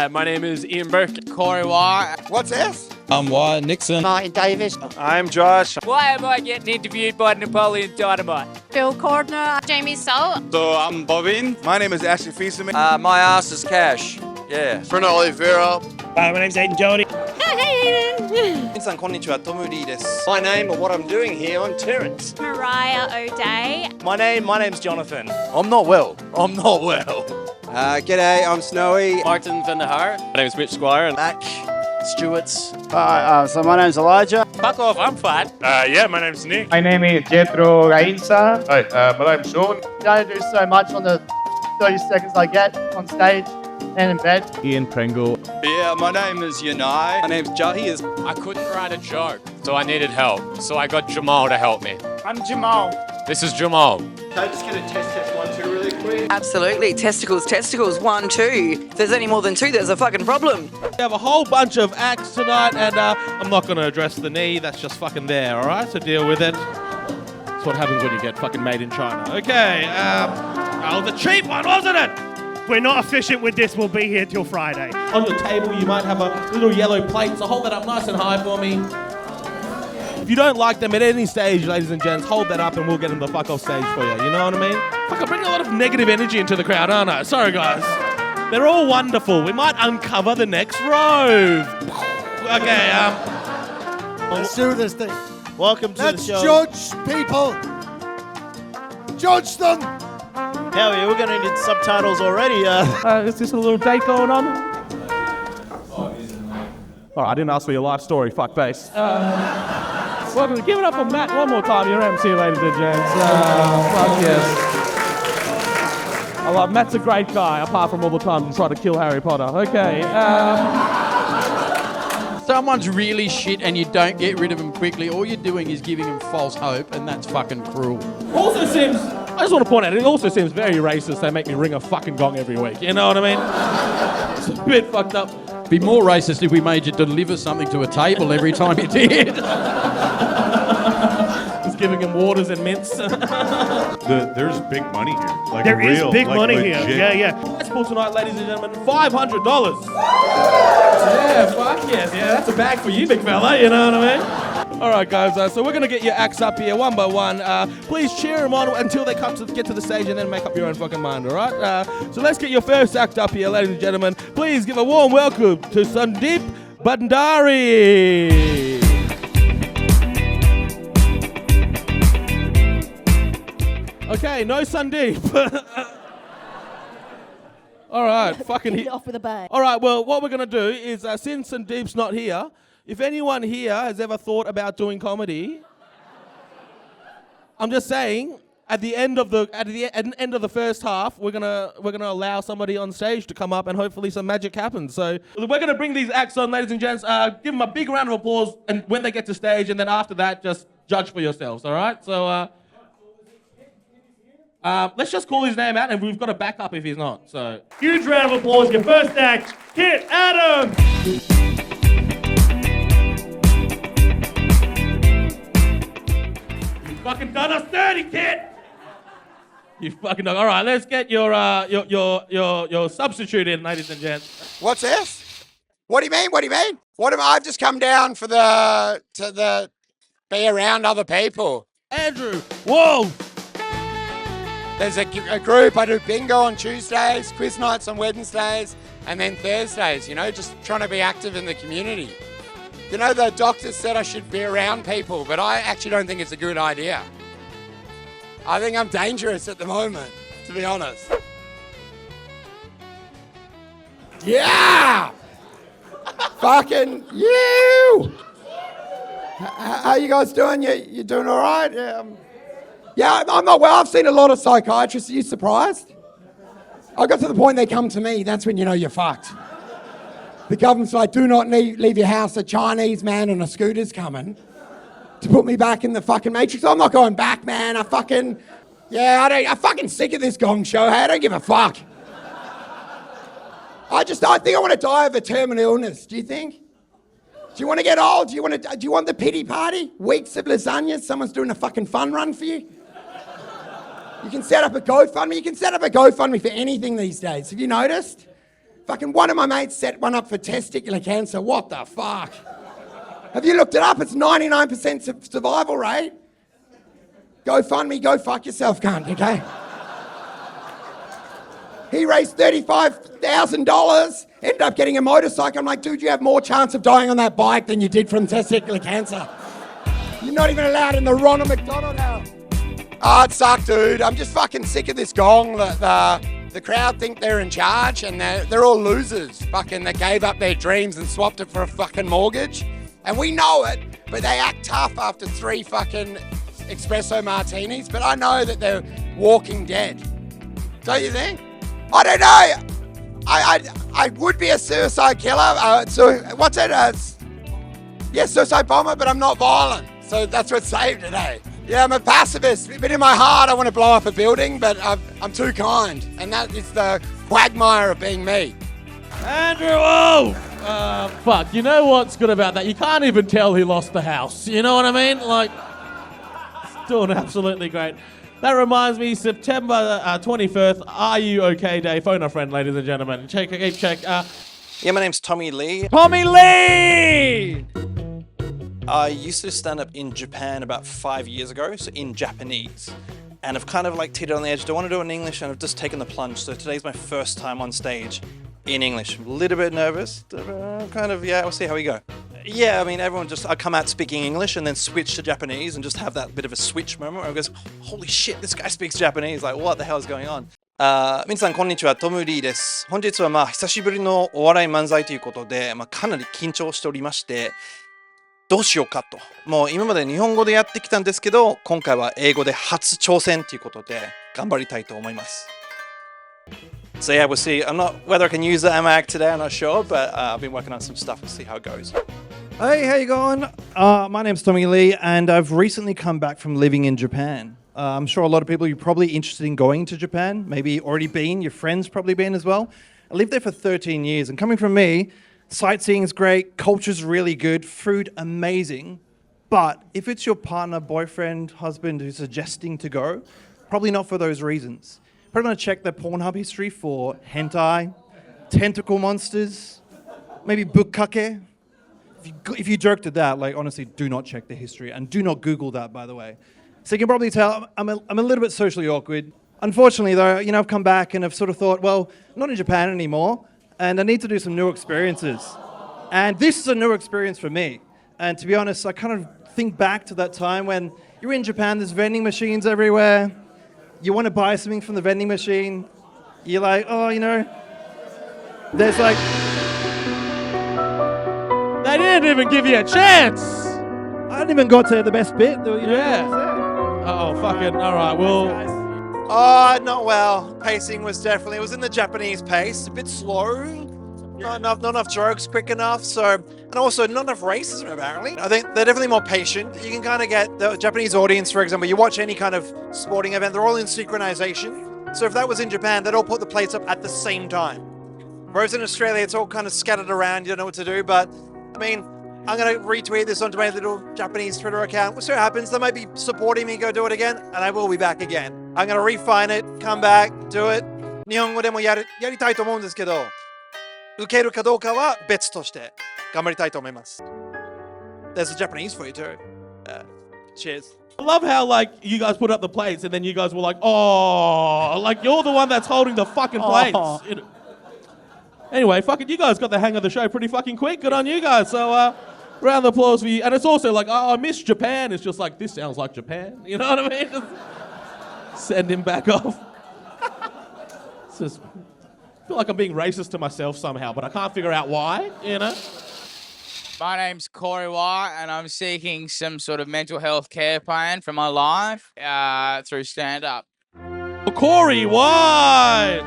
My name is Ian Burke. Corey Wyatt. What's this? I'm Wyatt Nixon. Martin Davis. I'm Josh. Why am I getting interviewed by Napoleon Dynamite? Gill Cordiner. Jamie Salt. So I'm Bobbin. My name is Ashley Fils-Aime. My ass is Cash. Yeah. Bruno Oliveira. My name's Ayden Doherty. My name or what I'm doing here, I'm Terence. Mariah O'Dea. My name's Johnathan. I'm not well. G'day, I'm Snowy. Martin van der Harr. My name is Mitch Squire. Mack Stewart. Hi, so my name's Elijah. Fuck off, I'm fine. My name's Nick. My name is Jetro Gainza. Hi, my name's Sean. I don't do so much on the 30 seconds I get on stage and in bed. Iain Pringle. Yeah, my name is Yannai. My name's Jahi. I couldn't write a joke, so I needed help. So I got Jehmal to help me. I'm Jehmal. This is Jehmal. Can I just get a test 1, 2 really quick? Absolutely. Testicles, 1, 2. If there's any more than 2, there's a fucking problem. We have a whole bunch of acts tonight, and I'm not going to address the knee. That's just fucking there, all right? So deal with it. That's what happens when you get fucking made in China. Okay, the cheap one, wasn't it? We're not efficient with this. We'll be here till Friday. On your table, you might have a little yellow plate, so hold that up nice and high for me. If you don't like them at any stage, ladies and gents, hold that up and we'll get them the fuck off stage for you. You know what I mean? Fuck, I'm bringing a lot of negative energy into the crowd, aren't I? Sorry, guys. They're all wonderful. We might uncover the next rove. Okay, Let's do this thing. welcome to the show. Let's judge people. Judge them. Hell yeah, we're going to need subtitles already. Is this a little date going on? All right, I didn't ask for your life story, fuck face. Welcome, give it up for Matt one more time, your MC, ladies and gents. Fuck yes. I love Matt's a great guy, apart from all the times he tried to kill Harry Potter. Okay. Someone's really shit and you don't get rid of them quickly, all you're doing is giving them false hope, and that's fucking cruel. Also seems, I just want to point out, it also seems very racist they make me ring a fucking gong every week. You know what I mean? It's a bit fucked up. Be more racist if we made you deliver something to a table every time you did. Just giving him waters and mints. There's big money here. Like There is real, big like money legit. here. Yeah. Let's pull tonight, ladies and gentlemen, $500. Yeah, fuck yes. Yeah, that's a bag for you, big fella. You know what I mean? All right, guys. So we're going to get your acts up here one by one. Please cheer them on until they get to the stage and then make up your own fucking mind, all right? So let's get your first act up here, ladies and gentlemen. Please give a warm welcome to Sandeep Bandari. Okay, no Sandeep. All right, fucking Get off with a bang. All right, well, what we're going to do is, since Sandeep's not here, if anyone here has ever thought about doing comedy, I'm just saying, at the end of the first half, we're gonna allow somebody on stage to come up and hopefully some magic happens. So we're gonna bring these acts on, ladies and gents. Give them a big round of applause, and when they get to stage, and then after that, just judge for yourselves. All right? So let's just call his name out, and we've got a backup if he's not. So Huge round of applause. Your first act, Kit Adams. fucking done us dirty, kid. You fucking dog. All right, let's get your substitute in, ladies and gents. What's this? What do you mean? What am I've just come down for to be around other people. Andrew, whoa. There's a group. I do bingo on Tuesdays, quiz nights on Wednesdays, and then Thursdays, just trying to be active in the community. The doctor said I should be around people, but I actually don't think it's a good idea. I think I'm dangerous at the moment, to be honest. Yeah! Fucking you! How you guys doing? You doing all right? Yeah, I'm not well. I've seen a lot of psychiatrists. Are you surprised? I got to the point they come to me. That's when you know you're fucked. The government's like, do not leave your house. A Chinese man on a scooter's coming to put me back in the fucking matrix. I'm not going back, man. I'm fucking sick of this Gong show. Hey, I don't give a fuck. I think I want to die of a terminal illness. Do you think? Do you want to get old? Do you want the pity party? Weeks of lasagnas? Someone's doing a fucking fun run for you? You can set up a GoFundMe. You can set up a GoFundMe for anything these days. Have you noticed? Fucking one of my mates set one up for testicular cancer. What the fuck? Have you looked it up? It's 99% survival rate. Go fund me, go fuck yourself, cunt, okay? He raised $35,000, ended up getting a motorcycle. I'm like, dude, you have more chance of dying on that bike than you did from testicular cancer. You're not even allowed in the Ronald McDonald House. Oh, it sucked, dude. I'm just fucking sick of this gong that the crowd think they're in charge and they're all losers. Fucking, they gave up their dreams and swapped it for a fucking mortgage. And we know it, but they act tough after 3 fucking espresso martinis. But I know that they're walking dead. Don't you think? I don't know. I would be a suicide killer. So what's it? Suicide bomber, but I'm not violent. So that's what's saved today. Yeah, I'm a pacifist. But in my heart, I want to blow up a building, but I'm too kind. And that is the quagmire of being me. Andrew Wolfe! Fuck, you know what's good about that? You can't even tell he lost the house. You know what I mean? Like, it's doing absolutely great. That reminds me, September 21st, Are You OK Day. Phone a friend, ladies and gentlemen. Check. Yeah, my name's Tommy Lee. Tommy Lee! I used to stand up in Japan about 5 years ago, so in Japanese. And I've kind of like teetered on the edge. Do I want to do it in English? And I've just taken the plunge. So today's my first time on stage in English. I'm a little bit nervous. We'll see how we go. Yeah, I mean, I come out speaking English and then switch to Japanese and just have that bit of a switch moment where I goes, holy shit, this guy speaks Japanese. Like, what the hell is going on? 皆さんこんにちは、トム・リーです。本日は久しぶりのお笑い漫才ということで、かなり緊張しておりまして、どうしようかと。もう今まで日本語でやってきたんですけど、今回は英語で初挑戦ということで頑張りたいと思います。So yeah, we'll see. I'm not whether I can use the AMAC today. I'm not sure, but I've been working on some stuff. We'll see how it goes. Hey, how you going? My name's Tommy Lee, and I've recently come back from living in Japan. I'm sure a lot of people you're probably interested in going to Japan. Maybe already been. Your friends probably been as well. I lived there for 13 years, and coming from me, sightseeing is great. Culture's really good. Food amazing. But if it's your partner, boyfriend, husband who's suggesting to go, probably not for those reasons. Probably going to check their Pornhub history for hentai, tentacle monsters, maybe bukkake. If you jerked at that, like honestly, do not check the history and do not Google that, by the way. So you can probably tell I'm a little bit socially awkward. Unfortunately, though, I've come back and I've sort of thought, well, I'm not in Japan anymore, and I need to do some new experiences. And this is a new experience for me. And to be honest, I kind of think back to that time when you're in Japan. There's vending machines everywhere. You want to buy something from the vending machine, you're like, there's like... They didn't even give you a chance! I didn't even got to the best bit. Oh, fucking, alright, well... Not well. Pacing was definitely, it was in the Japanese pace, a bit slow. Not enough jokes quick enough, and also not enough racism apparently. I think they're definitely more patient. You can kind of get the Japanese audience, for example, you watch any kind of sporting event, they're all in synchronization. So if that was in Japan, they'd all put the plates up at the same time. Whereas in Australia, it's all kind of scattered around, you don't know what to do, but I mean, I'm going to retweet this onto my little Japanese Twitter account. We'll see what happens. They might be supporting me, go do it again, and I will be back again. I'm going to refine it, come back, do it. 日本語でもやりたいと思うんですけど、受けるかどうかは別として頑張りたいと思います。There's a Japanese for you too. Cheers. I love how, like, you guys put up the plates and then you guys were like, oh, like, you're the one that's holding the fucking plates. Anyway, fucking, you guys got the hang of the show pretty fucking quick. Good on you guys. So, round of applause for you. And it's also like, oh, I miss Japan. It's just like, this sounds like Japan. You know what I mean? Just send him back off. It's just, I feel like I'm being racist to myself somehow, but I can't figure out why, you know? My name's Corey White, and I'm seeking some sort of mental health care plan for my life through stand-up. Corey White!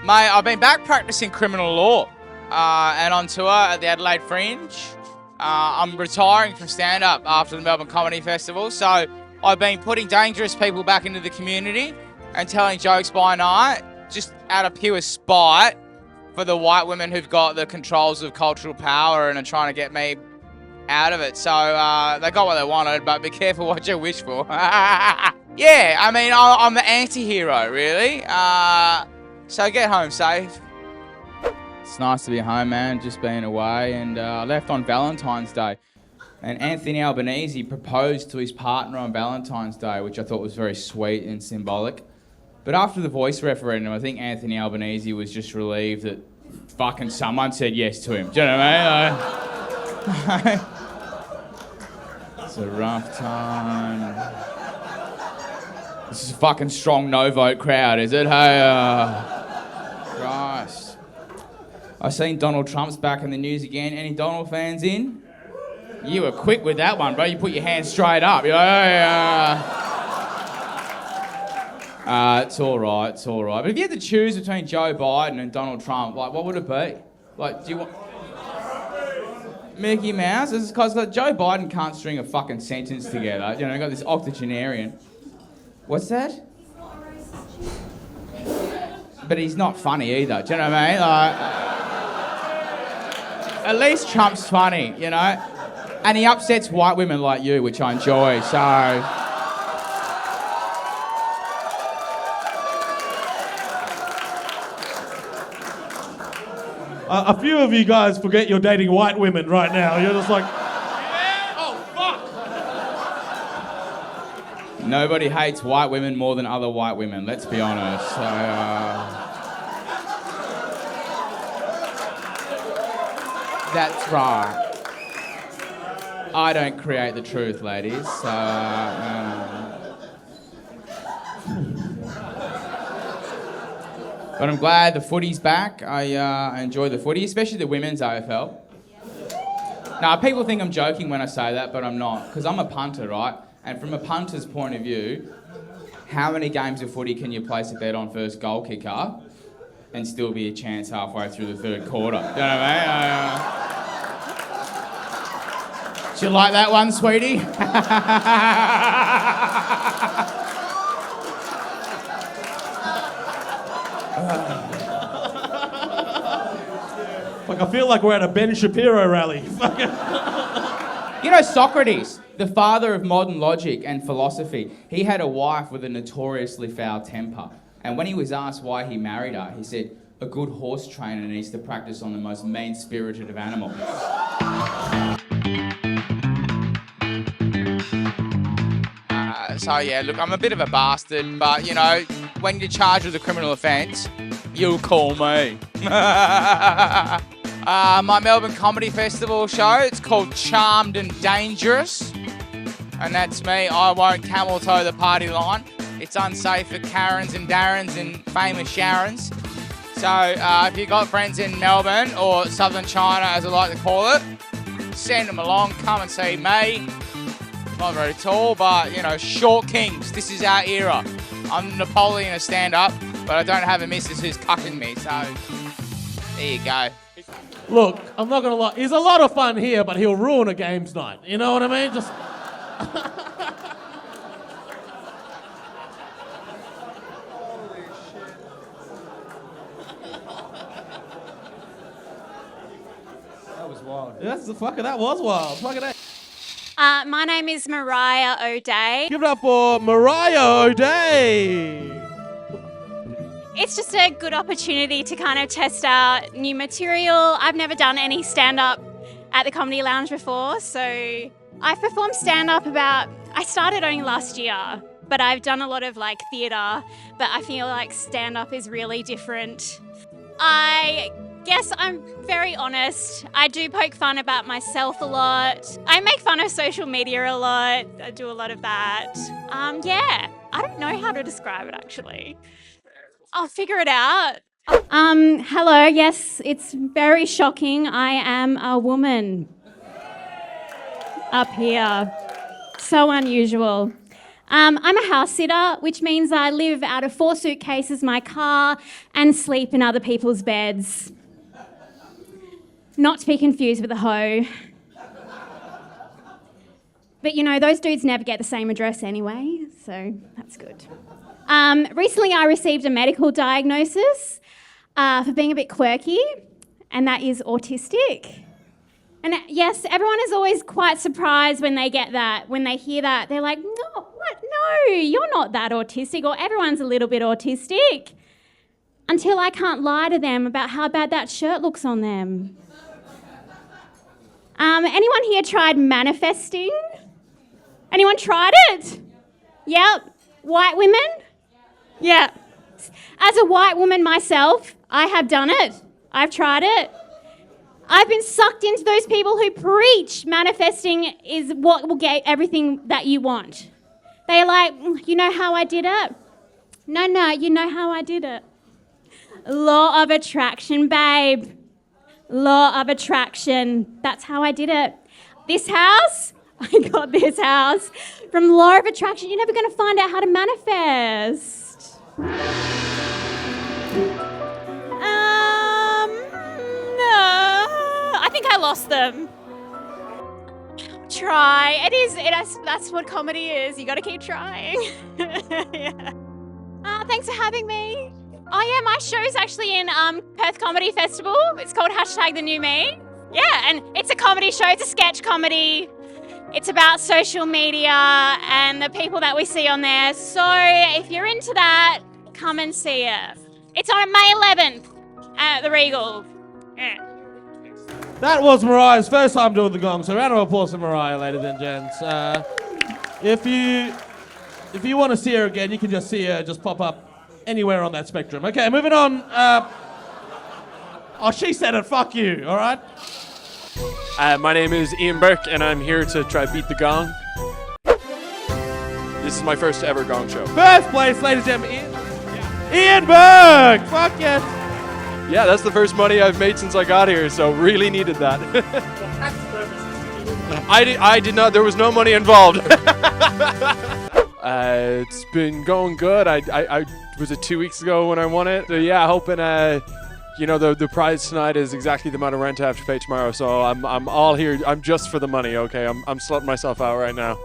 Mate, I've been back practicing criminal law and on tour at the Adelaide Fringe. I'm retiring from stand-up after the Melbourne Comedy Festival, so I've been putting dangerous people back into the community and telling jokes by night, just out of pure spite for the white women who've got the controls of cultural power and are trying to get me out of it. So they got what they wanted, but be careful what you wish for. Yeah, I mean, I'm the anti-hero, really. So get home safe. It's nice to be home, man. Just being away, and I left on Valentine's Day. And Anthony Albanese proposed to his partner on Valentine's Day, which I thought was very sweet and symbolic. But after the voice referendum, I think Anthony Albanese was just relieved that fucking someone said yes to him. Do you know what I mean? It's a rough time. This is a fucking strong no-vote crowd, is it? Hey, Christ. I've seen Donald Trump's back in the news again. Any Donald fans in? You were quick with that one, bro. You put your hand straight up. You're like, hey, it's all right, it's all right. But if you had to choose between Joe Biden and Donald Trump, like, what would it be? Like, do you want... Mickey Mouse? It's because Joe Biden can't string a fucking sentence together. You know, got this octogenarian. What's that? But he's not funny either, do you know what I mean? Like, at least Trump's funny, you know? And he upsets white women like you, which I enjoy, so... A few of you guys forget you're dating white women right now. You're just like... Nobody hates white women more than other white women, let's be honest. So, that's right. I don't create the truth, ladies, so... But I'm glad the footy's back. I enjoy the footy, especially the women's AFL. Now, people think I'm joking when I say that, but I'm not, because I'm a punter, right? And from a punter's point of view, how many games of footy can you place a bet on first goal kicker and still be a chance halfway through the third quarter? You know what I mean? Do you like that one, sweetie? Like, I feel like we're at a Ben Shapiro rally. You know Socrates, the father of modern logic and philosophy, he had a wife with a notoriously foul temper. And when he was asked why he married her, he said, a good horse trainer needs to practice on the most mean-spirited of animals. So yeah, look, I'm a bit of a bastard, but you know, when you're charged with a criminal offence, you'll call me. My Melbourne Comedy Festival show, it's called Charmed and Dangerous. And that's me, I won't camel toe the party line. It's unsafe for Karens and Darrens and famous Sharons. So if you've got friends in Melbourne, or Southern China as I like to call it, send them along, come and see me. Not very tall, but you know, short kings, this is our era. I'm Napoleon of stand-up, but I don't have a missus who's cucking me, so there you go. Look, I'm not going to lie. He's a lot of fun here, but he'll ruin a games night. You know what I mean? Just... That was wild. That was wild. Fuck it. My name is Mariah O'Dea. Give it up for Mariah O'Dea. It's just a good opportunity to kind of test out new material. I've never done any stand-up at the Comedy Lounge before, so I've performed stand-up I started only last year, but I've done a lot of like theatre, but I feel like stand-up is really different. I guess I'm very honest. I do poke fun about myself a lot. I make fun of social media a lot. I do a lot of that. Yeah, I don't know how to describe it actually. I'll figure it out. Hello, yes, it's very shocking. I am a woman up here. So unusual. I'm a house sitter, which means I live out of 4 suitcases, my car, and sleep in other people's beds. Not to be confused with a hoe. But you know, those dudes never get the same address anyway, so that's good. Recently I received a medical diagnosis for being a bit quirky, and that is autistic. And yes, everyone is always quite surprised when they get that. When they hear that, they're like, no, what? No, you're not that autistic, or everyone's a little bit autistic. until I can't lie to them about how bad that shirt looks on them. Anyone here tried manifesting? Anyone tried it? Yep. White women? Yeah. As a white woman myself, I have done it. I've tried it. I've been sucked into those people who preach manifesting is what will get everything that you want. They're like, you know how I did it? No, you know how I did it. Law of attraction, babe. Law of attraction. That's how I did it. This house, I got this house from Law of Attraction. You're never going to find out how to manifest. I think I lost them. Try. That's what comedy is. You got to keep trying. Yeah. Thanks for having me. Oh yeah, my show's actually in Perth Comedy Festival. It's called #TheNewMe. Yeah, and it's a comedy show. It's a sketch comedy. It's about social media and the people that we see on there. So if you're into that, come and see it. It's on May 11th at the Regal. Yeah. That was Mariah's first time doing the Gong, so round of applause for Mariah, ladies and gents. If you want to see her again, you can just see her just pop up anywhere on that spectrum. Okay, moving on. Oh, she said it. Fuck you. All right. My name is Ian Burke, and I'm here to try beat the Gong. This is my first ever Gong show. First place, ladies and gentlemen, Ian Burke. Fuck yes. Yeah, that's the first money I've made since I got here, so really needed that. I did not. There was no money involved. It's been going good. I was it 2 weeks ago when I won it. So yeah, hoping the prize tonight is exactly the amount of rent I have to pay tomorrow. So I'm all here. I'm just for the money. Okay, I'm slutting myself out right now.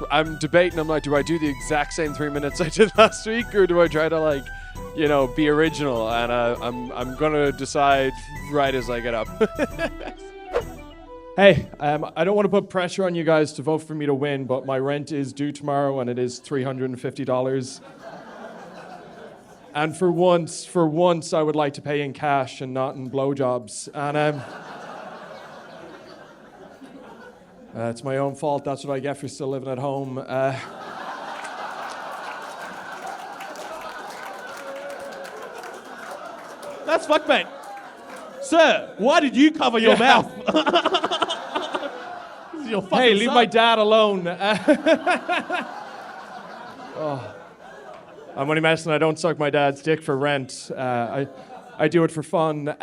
I'm debating. I'm like, do I do the exact same 3 minutes I did last week, or do I try to be original? And I'm gonna decide right as I get up. Hey, I don't want to put pressure on you guys to vote for me to win, but my rent is due tomorrow and it is $350. And for once, I would like to pay in cash and not in blowjobs. And it's my own fault. That's what I get for still living at home. That's fuck, mate. Sir, why did you cover your mouth? Hey, leave my dad alone. I'm only messing. I don't suck my dad's dick for rent. I do it for fun.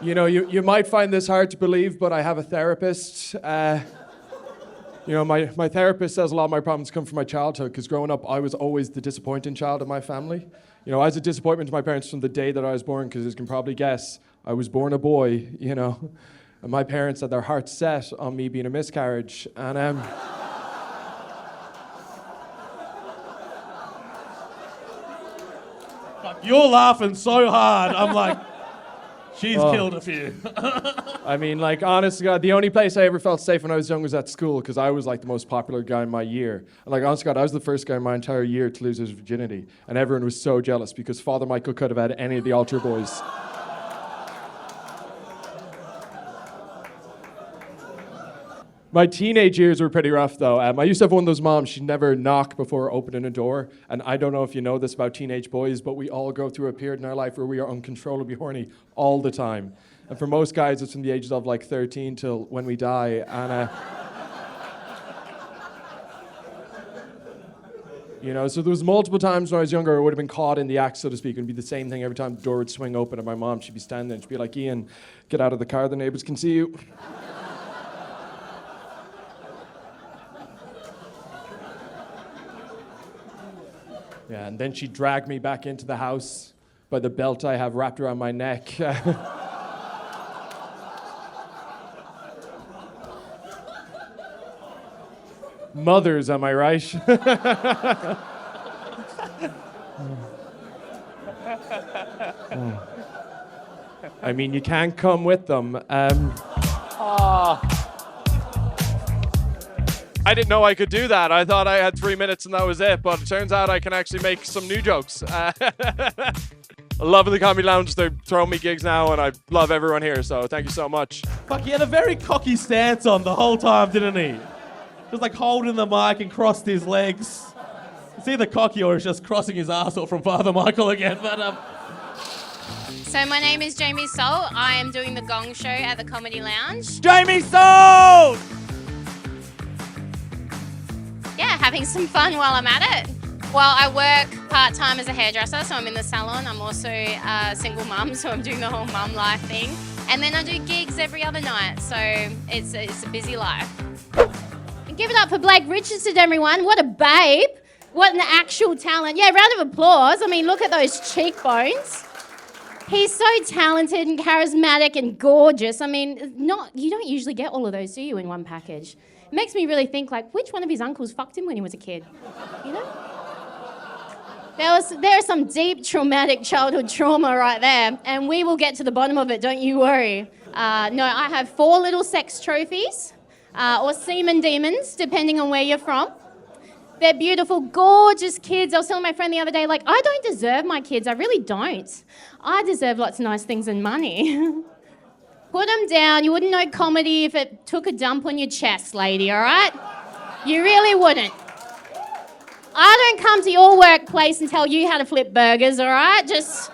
You might find this hard to believe, but I have a therapist. My therapist says a lot of my problems come from my childhood, because growing up, I was always the disappointing child of my family. I was a disappointment to my parents from the day that I was born, because as you can probably guess, I was born a boy, and my parents had their hearts set on me being a miscarriage, and You're laughing so hard, I'm like, she's killed a few. I mean, honest to God, the only place I ever felt safe when I was young was at school, because I was the most popular guy in my year. And honest to God, I was the first guy in my entire year to lose his virginity. And everyone was so jealous, because Father Michael could have had any of the altar boys. My teenage years were pretty rough, though. I used to have one of those moms, she'd never knock before opening a door. And I don't know if you know this about teenage boys, but we all go through a period in our life where we are uncontrollably horny all the time. And for most guys, it's from the ages of 13 till when we die. And so there was multiple times when I was younger, I would have been caught in the act, so to speak. It would be the same thing every time the door would swing open, and my mom, she'd be standing there, and she'd be like, "Ian, get out of the car, the neighbors can see you." Yeah, and then she dragged me back into the house by the belt I have wrapped around my neck. Mothers, am I right? I mean, you can't come with them. I didn't know I could do that. I thought I had 3 minutes and that was it, but it turns out I can actually make some new jokes. Loving the Comedy Lounge. They're throwing me gigs now, and I love everyone here, so thank you so much. Fuck, he had a very cocky stance on the whole time, didn't he? Just like holding the mic and crossed his legs. It's either cocky or he's just crossing his arsehole from Father Michael again, but So my name is Jamie Salt. I am doing the Gong show at the Comedy Lounge. Jamie Salt! Yeah, having some fun while I'm at it. Well, I work part-time as a hairdresser, so I'm in the salon. I'm also a single mum, so I'm doing the whole mum life thing. And then I do gigs every other night, so it's a busy life. Give it up for Blake Richardson, everyone. What a babe. What an actual talent. Yeah, round of applause. I mean, look at those cheekbones. He's so talented and charismatic and gorgeous. I mean, you don't usually get all of those, do you, in one package? It makes me really think, like, which one of his uncles fucked him when he was a kid? You know? There is some deep traumatic childhood trauma right there, and we will get to the bottom of it, don't you worry. No, I have 4 little sex trophies, or semen demons, depending on where you're from. They're beautiful, gorgeous kids. I was telling my friend the other day, like, I don't deserve my kids. I really don't. I deserve lots of nice things and money. Put them down. You wouldn't know comedy if it took a dump on your chest, lady, all right? You really wouldn't. I don't come to your workplace and tell you how to flip burgers, all right? Just,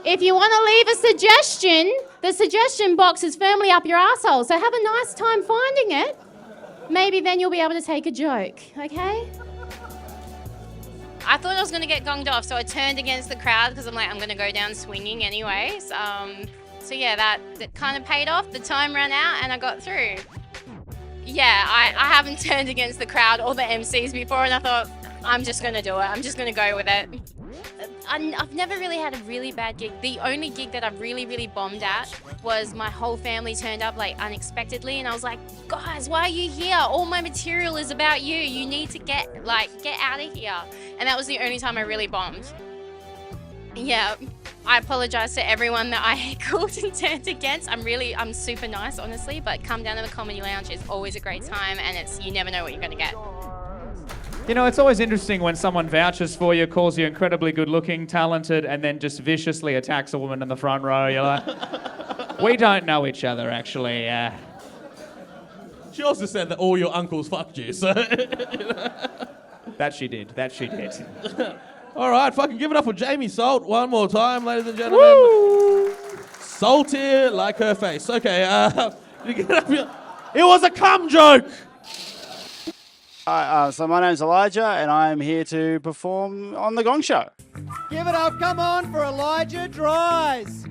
if you want to leave a suggestion, the suggestion box is firmly up your asshole, so have a nice time finding it. Maybe then you'll be able to take a joke, okay? I thought I was going to get gonged off, so I turned against the crowd because I'm like, I'm going to go down swinging anyways. So yeah, that kind of paid off. The time ran out and I got through. Yeah, I haven't turned against the crowd or the MCs before, and I thought, I'm just going to do it. I'm just going to go with it. I've never really had a really bad gig. The only gig that I really, really bombed at was my whole family turned up like unexpectedly, and I was like, guys, why are you here? All my material is about you. You need to get out of here. And that was the only time I really bombed. Yeah, I apologize to everyone that I heckled and turned against. I'm super nice, honestly, but come down to the Comedy Lounge. It's always a great time, and you never know what you're going to get. You know, it's always interesting when someone vouches for you, calls you incredibly good-looking, talented, and then just viciously attacks a woman in the front row. You're like, we don't know each other, actually. She also said that all your uncles fucked you, so... That she did. All right, fucking give it up for Jamie Salt one more time, ladies and gentlemen. Woo! Salty like her face. Okay, it was a cum joke! Hi, so my name's Elijah, and I'm here to perform on the Gong Show. Give it up, come on, for Elijah Dries.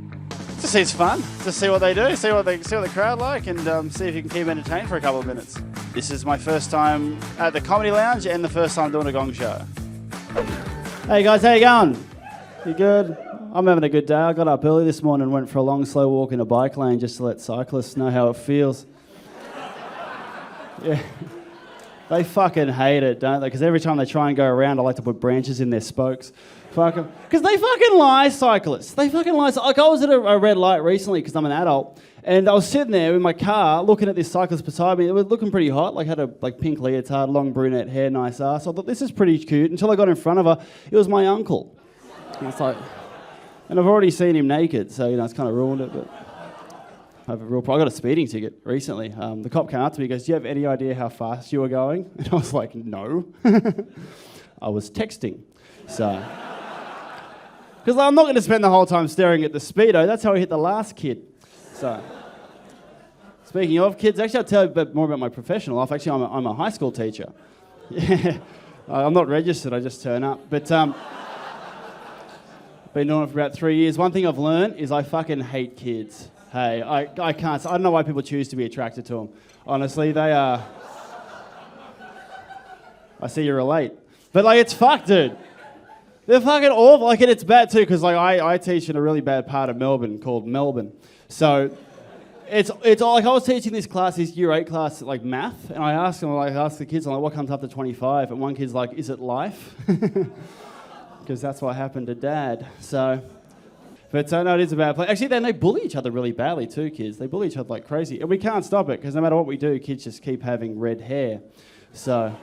Just it's fun to see what they do, see what the crowd like, and see if you can keep entertained for a couple of minutes. This is my first time at the Comedy Lounge and the first time doing a Gong Show. Hey guys, how you going? You good? I'm having a good day. I got up early this morning and went for a long, slow walk in a bike lane just to let cyclists know how it feels. Yeah. They fucking hate it, don't they? Because every time they try and go around, I like to put branches in their spokes. Fuck them. Because they fucking lie, cyclists. They fucking lie. Like, I was at a red light recently because I'm an adult, and I was sitting there in my car looking at this cyclist beside me. It was looking pretty hot. Like, had a pink leotard, long brunette hair, nice ass. I thought, this is pretty cute. Until I got in front of her, it was my uncle. And it's like... And I've already seen him naked, so, it's kind of ruined it, but... I have a real problem. I got a speeding ticket recently. The cop came up to me and goes, do you have any idea how fast you were going? And I was like, no. I was texting. So, because I'm not going to spend the whole time staring at the speedo. That's how I hit the last kid. So, speaking of kids, actually I'll tell you a bit more about my professional life. Actually, I'm a high school teacher. Yeah. I'm not registered, I just turn up. But been doing it for about 3 years. One thing I've learned is I fucking hate kids. Hey, I can't. I don't know why people choose to be attracted to them. Honestly, they are. I see you relate, but it's fucked, dude. They're fucking awful. And it's bad too, because I teach in a really bad part of Melbourne called Melbourne. So, it's all I was teaching this class, this year 8 class, math, and I asked them, ask the kids, what comes after 25? And one kid's like, is it life? Because that's what happened to Dad. So. But no, it is a bad place. Actually, then they bully each other really badly too, kids. They bully each other like crazy. And we can't stop it, because no matter what we do, kids just keep having red hair. So...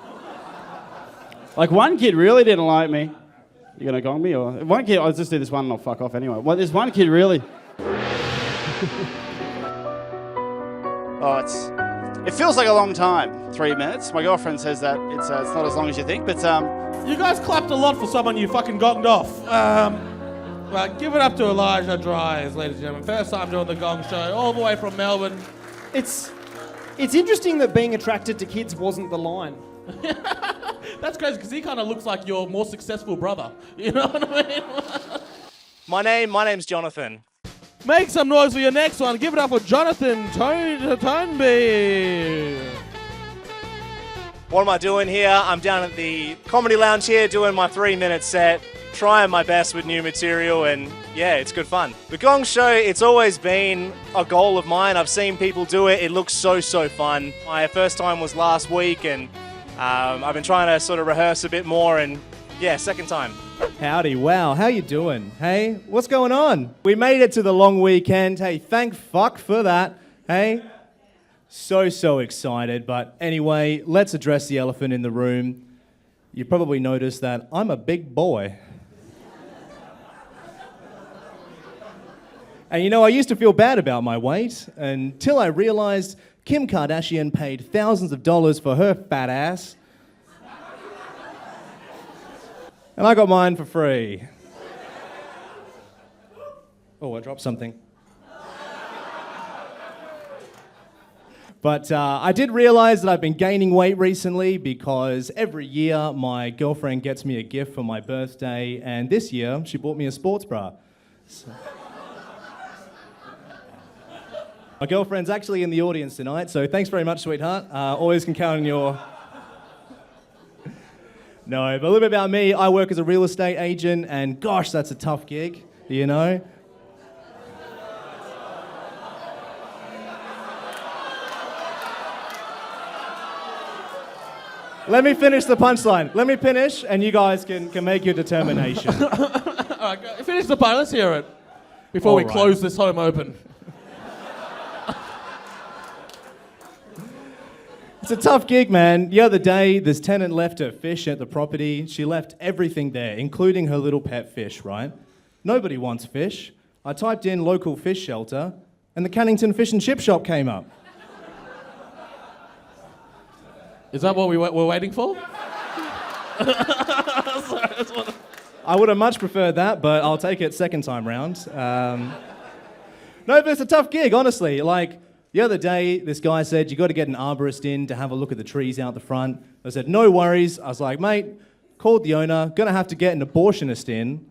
Like, one kid really didn't like me. You gonna gong me? Or one kid, I'll just do this one and I'll fuck off anyway. Well, there's one kid really... It feels like a long time, 3 minutes. My girlfriend says that it's not as long as you think, but... You guys clapped a lot for someone you fucking gonged off. Well, give it up to Elijah Dries, ladies and gentlemen. First time doing the Gong Show, all the way from Melbourne. It's interesting that being attracted to kids wasn't the line. That's crazy, because he kind of looks like your more successful brother. You know what I mean? My name's Johnathan. Make some noise for your next one. Give it up for Johnathan Toynbee. What am I doing here? I'm down at the Comedy Lounge here doing my 3-minute set, trying my best with new material, and yeah, it's good fun. The Gong Show, it's always been a goal of mine. I've seen people do it. It looks so fun. My first time was last week, and I've been trying to sort of rehearse a bit more, and yeah, second time. Howdy, wow, how you doing? Hey, what's going on? We made it to the long weekend. Hey, thank fuck for that. Hey, so excited. But anyway, let's address the elephant in the room. You probably noticed that I'm a big boy. And you know, I used to feel bad about my weight until I realized Kim Kardashian paid thousands of dollars for her fat ass. And I got mine for free. Oh, I dropped something. But I did realize that I've been gaining weight recently because every year my girlfriend gets me a gift for my birthday, and this year she bought me a sports bra. So... My girlfriend's actually in the audience tonight, so thanks very much, sweetheart. Always can count on your... No, but a little bit about me. I work as a real estate agent, and gosh, that's a tough gig, you know? Let me finish the punchline. Let me finish, and you guys can make your determination. All right, finish the part. Let's hear it before we close this home open. It's a tough gig, man. The other day, this tenant left her fish at the property. She left everything there, including her little pet fish, right? Nobody wants fish. I typed in local fish shelter, and the Cannington Fish and Chip Shop came up. Is that what we're waiting for? I would have much preferred that, but I'll take it second time round. No, but it's a tough gig, honestly. Like, the other day, this guy said, you got to get an arborist in to have a look at the trees out the front. I said, no worries. I was like, mate, called the owner, gonna have to get an abortionist in.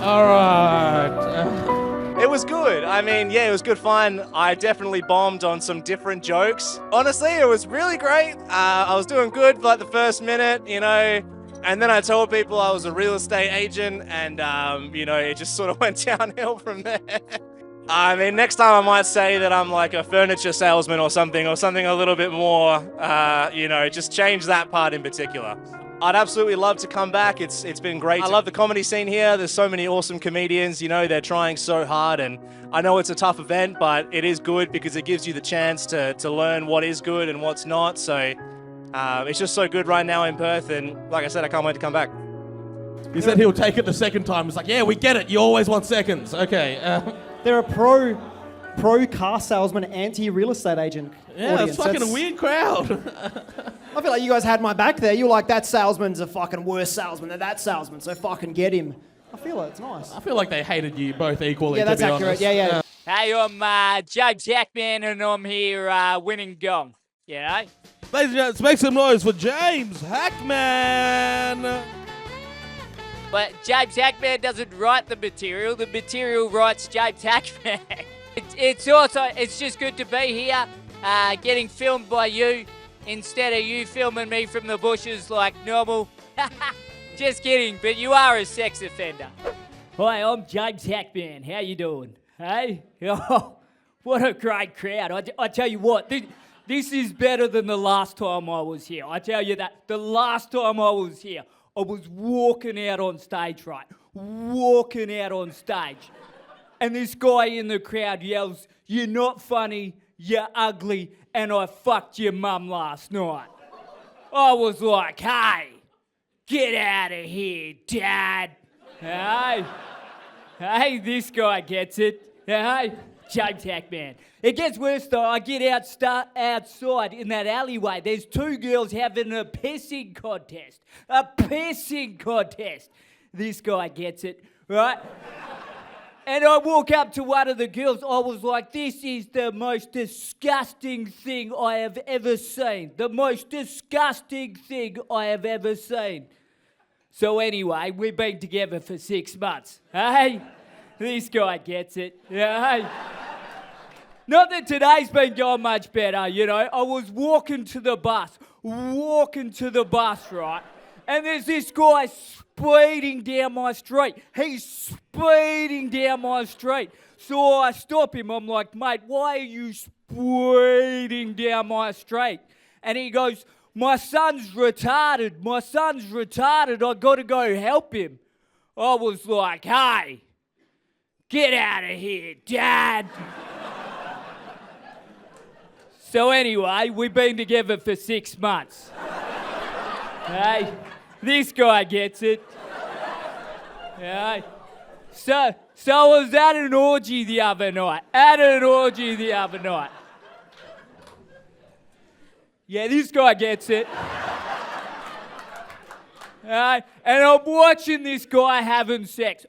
All right. It was good. I mean, yeah, it was good fun. I definitely bombed on some different jokes. Honestly, it was really great. I was doing good for like the first minute, you know, and then I told people I was a real estate agent, and, you know, it just sort of went downhill from there. I mean, next time I might say that I'm like a furniture salesman or something a little bit more, you know, just change that part in particular. I'd absolutely love to come back. It's been great. I love the comedy scene here. There's so many awesome comedians, you know, they're trying so hard, and I know it's a tough event, but it is good because it gives you the chance to learn what is good and what's not. So it's just so good right now in Perth, and like I said, I can't wait to come back. He said he'll take it the second time. It's like, yeah, we get it. You always want seconds. Okay. They're a pro car salesman, anti-real estate agent Yeah, audience. it's fucking a weird crowd. I feel like you guys had my back there. You were like, that salesman's a fucking worse salesman than that salesman, so fucking get him. I feel like it's nice. I feel like they hated you both equally, Yeah, to that's be accurate. honest. Yeah. Hey, I'm James Hackman, and I'm here winning Gong. You know? Ladies and gentlemen, let's make some noise for James Hackman. But James Hackman doesn't write the material writes James Hackman. It's just good to be here, getting filmed by you instead of you filming me from the bushes like normal. Just kidding, but you are a sex offender. Hi, I'm James Hackman. How you doing? Hey? Oh, what a great crowd. I tell you what, this is better than the last time I was here. I tell you that. The last time I was here, I was walking out on stage, right? Walking out on stage. And this guy in the crowd yells, "You're not funny, you're ugly, and I fucked your mum last night." I was like, "Hey, get out of here, Dad." Hey, this guy gets it. Hey, James Hackman. It gets worse though. I get outside in that alleyway. There's two girls having a pissing contest. A pissing contest. This guy gets it, right? And I walk up to one of the girls. I was like, "This is the most disgusting thing I have ever seen. The most disgusting thing I have ever seen." So anyway, we've been together for 6 months. Hey, this guy gets it. Hey. Not that today's been going much better, you know. I was walking to the bus, right? And there's this guy speeding down my street. He's speeding down my street. So I stop him. I'm like, "Mate, why are you speeding down my street?" And he goes, my son's retarded. I got to go help him." I was like, "Hey, get out of here, Dad." So anyway, we've been together for 6 months. Hey, this guy gets it. Hey. So I was at an orgy the other night. Yeah, this guy gets it. And I'm watching this guy having sex.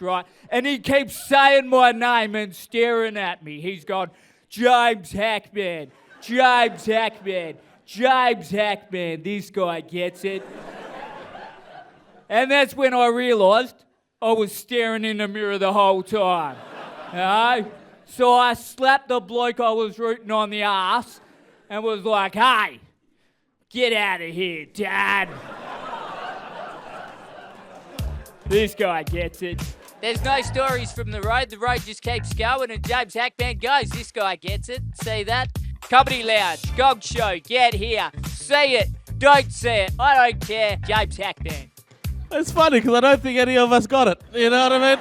Right? And he keeps saying my name and staring at me. He's gone, "James Hackman, James Hackman, James Hackman." This guy gets it. And that's when I realised I was staring in the mirror the whole time. So I slapped the bloke I was rooting on the arse and was like, "Hey, get out of here, Dad." This guy gets it. There's no stories from the road just keeps going and James Hackman goes. This guy gets it. See that? Comedy Lounge, Gong Show, get here. See it, don't see it, I don't care. James Hackman. It's funny because I don't think any of us got it. You know what I mean?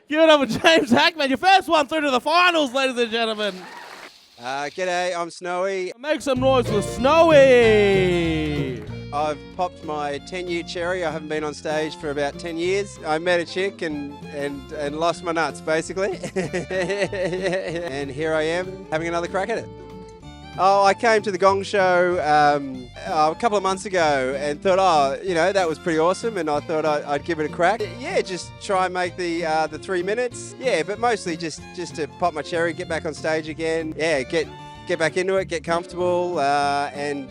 Give it up with James Hackman. Your first one through to the finals, ladies and gentlemen. G'day, I'm Snowy. Make some noise for Snowy. I've popped my 10-year cherry. I haven't been on stage for about 10 years. I met a chick and lost my nuts, basically. And here I am having another crack at it. Oh, I came to the Gong Show a couple of months ago and thought, that was pretty awesome, and I thought I'd give it a crack. Yeah, just try and make the 3 minutes. Yeah, but mostly just to pop my cherry, get back on stage again. Yeah, get back into it, get comfortable, and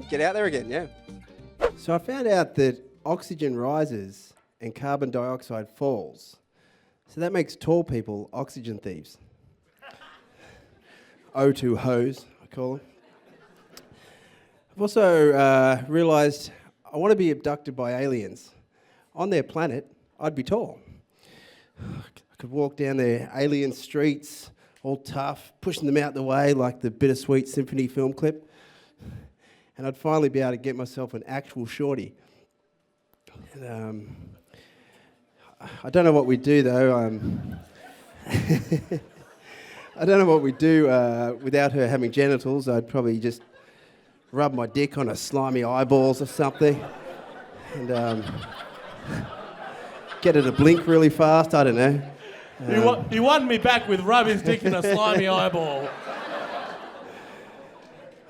get out there again. Yeah. So I found out that oxygen rises and carbon dioxide falls. So that makes tall people oxygen thieves. O2 hoes, I call them. I've also realised I want to be abducted by aliens. On their planet, I'd be tall. I could walk down their alien streets, all tough, pushing them out the way like the Bittersweet Symphony film clip. And I'd finally be able to get myself an actual shorty. And, I don't know what we'd do, though. I don't know what we'd do without her having genitals. I'd probably just rub my dick on her slimy eyeballs or something. And get her to blink really fast. I don't know. He won me back with rub his dick in a slimy eyeball.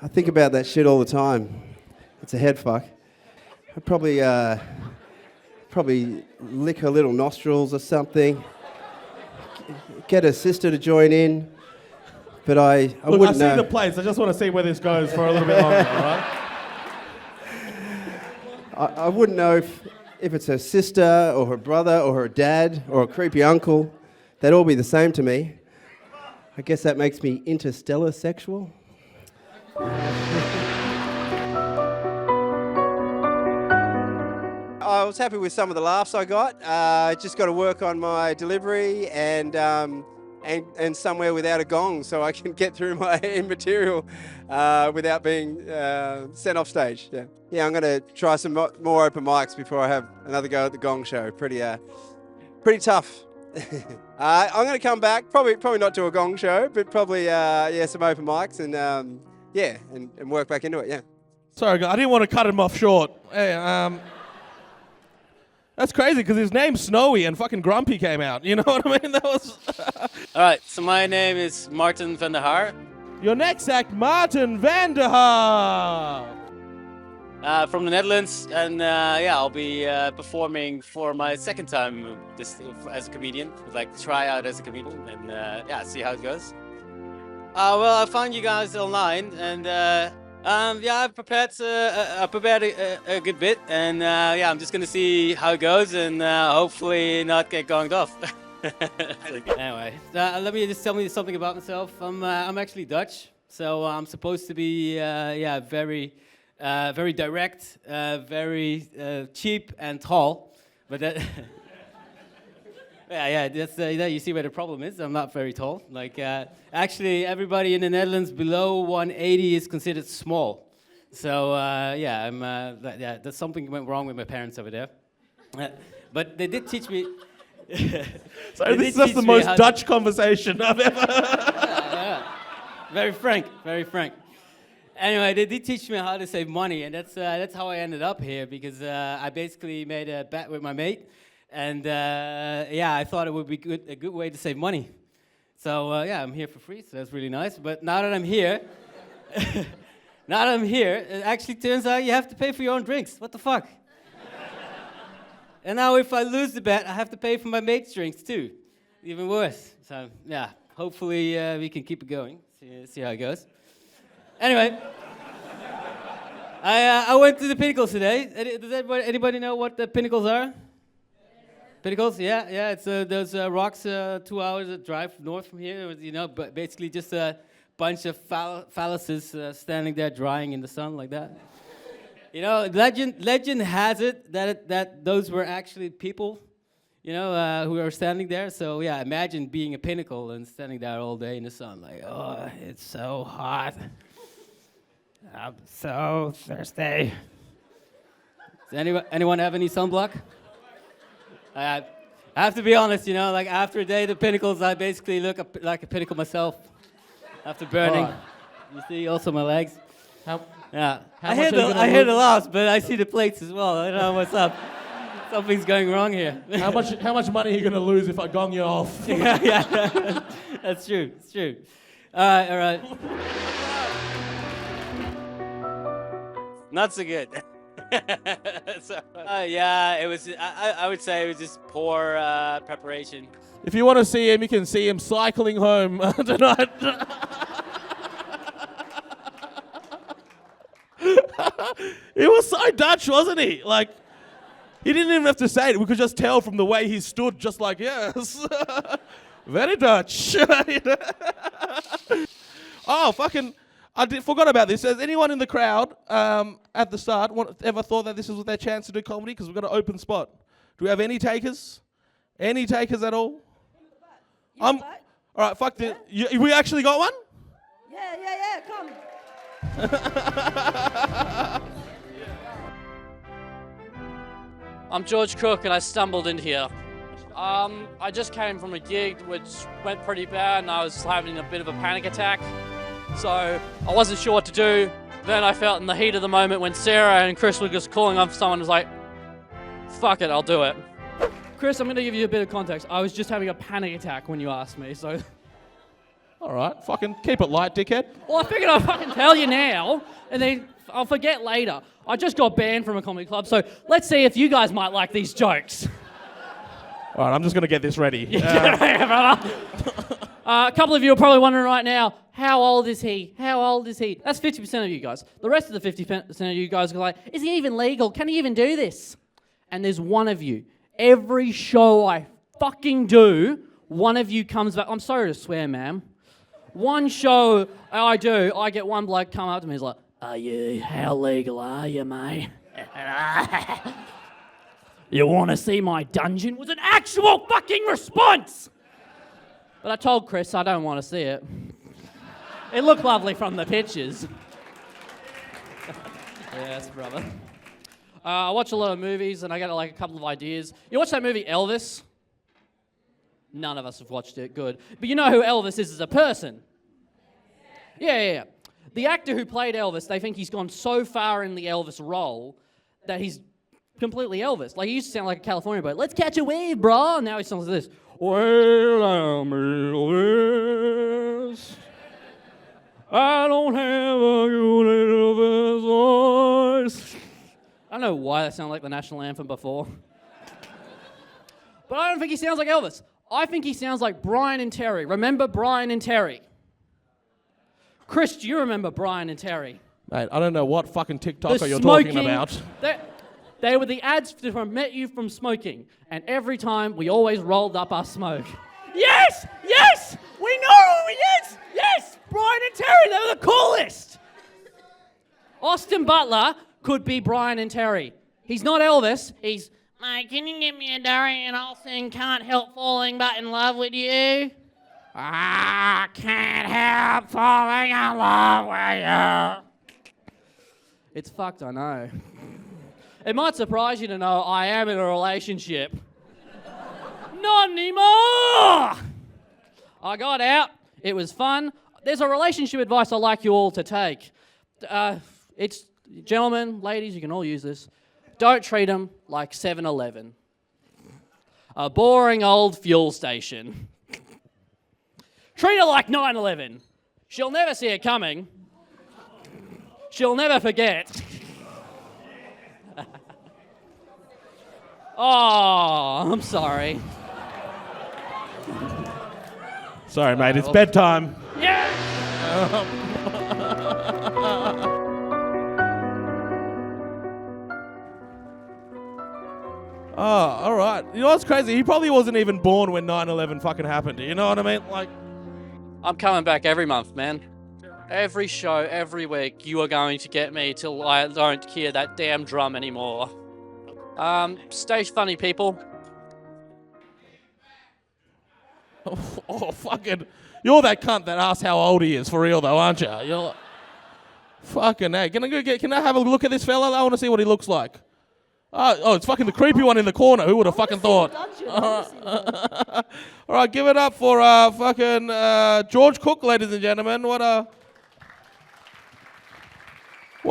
I think about that shit all the time. It's a head fuck. I'd probably lick her little nostrils or something. Get her sister to join in. But I Look, wouldn't know. I see the place. I just want to see where this goes for a little bit longer, all right? I wouldn't know if it's her sister or her brother or her dad or a creepy uncle. They'd all be the same to me. I guess that makes me interstellar sexual. I was happy with some of the laughs I got. Just got to work on my delivery and and somewhere without a gong so I can get through my material without being sent off stage. Yeah, I'm going to try some more open mics before I have another go at the Gong show. Pretty tough. I'm going to come back, probably not to a Gong show, but probably some open mics and and work back into it. Yeah. Sorry, I didn't want to cut him off short. Hey, that's crazy because his name's Snowy and fucking Grumpy came out. You know what I mean? That was. All right, so my name is Martin van der Haar. Your next act, Martin van der Haar. From the Netherlands, and I'll be performing for my second time as a comedian. Like try out as a comedian and see how it goes. Well, I found you guys online, and I prepared a good bit, and I'm just gonna see how it goes, and hopefully not get gonged off. Anyway, let me just tell you something about myself. I'm actually Dutch, so I'm supposed to be very direct, very cheap and tall, but that. That's you see where the problem is. I'm not very tall. Like actually, everybody in the Netherlands below 180 is considered small. So there's something went wrong with my parents over there. But they did teach me. So this is just the most Dutch conversation I've ever. Very frank, very frank. Anyway, they did teach me how to save money, and that's how I ended up here because I basically made a bet with my mate. And I thought it would be a good way to save money. So I'm here for free, so that's really nice. But now that I'm here, it actually turns out you have to pay for your own drinks. What the fuck? And now if I lose the bet, I have to pay for my mate's drinks too. Even worse. So hopefully we can keep it going. See how it goes. Anyway, I went to the Pinnacles today. Does anybody know what the Pinnacles are? Pinnacles, yeah. It's those rocks, 2 hours drive north from here. It was, but basically just a bunch of phalluses standing there drying in the sun like that. Legend has it that those were actually people, who are standing there. So imagine being a pinnacle and standing there all day in the sun, like, oh, it's so hot. I'm so thirsty. Does anyone have any sunblock? I have to be honest, like after a day at the Pinnacles, I basically look like a pinnacle myself. After burning. Right. You see also my legs? I hear the laughs, but I see the plates as well. I don't know what's up. Something's going wrong here. How much money are you going to lose if I gong you off? yeah. That's true. It's true. All right. Not so good. It was. I would say it was just poor preparation. If you want to see him, you can see him cycling home tonight. He was so Dutch, wasn't he? Like, he didn't even have to say it. We could just tell from the way he stood, just like, yes. Very Dutch. Oh, fucking... forgot about this. Has anyone in the crowd at the start ever thought that this was their chance to do comedy? Because we've got an open spot. Do we have any takers? Any takers at all? All right, fuck this. We actually got one? Yeah, come. I'm George Cooke and I stumbled in here. I just came from a gig which went pretty bad and I was having a bit of a panic attack. So I wasn't sure what to do. Then I felt in the heat of the moment when Sarah and Chris were just calling on someone, was like, fuck it, I'll do it. Chris, I'm going to give you a bit of context. I was just having a panic attack when you asked me, so... All right, fucking keep it light, dickhead. Well, I figured I'd fucking tell you now, and then I'll forget later. I just got banned from a comedy club, so let's see if you guys might like these jokes. All right, I'm just going to get this ready. A couple of you are probably wondering right now, how old is he? How old is he? That's 50% of you guys. The rest of the 50% of you guys are like, is he even legal? Can he even do this? And there's one of you. Every show I fucking do, one of you comes back. I'm sorry to swear, ma'am. One show I do, I get one bloke come up to me, he's like, how legal are you, mate? You want to see my dungeon? Was an actual fucking response! But I told Chris I don't want to see it. It looked lovely from the pictures. Yes, brother. I watch a lot of movies and I get like a couple of ideas. You watch that movie Elvis? None of us have watched it. Good. But you know who Elvis is as a person? Yeah. The actor who played Elvis, they think he's gone so far in the Elvis role that he's completely Elvis. Like, he used to sound like a California boy. Let's catch a wave, bro. Now he sounds like this. Well, I'm Elvis. I don't have a good Elvis voice. I don't know why that sounded like the national anthem before. But I don't think he sounds like Elvis. I think he sounds like Brian and Terry. Remember Brian and Terry? Chris, do you remember Brian and Terry? Mate, I don't know what fucking TikToker The you're smoking, talking about. They were the ads to prevent you from smoking. And every time, we always rolled up our smoke. Yes! Yes! We know who he is! Yes! Brian and Terry, they were the coolest! Austin Butler could be Brian and Terry. He's not Elvis. He's, mate, can you give me a durry and I'll sing Can't Help Falling But in Love with You? I can't help falling in love with you. It's fucked, I know. It might surprise you to know I am in a relationship. Not anymore! I got out. It was fun. There's a relationship advice I'd like you all to take. It's, gentlemen, ladies, you can all use this. Don't treat them like 7-Eleven. A boring old fuel station. Treat her like 9/11. She'll never see it coming. She'll never forget. Oh, I'm sorry. Sorry, mate, it's bedtime. Yeah! Oh, all right. You know what's crazy? He probably wasn't even born when 9/11 fucking happened. You know what I mean? Like, I'm coming back every month, man. Every show, every week, you are going to get me till I don't hear that damn drum anymore. Stay funny, people. oh, fucking, you're that cunt that asks how old he is for real, though, aren't you? You're like, fucking hey. Can I have a look at this fella? I want to see what he looks like. Oh, it's fucking the creepy one in the corner. Who would have fucking thought? All right, give it up for fucking George Cooke, ladies and gentlemen. What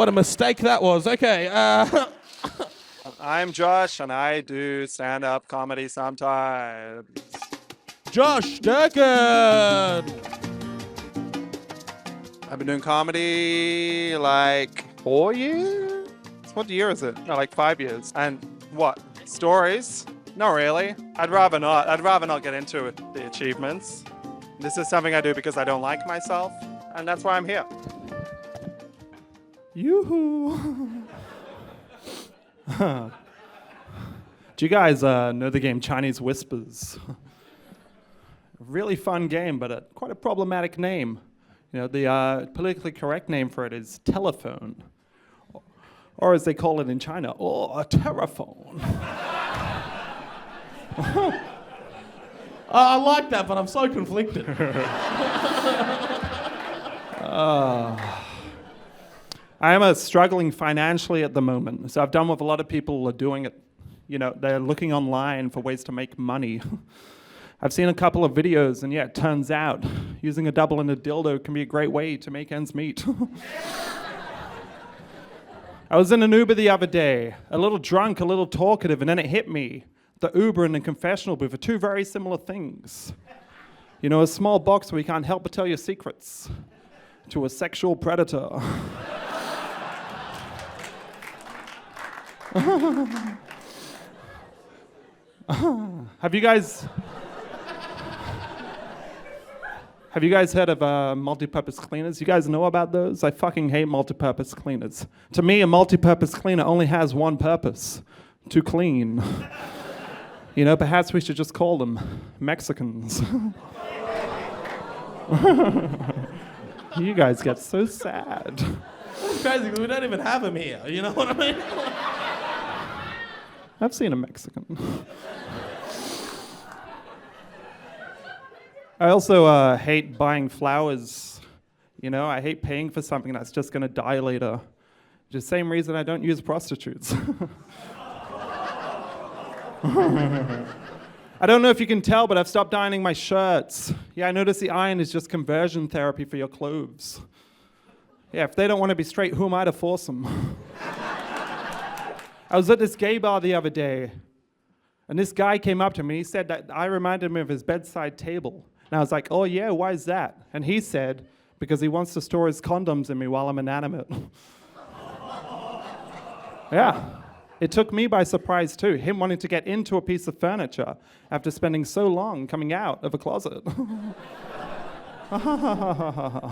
a mistake that was. Okay. I'm Josh, and I do stand-up comedy sometimes. Josh Durkin. I've been doing comedy like 4 years. What year is it? No, like 5 years. And what? Stories? Not really. I'd rather not. I'd rather not get into the achievements. This is something I do because I don't like myself, and that's why I'm here. Yoo-hoo. Do you guys know the game Chinese Whispers? Really fun game, but quite a problematic name. You know, the politically correct name for it is telephone. Or as they call it in China, a terraphone. I like that, but I'm so conflicted. I am struggling financially at the moment, so I've done what a lot of people are doing it. You know, they're looking online for ways to make money. I've seen a couple of videos, and yeah, it turns out using a double and a dildo can be a great way to make ends meet. I was in an Uber the other day, a little drunk, a little talkative, and then it hit me. The Uber and the confessional booth are two very similar things. You know, a small box where you can't help but tell your secrets to a sexual predator. Have you guys heard of multi-purpose cleaners? You guys know about those? I fucking hate multi-purpose cleaners. To me, a multi-purpose cleaner only has one purpose: to clean. You know, perhaps we should just call them Mexicans. You guys get so sad. It's crazy because we don't even have him here. You know what I mean? I've seen a Mexican. I also hate buying flowers. You know, I hate paying for something that's just going to die later. Just same reason I don't use prostitutes. I don't know if you can tell, but I've stopped ironing my shirts. Yeah, I notice the iron is just conversion therapy for your clothes. Yeah, if they don't want to be straight, who am I to force them? I was at this gay bar the other day, and this guy came up to me. He said that I reminded him of his bedside table. And I was like, oh yeah, why is that? And he said, because he wants to store his condoms in me while I'm inanimate. Yeah. It took me by surprise too, him wanting to get into a piece of furniture after spending so long coming out of a closet. I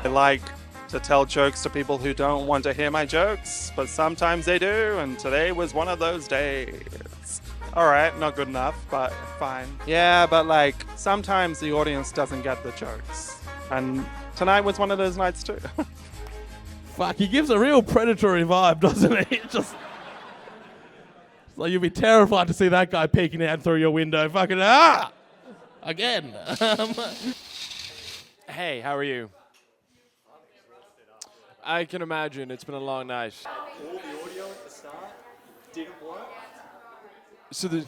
like to tell jokes to people who don't want to hear my jokes, but sometimes they do, and today was one of those days. All right, not good enough, but fine. Yeah, but like, sometimes the audience doesn't get the jokes. And tonight was one of those nights too. Fuck, he gives a real predatory vibe, doesn't he? Just like you'd be terrified to see that guy peeking out through your window. Fucking again. Hey, how are you? I can imagine. It's been a long night. All the audio at the start didn't work. So the...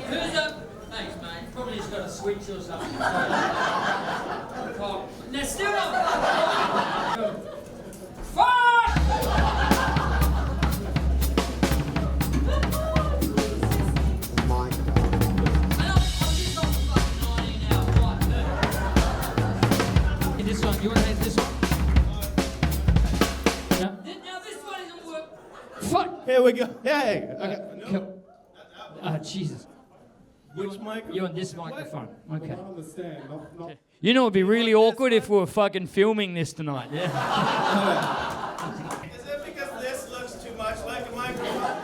Who's up? Thanks, mate. Probably just got a switch or something. Now, still not. Fuck! This one, you want to take this one? No. Now this one isn't working. Fuck! Here we go. Hey. Okay. Jesus. Which microphone? You're on this microphone. Okay. I don't understand. Not You know, it'd be really awkward if we were fucking filming this tonight. Yeah. Is it because this looks too much like a microphone?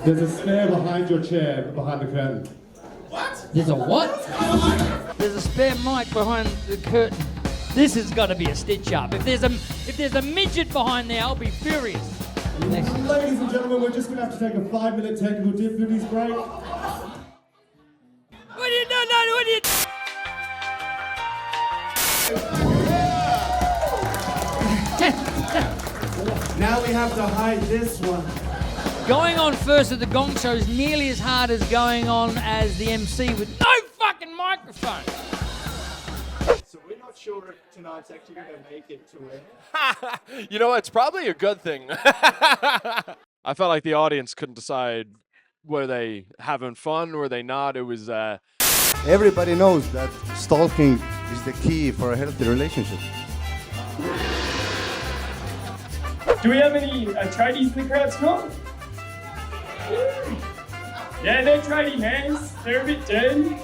There's a spare behind your chair, behind the curtain. What? There's a what? There's a spare mic behind the curtain. This has got to be a stitch up. If there's a midget behind there, I'll be furious. Ladies and gentlemen, we're just going to have to take a 5-minute technical difficulties break. What do you do? No, what do you do? Now we have to hide this one. Going on first at the Gong Show is nearly as hard as going on as the MC with no fucking microphone. So we're not sure if tonight's actually going to make it to it. You know, it's probably a good thing. I felt like the audience couldn't decide, were they having fun, were they not? It was... Everybody knows that stalking is the key for a healthy relationship. Do we have any tradies in the crowd tonight? Yeah, they're tradie hands. They're a bit dirty.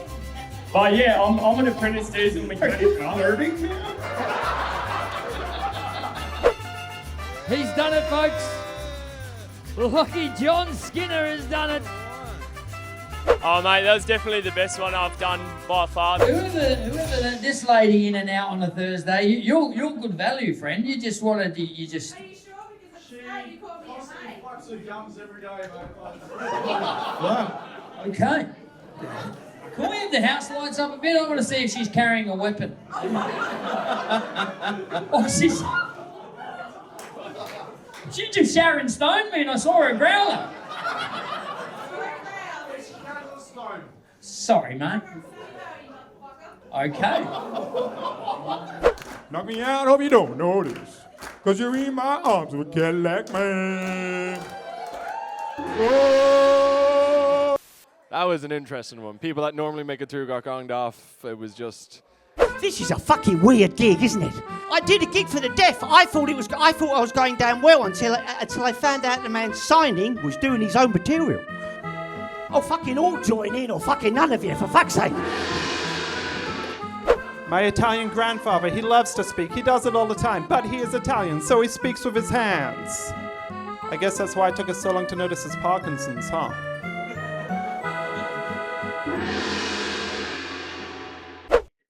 But yeah, I'm an apprentice diesel mechanic. He's done it, folks. Lucky John Skinner has done it. Oh, mate, that was definitely the best one I've done by far. Whoever let this lady in and out on a Thursday, you're good value, friend. You just wanted to, you just... Okay. Can we have the house lights up a bit? I want to see if she's carrying a weapon. Oh, she just Sharon Stone me and I saw her growler. Sorry, mate. Okay. Knock me out, hope you don't notice. Cause you're in my arms with Cadillac Man. Oh! That was an interesting one. People that normally make it through got gonged off. It was just... This is a fucking weird gig, isn't it? I did a gig for the deaf. I thought I was going down well until I found out the man signing was doing his own material. Oh, fucking all join in, or fucking none of you, for fuck's sake. My Italian grandfather, he loves to speak. He does it all the time, but he is Italian, so he speaks with his hands. I guess that's why it took us so long to notice his Parkinson's, huh?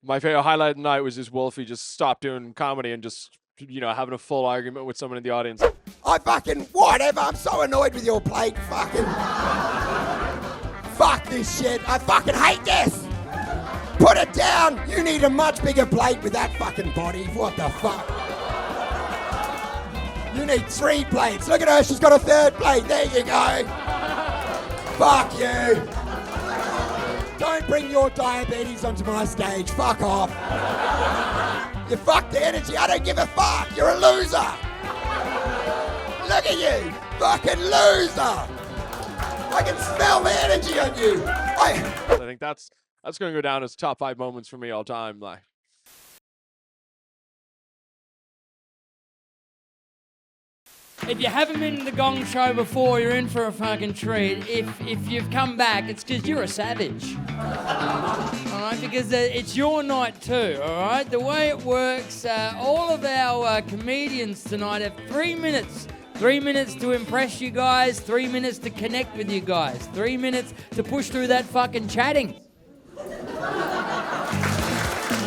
My favorite highlight of the night was just Wolfe just stopped doing comedy and just, having a full argument with someone in the audience. I fucking, whatever, I'm so annoyed with your plate, fucking. Fuck this shit, I fucking hate this! Put it down! You need a much bigger plate with that fucking body, what the fuck? You need 3 plates, look at her, she's got a 3rd plate, there you go! Fuck you! Don't bring your diabetes onto my stage, fuck off! You fucked the energy, I don't give a fuck, you're a loser! Look at you, fucking loser! I can smell the energy on you! I think that's going to go down as top 5 moments for me all time. Like, If you haven't been to the Gong show before, you're in for a fucking treat. If you've come back, it's because you're a savage. All right, because it's your night too, all right? The way it works, all of our comedians tonight have 3 minutes. 3 minutes to impress you guys, 3 minutes to connect with you guys, 3 minutes to push through that fucking chatting. Let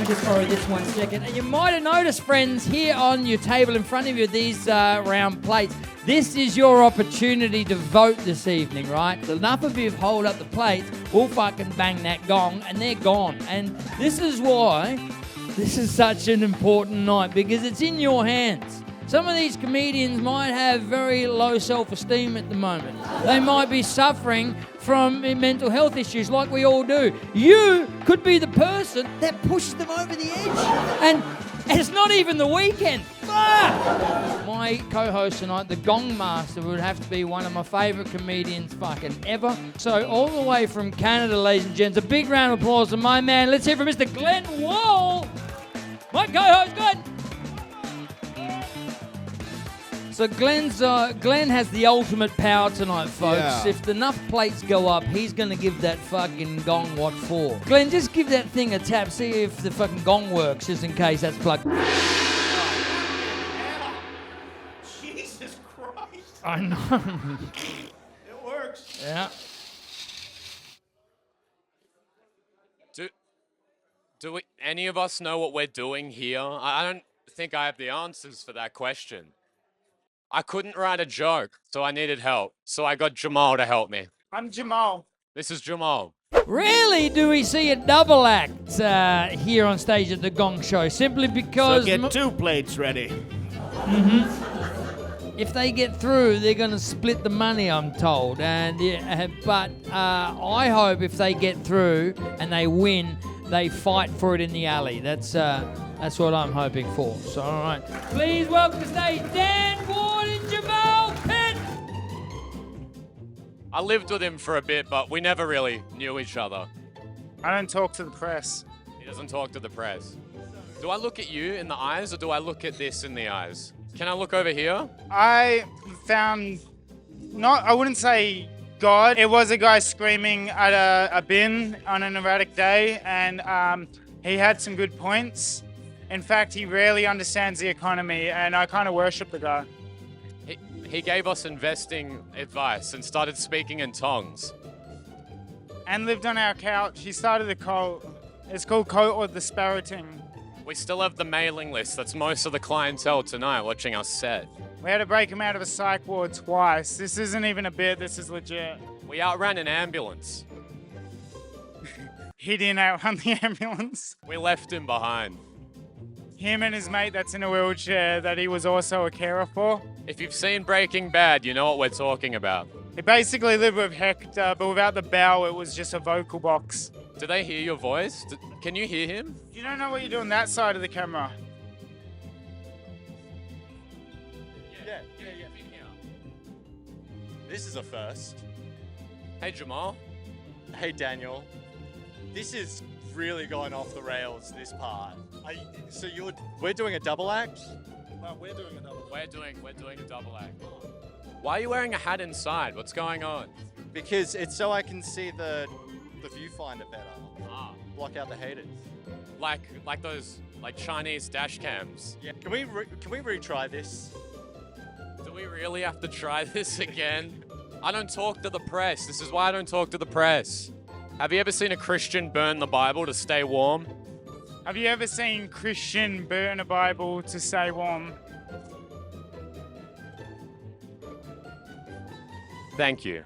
me just borrow this 1 second. And you might have noticed, friends, here on your table in front of you, these round plates. This is your opportunity to vote this evening, right? Enough of you hold up the plates, we'll fucking bang that gong, and they're gone. And this is why this is such an important night, because it's in your hands. Some of these comedians might have very low self-esteem at the moment. They might be suffering from mental health issues like we all do. You could be the person that pushes them over the edge. And it's not even the weekend. Ah! My co-host tonight, the Gong Master, would have to be one of my favourite comedians fucking ever. So all the way from Canada, ladies and gents, a big round of applause to my man. Let's hear from Mr. Glenn Wall. My co-host, Glenn. So Glenn has the ultimate power tonight, folks. Yeah. If enough plates go up, he's going to give that fucking gong what for. Glenn, just give that thing a tap. See if the fucking gong works, just in case that's plugged. Jesus Christ. I know. It works. Yeah. Do we, any of us know what we're doing here? I don't think I have the answers for that question. I couldn't write a joke, so I needed help. So I got Jehmal to help me. I'm Jehmal. This is Jehmal. Rarely do we see a double act here on stage at the Gong Show, simply because... So get 2 plates ready. Mm-hmm. If they get through, they're going to split the money, I'm told. And but I hope if they get through and they win, they fight for it in the alley. That's what I'm hoping for. So, all right. Please welcome to stage Dan Ward and Jehmal Pitt. I lived with him for a bit, but we never really knew each other. I don't talk to the press. He doesn't talk to the press. Do I look at you in the eyes, or do I look at this in the eyes? Can I look over here? I found, I wouldn't say God. It was a guy screaming at a bin on an erratic day, and he had some good points. In fact, he rarely understands the economy, and I kind of worship the guy. He gave us investing advice and started speaking in tongues. And lived on our couch. He started a cult. It's called Cult or the Sparroting. We still have the mailing list. That's most of the clientele tonight watching us set. We had to break him out of a psych ward twice. This isn't even a bit, this is legit. We outran an ambulance. He didn't outrun the ambulance. We left him behind. Him and his mate that's in a wheelchair that he was also a carer for. If you've seen Breaking Bad, you know what we're talking about. He basically lived with Hector, but without the bowel, it was just a vocal box. Do they hear your voice? Can you hear him? You don't know what you're doing that side of the camera. Yeah. This is a first. Hey, Jehmal. Hey, Daniel. This is really going off the rails, this part. We're doing a double act? Well, we're doing a double act. We're doing a double act. Why are you wearing a hat inside? What's going on? Because it's so I can see the viewfinder better. Block out the haters. Like those Chinese dash cams. Yeah. Can we retry this? Do we really have to try this again? I don't talk to the press. This is why I don't talk to the press. Have you ever seen a Christian burn the Bible to stay warm? Have you ever seen Christian burn a Bible to stay warm? Thank you.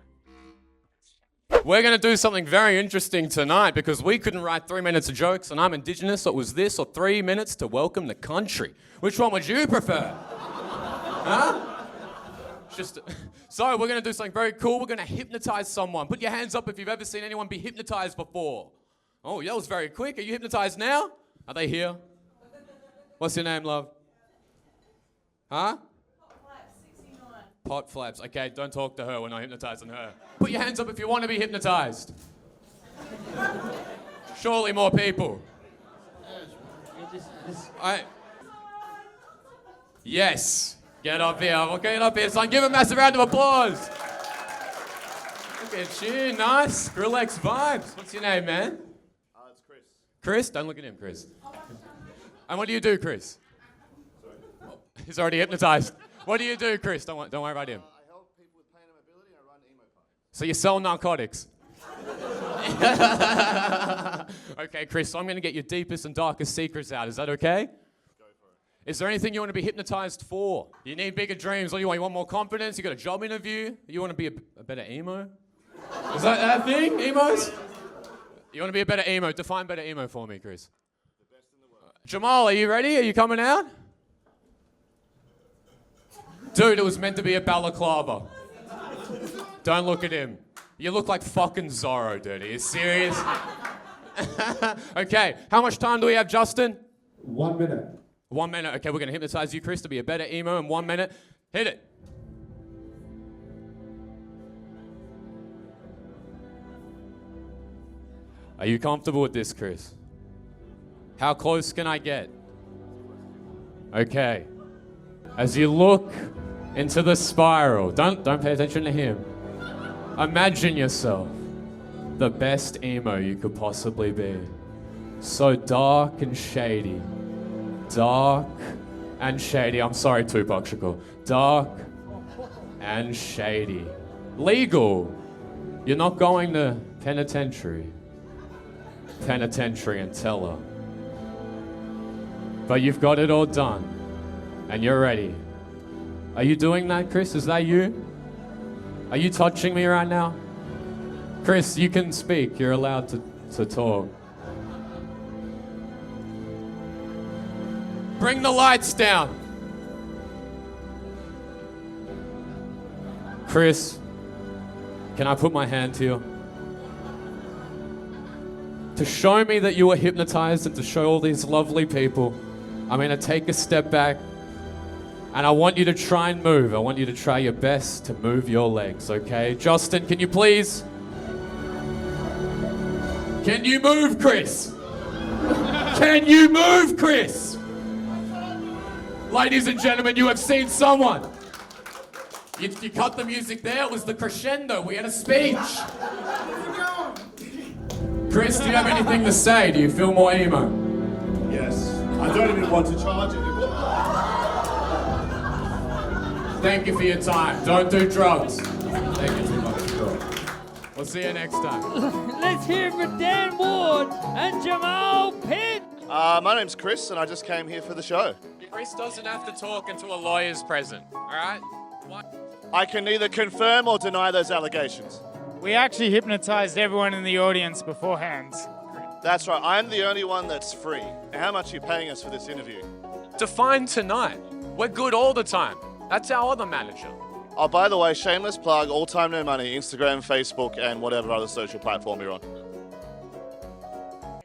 We're going to do something very interesting tonight because we couldn't write 3 minutes of jokes and I'm Indigenous, so it was this or 3 minutes to welcome the country. Which one would you prefer? Huh? So we're going to do something very cool. We're going to hypnotize someone. Put your hands up if you've ever seen anyone be hypnotized before. Oh, that was very quick. Are you hypnotized now? Are they here? What's your name, love? Huh? Pot flaps. Okay, don't talk to her. We're not hypnotizing her. Put your hands up if you want to be hypnotized. Surely more people. Yes. Get up here. Well, get up here, son. Give a massive round of applause. Look at you. Nice. Skrillex vibes. What's your name, man? It's Chris. Chris? Don't look at him, Chris. And what do you do, Chris? Sorry? Oh, he's already hypnotized. What do you do, Chris? Don't worry about him. I help people with pain and mobility and I run emo parties. So you sell narcotics? Okay, Chris, so I'm going to get your deepest and darkest secrets out. Is that okay? Go for it. Is there anything you want to be hypnotized for? You need bigger dreams. What do you want? You want more confidence? You got a job interview? You want to be a better emo? Is that thing? Emos? You want to be a better emo? Define better emo for me, Chris. The best in the world. Jehmal, are you ready? Are you coming out? Dude, it was meant to be a balaclava. Don't look at him. You look like fucking Zorro, dude. Are you serious? Okay, how much time do we have, Justin? 1 minute. 1 minute. Okay, we're going to hypnotize you, Chris, to be a better emo in 1 minute. Hit it. Are you comfortable with this, Chris? How close can I get? Okay. As you look into the spiral, don't pay attention to him. Imagine yourself the best emo you could possibly be. So dark and shady. Dark and shady. I'm sorry, Tupac Shakur. Dark and shady. Legal. You're not going to penitentiary. Penitentiary and teller. But you've got it all done. And you're ready. Are you doing that, Chris? Is that you? Are you touching me right now? Chris, you can speak. You're allowed to talk. Bring the lights down. Chris, can I put my hand to you? To show me that you were hypnotized and to show all these lovely people, I'm going to take a step back and I want you to try and move. I want you to try your best to move your legs, okay? Justin, can you please? Can you move, Chris? Can you move, Chris? Ladies and gentlemen, you have seen someone. You cut the music there. It was the crescendo. We had a speech. Chris, do you have anything to say? Do you feel more emo? Yes. I don't even want to charge it. Thank you for your time. Don't do drugs. Thank you too much. We'll see you next time. Let's hear it for Dan Ward and Jehmal Pitt. My name's Chris and I just came here for the show. Chris doesn't have to talk until a lawyer's present, all right? What? I can neither confirm or deny those allegations. We actually hypnotized everyone in the audience beforehand. That's right, I'm the only one that's free. How much are you paying us for this interview? Define tonight. We're good all the time. That's our other manager. Oh, by the way, shameless plug, all time no money, Instagram, Facebook, and whatever other social platform you're on.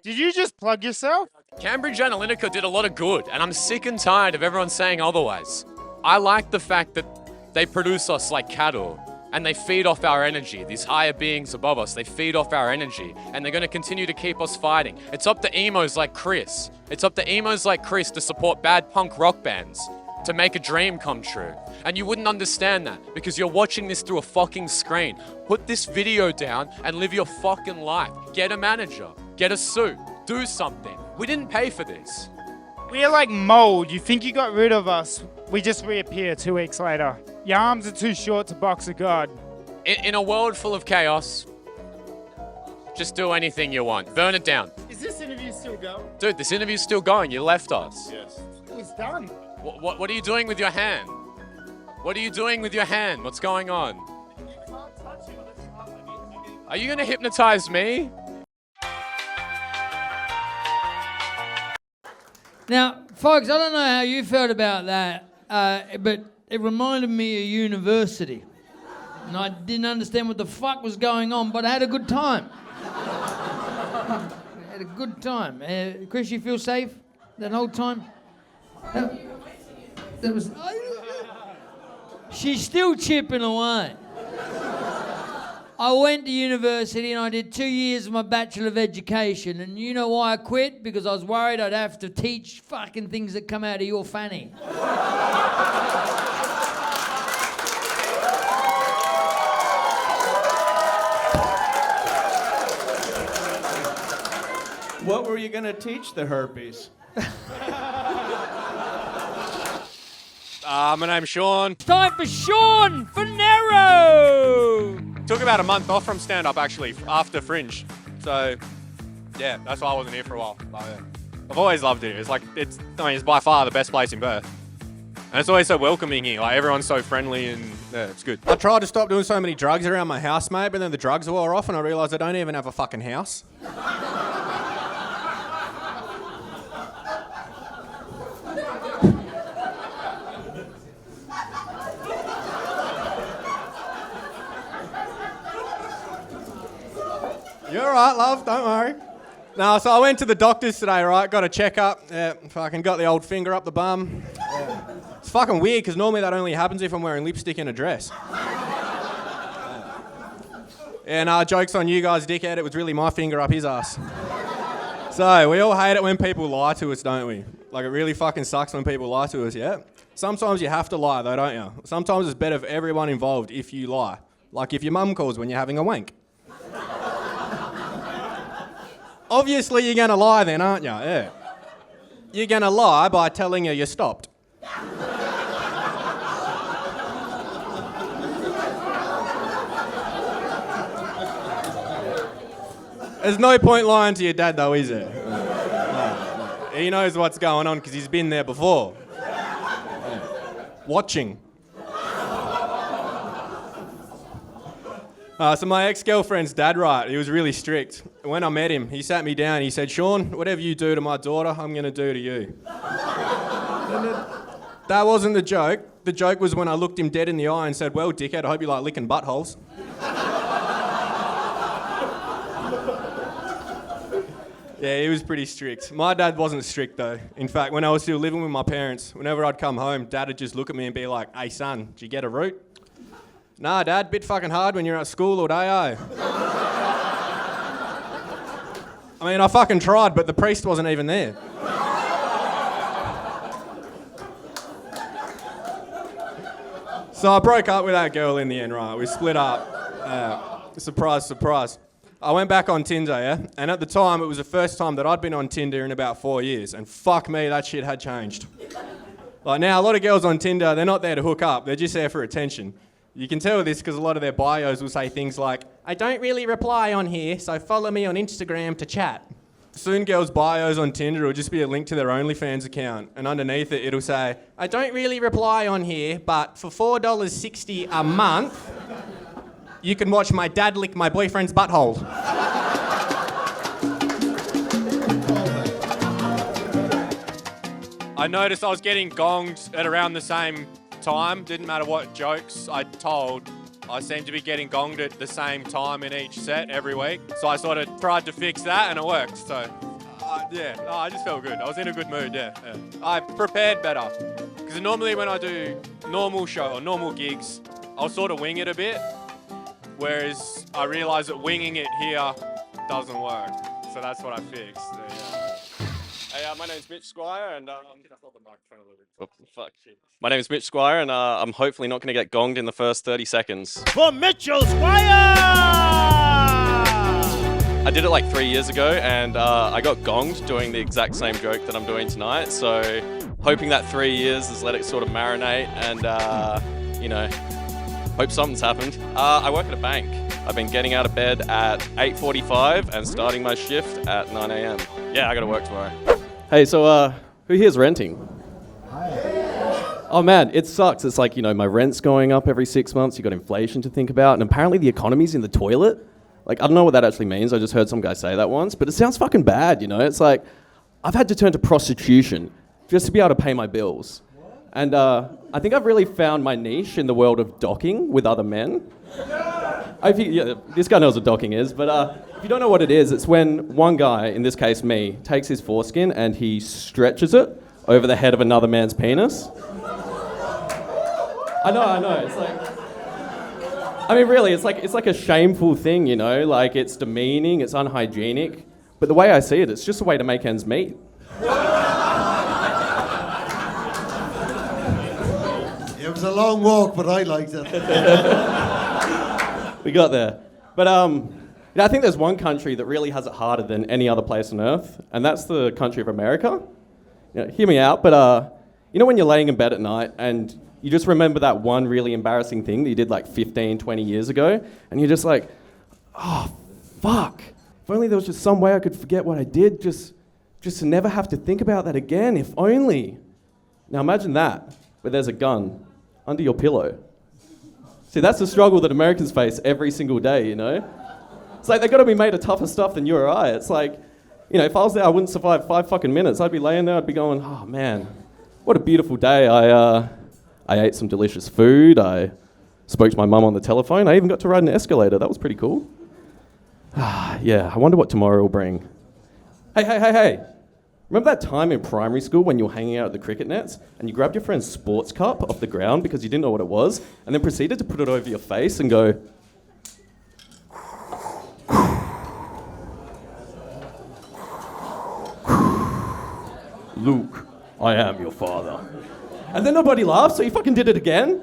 Did you just plug yourself? Cambridge Analytica did a lot of good, and I'm sick and tired of everyone saying otherwise. I like the fact that they produce us like cattle, and they feed off our energy. These higher beings above us, they feed off our energy, and they're going to continue to keep us fighting. It's up to emos like Chris. It's up to emos like Chris to support bad punk rock bands, to make a dream come true. And you wouldn't understand that because you're watching this through a fucking screen. Put this video down and live your fucking life. Get a manager. Get a suit. Do something. We didn't pay for this. We are like mold. You think you got rid of us, we just reappear 2 weeks later. Your arms are too short to box a god. In a world full of chaos, just do anything you want. Burn it down. Is this interview still going? Dude, this interview's still going. You left us. Yes. It was done. What are you doing with your hand? What are you doing with your hand? What's going on? Are you going to hypnotize me? Now, folks, I don't know how you felt about that, but it reminded me of university. And I didn't understand what the fuck was going on, but I had a good time. I had a good time. Chris, you feel safe that whole time? That was... She's still chipping away. I went to university and I did 2 years of my Bachelor of Education, and you know why I quit? Because I was worried I'd have to teach fucking things that come out of your fanny. What were you going to teach the herpes? My name's Sean. Time for Sean Fornero! Took about a month off from stand-up, actually, after Fringe. So, yeah, that's why I wasn't here for a while. But, yeah. I've always loved it. It's it's by far the best place in Perth. And it's always so welcoming here. Like, everyone's so friendly and, yeah, it's good. I tried to stop doing so many drugs around my house, mate, but then the drugs wore off and I realised I don't even have a fucking house. You're all right, love, don't worry. No, so I went to the doctors today, right? Got a checkup. Yeah, fucking got the old finger up the bum. Yeah. It's fucking weird, because normally that only happens if I'm wearing lipstick and a dress. Yeah, joke's on you guys, dickhead. It was really my finger up his ass. So, we all hate it when people lie to us, don't we? Like, it really fucking sucks when people lie to us, yeah? Sometimes you have to lie, though, don't you? Sometimes it's better for everyone involved if you lie. Like if your mum calls when you're having a wank. Obviously, you're going to lie then, aren't you? Yeah. You're going to lie by telling her you stopped. There's no point lying to your dad, though, is there? No. He knows what's going on because he's been there before. Yeah. Watching. So my ex-girlfriend's dad, right, he was really strict. When I met him, he sat me down, he said, Sean, whatever you do to my daughter, I'm going to do to you. That wasn't the joke. The joke was when I looked him dead in the eye and said, well, dickhead, I hope you like licking buttholes. Yeah, he was pretty strict. My dad wasn't strict, though. In fact, when I was still living with my parents, whenever I'd come home, Dad would just look at me and be like, hey, son, did you get a root? Nah, Dad, bit fucking hard when you're at school all day, eh? I mean, I fucking tried, but the priest wasn't even there. So I broke up with that girl in the end, right? We split up. Surprise, surprise. I went back on Tinder, yeah? And at the time, it was the first time that I'd been on Tinder in about 4 years. And fuck me, that shit had changed. Like now, a lot of girls on Tinder, they're not there to hook up. They're just there for attention. You can tell this because a lot of their bios will say things like, I don't really reply on here, so follow me on Instagram to chat. Soon girls' bios on Tinder will just be a link to their OnlyFans account, and underneath it, it'll say, I don't really reply on here, but for $4.60 a month, you can watch my dad lick my boyfriend's butthole. I noticed I was getting gonged at around the same time. Didn't matter what jokes I told, I seemed to be getting gonged at the same time in each set every week. So I sort of tried to fix that and it worked. So I just felt good. I was in a good mood, yeah. I prepared better. Because normally when I do normal show or normal gigs, I'll sort of wing it a bit. Whereas I realise that winging it here doesn't work. So that's what I fixed. So, yeah. Hey, my name's Mitch Squire, and My name's Mitch Squire, and I'm hopefully not going to get gonged in the first 30 seconds. For Mitchell Squire! I did it like 3 years ago, and I got gonged doing the exact same joke that I'm doing tonight. So, hoping that 3 years has let it sort of marinate, and hope something's happened. I work at a bank, I've been getting out of bed at 8:45 and starting my shift at 9 a.m. Yeah, I gotta work tomorrow. Hey, so who here's renting? Oh man, it sucks. It's like, my rent's going up every 6 months, you've got inflation to think about, and apparently the economy's in the toilet. Like, I don't know what that actually means, I just heard some guy say that once, but it sounds fucking bad, It's like, I've had to turn to prostitution just to be able to pay my bills. And I think I've really found my niche in the world of docking with other men. This guy knows what docking is, but if you don't know what it is, it's when one guy, in this case me, takes his foreskin and he stretches it over the head of another man's penis. I know. It's like, really, it's like a shameful thing, Like, it's demeaning, it's unhygienic. But the way I see it, it's just a way to make ends meet. It was a long walk, but I liked it. We got there. But I think there's one country that really has it harder than any other place on earth, and that's the country of America. Hear me out, but when you're laying in bed at night and you just remember that one really embarrassing thing that you did like 15, 20 years ago, and you're just like, oh, fuck. If only there was just some way I could forget what I did, just to never have to think about that again, if only. Now imagine that, but there's a gun under your pillow. See, that's the struggle that Americans face every single day, It's like they've got to be made of tougher stuff than you or I. It's like, if I was there, I wouldn't survive 5 fucking minutes. I'd be laying there, I'd be going, oh man, what a beautiful day. I ate some delicious food. I spoke to my mum on the telephone. I even got to ride an escalator. That was pretty cool. Yeah, I wonder what tomorrow will bring. Hey. Remember that time in primary school when you were hanging out at the cricket nets and you grabbed your friend's sports cup off the ground because you didn't know what it was and then proceeded to put it over your face and go, Luke, I am your father. And then nobody laughed, so you fucking did it again?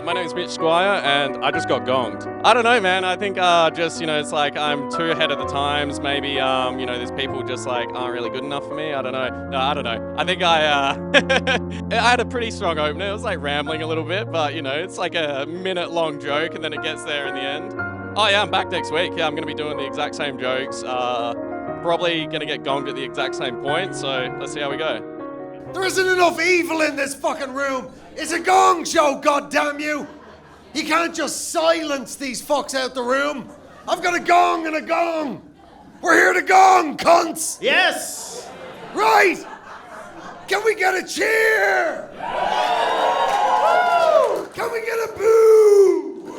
My name's Mitch Squire, and I just got gonged. I don't know, man. I think it's like I'm too ahead of the times. Maybe, there's people just like aren't really good enough for me. I don't know. No, I don't know. I think I had a pretty strong opener. It was like rambling a little bit, but, it's like a minute-long joke, and then it gets there in the end. Oh, yeah, I'm back next week. Yeah, I'm going to be doing the exact same jokes. Probably going to get gonged at the exact same point, so let's see how we go. There isn't enough evil in this fucking room. It's a gong show, goddammit you. You can't just silence these fucks out the room. I've got a gong and a gong. We're here to gong, cunts. Yes. Right. Can we get a cheer? Can we get a boo?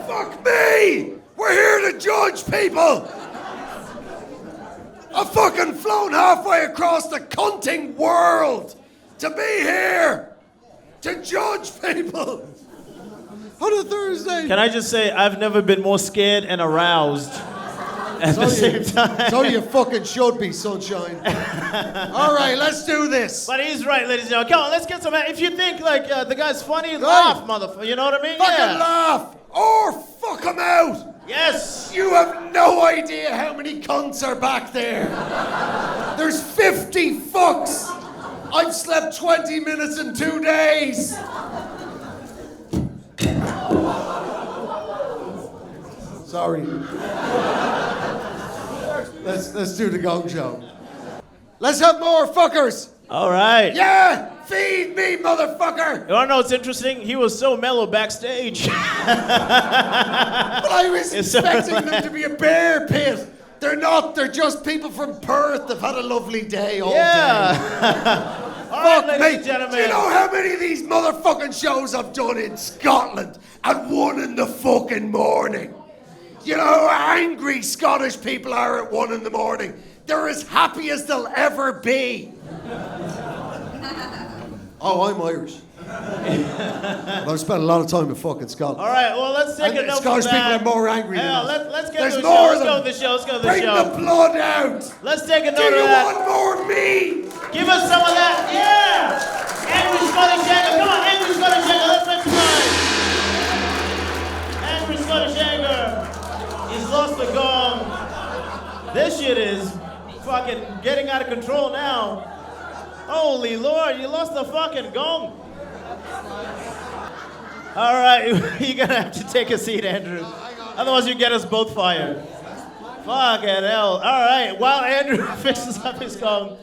Fuck me. We're here to judge people. I've fucking flown halfway across the cunting world to be here to judge people on a Thursday. Can I just say, I've never been more scared and aroused at the same time. So you fucking should be, sunshine. All right, let's do this. But he's right, ladies and gentlemen. Come on, let's get some. If you think like the guy's funny, laugh, motherfucker. You know what I mean? Fucking laugh or fuck him out. Yes! You have no idea how many cunts are back there. There's 50 fucks. I've slept 20 minutes in 2 days. Sorry. Let's do the gong show. Let's have more fuckers. All right. Yeah! Feed me, motherfucker! You wanna know what's interesting? He was so mellow backstage. But I was expecting them to be a bear pit. They're not. They're just people from Perth. They've had a lovely day all day. All right, ladies and gentlemen. Do you know how many of these motherfucking shows I've done in Scotland at 1 in the fucking morning? You know how angry Scottish people are at 1 in the morning? They're as happy as they'll ever be. Oh, I'm Irish. But I've spent a lot of time in fucking Scotland. All right, well, let's take a note Scottish from that. people are more angry than us. Let's get There's to the more show. of them. Let's go to the show. Bring the blood out. Let's take a note Do of you that. want more meat? Give us some of that. Yeah! Angry Scottish anger. Come on, angry Scottish anger. Let's make some noise. Angry Scottish anger. He's lost the gong. This shit is fucking getting out of control now. Holy Lord, you lost the fucking gong. All right, you're gonna have to take a seat, Andrew. Otherwise, you get us both fired. Fucking hell. All right, while Andrew fixes up his gong.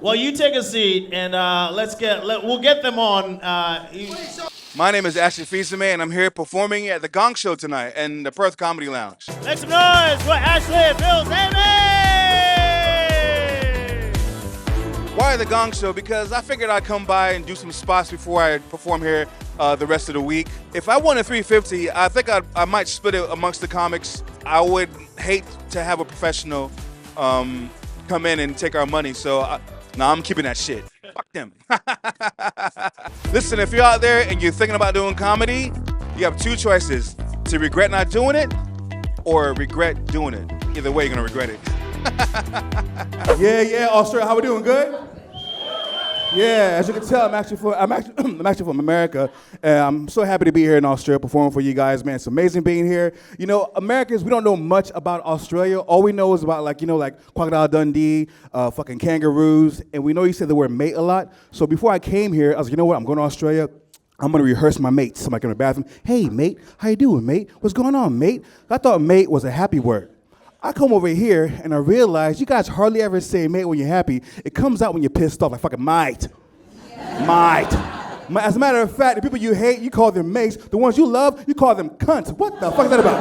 Well, you take a seat and we'll get them on. My name is Ashley Fils-Aime, and I'm here performing at the Gong Show tonight in the Perth Comedy Lounge. Make some noise for Ashley and Fils-Aime! Why the Gong Show? Because I figured I'd come by and do some spots before I perform here the rest of the week. If I won a $350, I think I might split it amongst the comics. I would hate to have a professional come in and take our money, so I'm keeping that shit. Fuck them. Listen, if you're out there and you're thinking about doing comedy, you have two choices: to regret not doing it or regret doing it. Either way, you're gonna regret it. Yeah, Australia, how we doing? Good? Yeah, as you can tell, I'm actually from America, and I'm so happy to be here in Australia performing for you guys, man. It's amazing being here. You know, Americans, we don't know much about Australia. All we know is about like Crocodile Dundee, fucking kangaroos, and we know you said the word mate a lot. So before I came here, I was like, you know what, I'm going to Australia. I'm gonna rehearse my mates. So I'm like in the bathroom, hey mate, how you doing, mate? What's going on, mate? I thought mate was a happy word. I come over here and I realize you guys hardly ever say mate when you're happy. It comes out when you're pissed off, like fucking mate. Mate. As a matter of fact, the people you hate, you call them mates. The ones you love, you call them cunts. What the fuck is that about?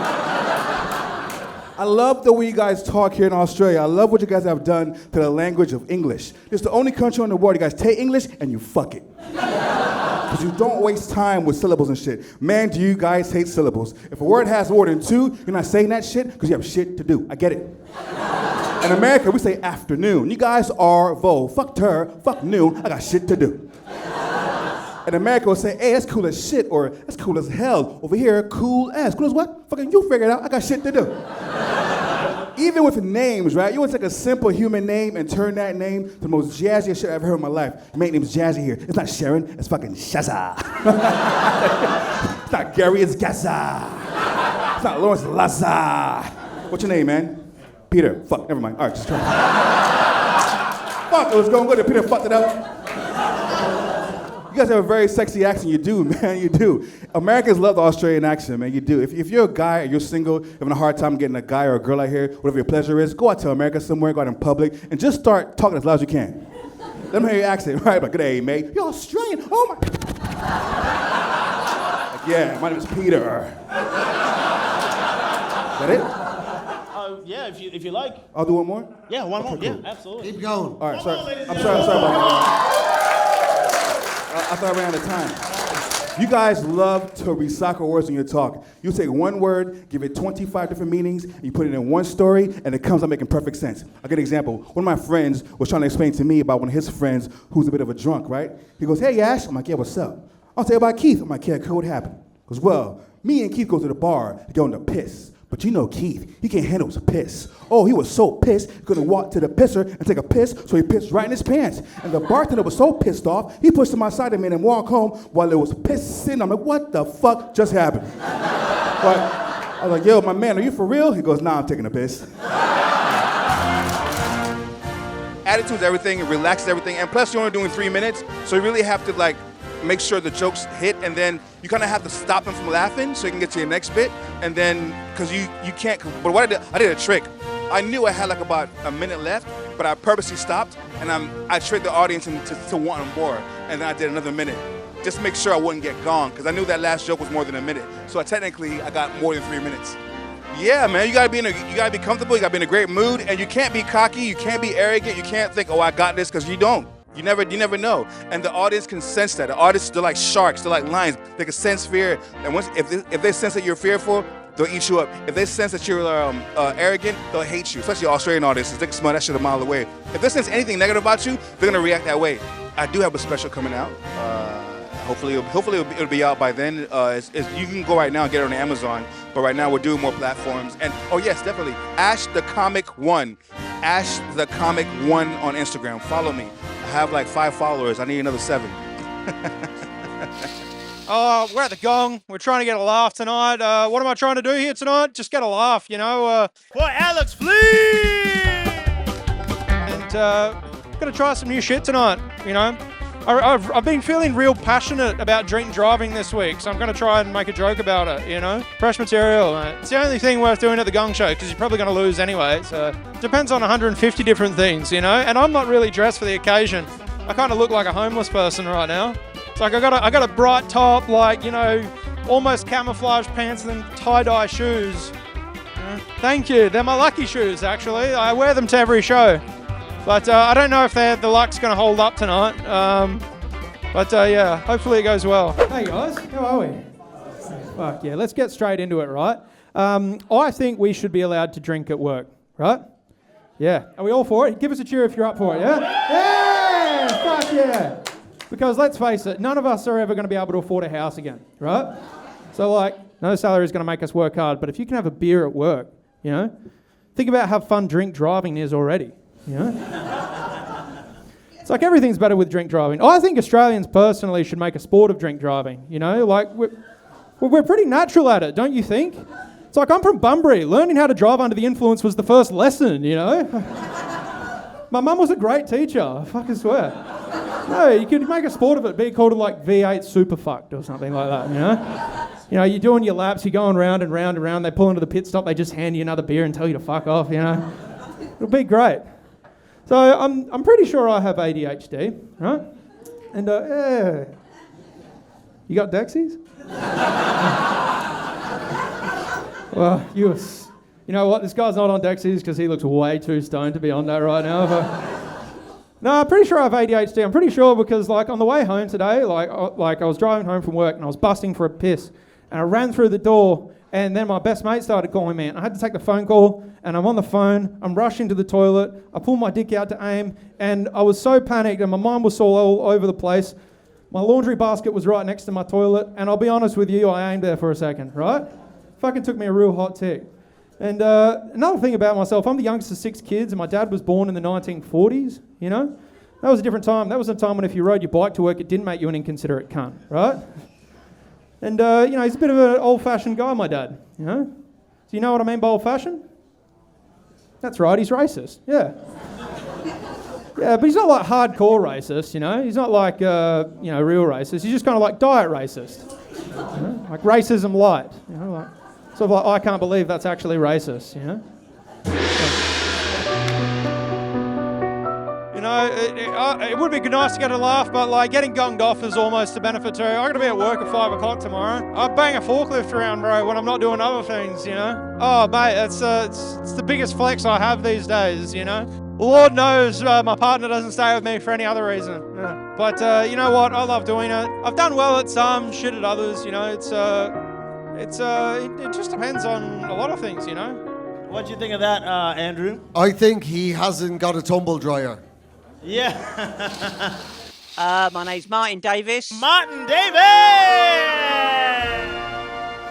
I love the way you guys talk here in Australia. I love what you guys have done to the language of English. It's the only country in the world you guys take English and you fuck it. Because you don't waste time with syllables and shit. Man, do you guys hate syllables. If a word has more than two, you're not saying that shit because you have shit to do. I get it. In America, we say afternoon. You guys are vo. Fuck her, fuck noon, I got shit to do. In America, we'll say, hey, that's cool as shit, or that's cool as hell. Over here, cool as. Cool as what? Fucking you figure it out, I got shit to do. Even with names, right? You want to take a simple human name and turn that name to the most jazziest shit I've ever heard in my life. Your mate name's Jazzy here. It's not Sharon, it's fucking Shazza. It's not Gary, it's Gaza. It's not Lawrence Laza. What's your name, man? Peter. Fuck, never mind. All right, just try. Fuck, it was going good. Peter fucked it up. You guys have a very sexy accent. You do, man, you do. Americans love the Australian accent, man, you do. If you're a guy and you're single, having a hard time getting a guy or a girl out here, whatever your pleasure is, go out to America somewhere, go out in public, and just start talking as loud as you can. Let them hear your accent, right? Like, good day, mate. You're Australian, oh my. Like, yeah, my name is Peter. Is that it? Yeah, if you like. I'll do one more? Yeah, one more. Cool. Yeah, absolutely. Keep going. All right, sorry. I'm sorry about that. I thought I ran out of time. You guys love to recycle words when you talk. You take one word, give it 25 different meanings, and you put it in one story, and it comes out making perfect sense. I'll give an example. One of my friends was trying to explain to me about one of his friends who's a bit of a drunk, right? He goes, hey, Ash. I'm like, yeah, what's up? I'll tell you about Keith. I'm like, yeah, what happened? He goes, well, me and Keith go to the bar to go on the piss. But you know Keith, he can't handle his piss. Oh, he was so pissed, he couldn't walk to the pisser and take a piss, so he pissed right in his pants. And the bartender was so pissed off, he pushed him outside and made him walk home while it was pissing. I'm like, what the fuck just happened? But I was like, yo, my man, are you for real? He goes, nah, I'm taking a piss. Attitude's everything, it relaxes everything, and plus you're only doing 3 minutes, so you really have to like make sure the jokes hit, and then you kind of have to stop them from laughing so you can get to your next bit, and then, because you can't, but what I did a trick. I knew I had like about a minute left, but I purposely stopped, and I tricked the audience into wanting more, and then I did another minute, just to make sure I wouldn't get gone, because I knew that last joke was more than a minute, so I got more than 3 minutes. Yeah, man, you gotta be comfortable, you gotta be in a great mood, and you can't be cocky, you can't be arrogant, you can't think, oh, I got this, because you don't. You never know, and the audience can sense that. The audience, they're like sharks, they're like lions. They can sense fear, and if they sense that you're fearful, they'll eat you up. If they sense that you're arrogant, they'll hate you. Especially Australian audiences, they can smell that shit a mile away. If they sense anything negative about you, they're gonna react that way. I do have a special coming out. Hopefully it'll be out by then. You can go right now and get it on Amazon, but right now we're doing more platforms. And oh yes, definitely, Ash the Comic 1. Ash the Comic 1 on Instagram. Follow me. I have like 5 followers. I need another 7. We're at the Gong. We're trying to get a laugh tonight. What am I trying to do here tonight? Just get a laugh, you know. For Alex Fleay! And gonna try some new shit tonight, you know. I've been feeling real passionate about drink driving this week, so I'm going to try and make a joke about it, you know? Fresh material, mate. It's the only thing worth doing at the Gong show, because you're probably going to lose anyway, so depends on 150 different things, you know? And I'm not really dressed for the occasion. I kind of look like a homeless person right now. It's like I got a bright top, like, you know, almost camouflage pants and then tie-dye shoes. Thank you. They're my lucky shoes, actually. I wear them to every show. But I don't know if the luck's going to hold up tonight. Yeah, hopefully it goes well. Hey guys, how are we? Fuck yeah, let's get straight into it, right? I think we should be allowed to drink at work, right? Yeah. Are we all for it? Give us a cheer if you're up for it, yeah? Yeah! Fuck yeah! Because let's face it, none of us are ever going to be able to afford a house again, right? So like, no salary is going to make us work hard, but if you can have a beer at work, you know, think about how fun drink driving is already, you know? It's like everything's better with drink driving. I think Australians personally should make a sport of drink driving, you know? Like, we're pretty natural at it, don't you think? It's like, I'm from Bunbury. Learning how to drive under the influence was the first lesson, you know? My mum was a great teacher, I fucking swear. No, you could make a sport of it, be called like V8 Super Fucked or something like that, you know? You know, you're doing your laps, you're going round and round and round, they pull into the pit stop, they just hand you another beer and tell you to fuck off, you know? It'll be great. So I'm pretty sure I have ADHD, right? And yeah. You got Dexies? Well, you know what? This guy's not on Dexies because he looks way too stoned to be on that right now. No, I'm pretty sure I have ADHD. I'm pretty sure because, like, on the way home today, like I was driving home from work and I was busting for a piss, and I ran through the door, and then my best mate started calling me, and I had to take the phone call, and I'm on the phone, I'm rushing to the toilet, I pulled my dick out to aim, and I was so panicked, and my mind was all over the place. My laundry basket was right next to my toilet, and I'll be honest with you, I aimed there for a second, right? Fucking took me a real hot tick. And another thing about myself, I'm the youngest of 6 kids, and my dad was born in the 1940s, you know? That was a different time. That was a time when if you rode your bike to work, it didn't make you an inconsiderate cunt, right? And, you know, he's a bit of an old-fashioned guy, my dad, you know? Do you know what I mean by old-fashioned? That's right, he's racist, yeah. Yeah, but he's not like hardcore racist, you know? He's not like, you know, real racist. He's just kind of like diet racist. You know? Like racism light, you know? Like, sort of like, I can't believe that's actually racist, you know? You know, it would be nice to get a laugh, but like getting gonged off is almost a benefit too. I'm gonna be at work at 5 o'clock tomorrow. I bang a forklift around, bro, when I'm not doing other things, you know? Oh, mate, it's the biggest flex I have these days, you know? Lord knows my partner doesn't stay with me for any other reason. Yeah. But you know what? I love doing it. I've done well at some, shit at others, you know? It just depends on a lot of things, you know? What do you think of that, Andrew? I think he hasn't got a tumble dryer. Yeah. My name's Martin Davis. Martin Davis!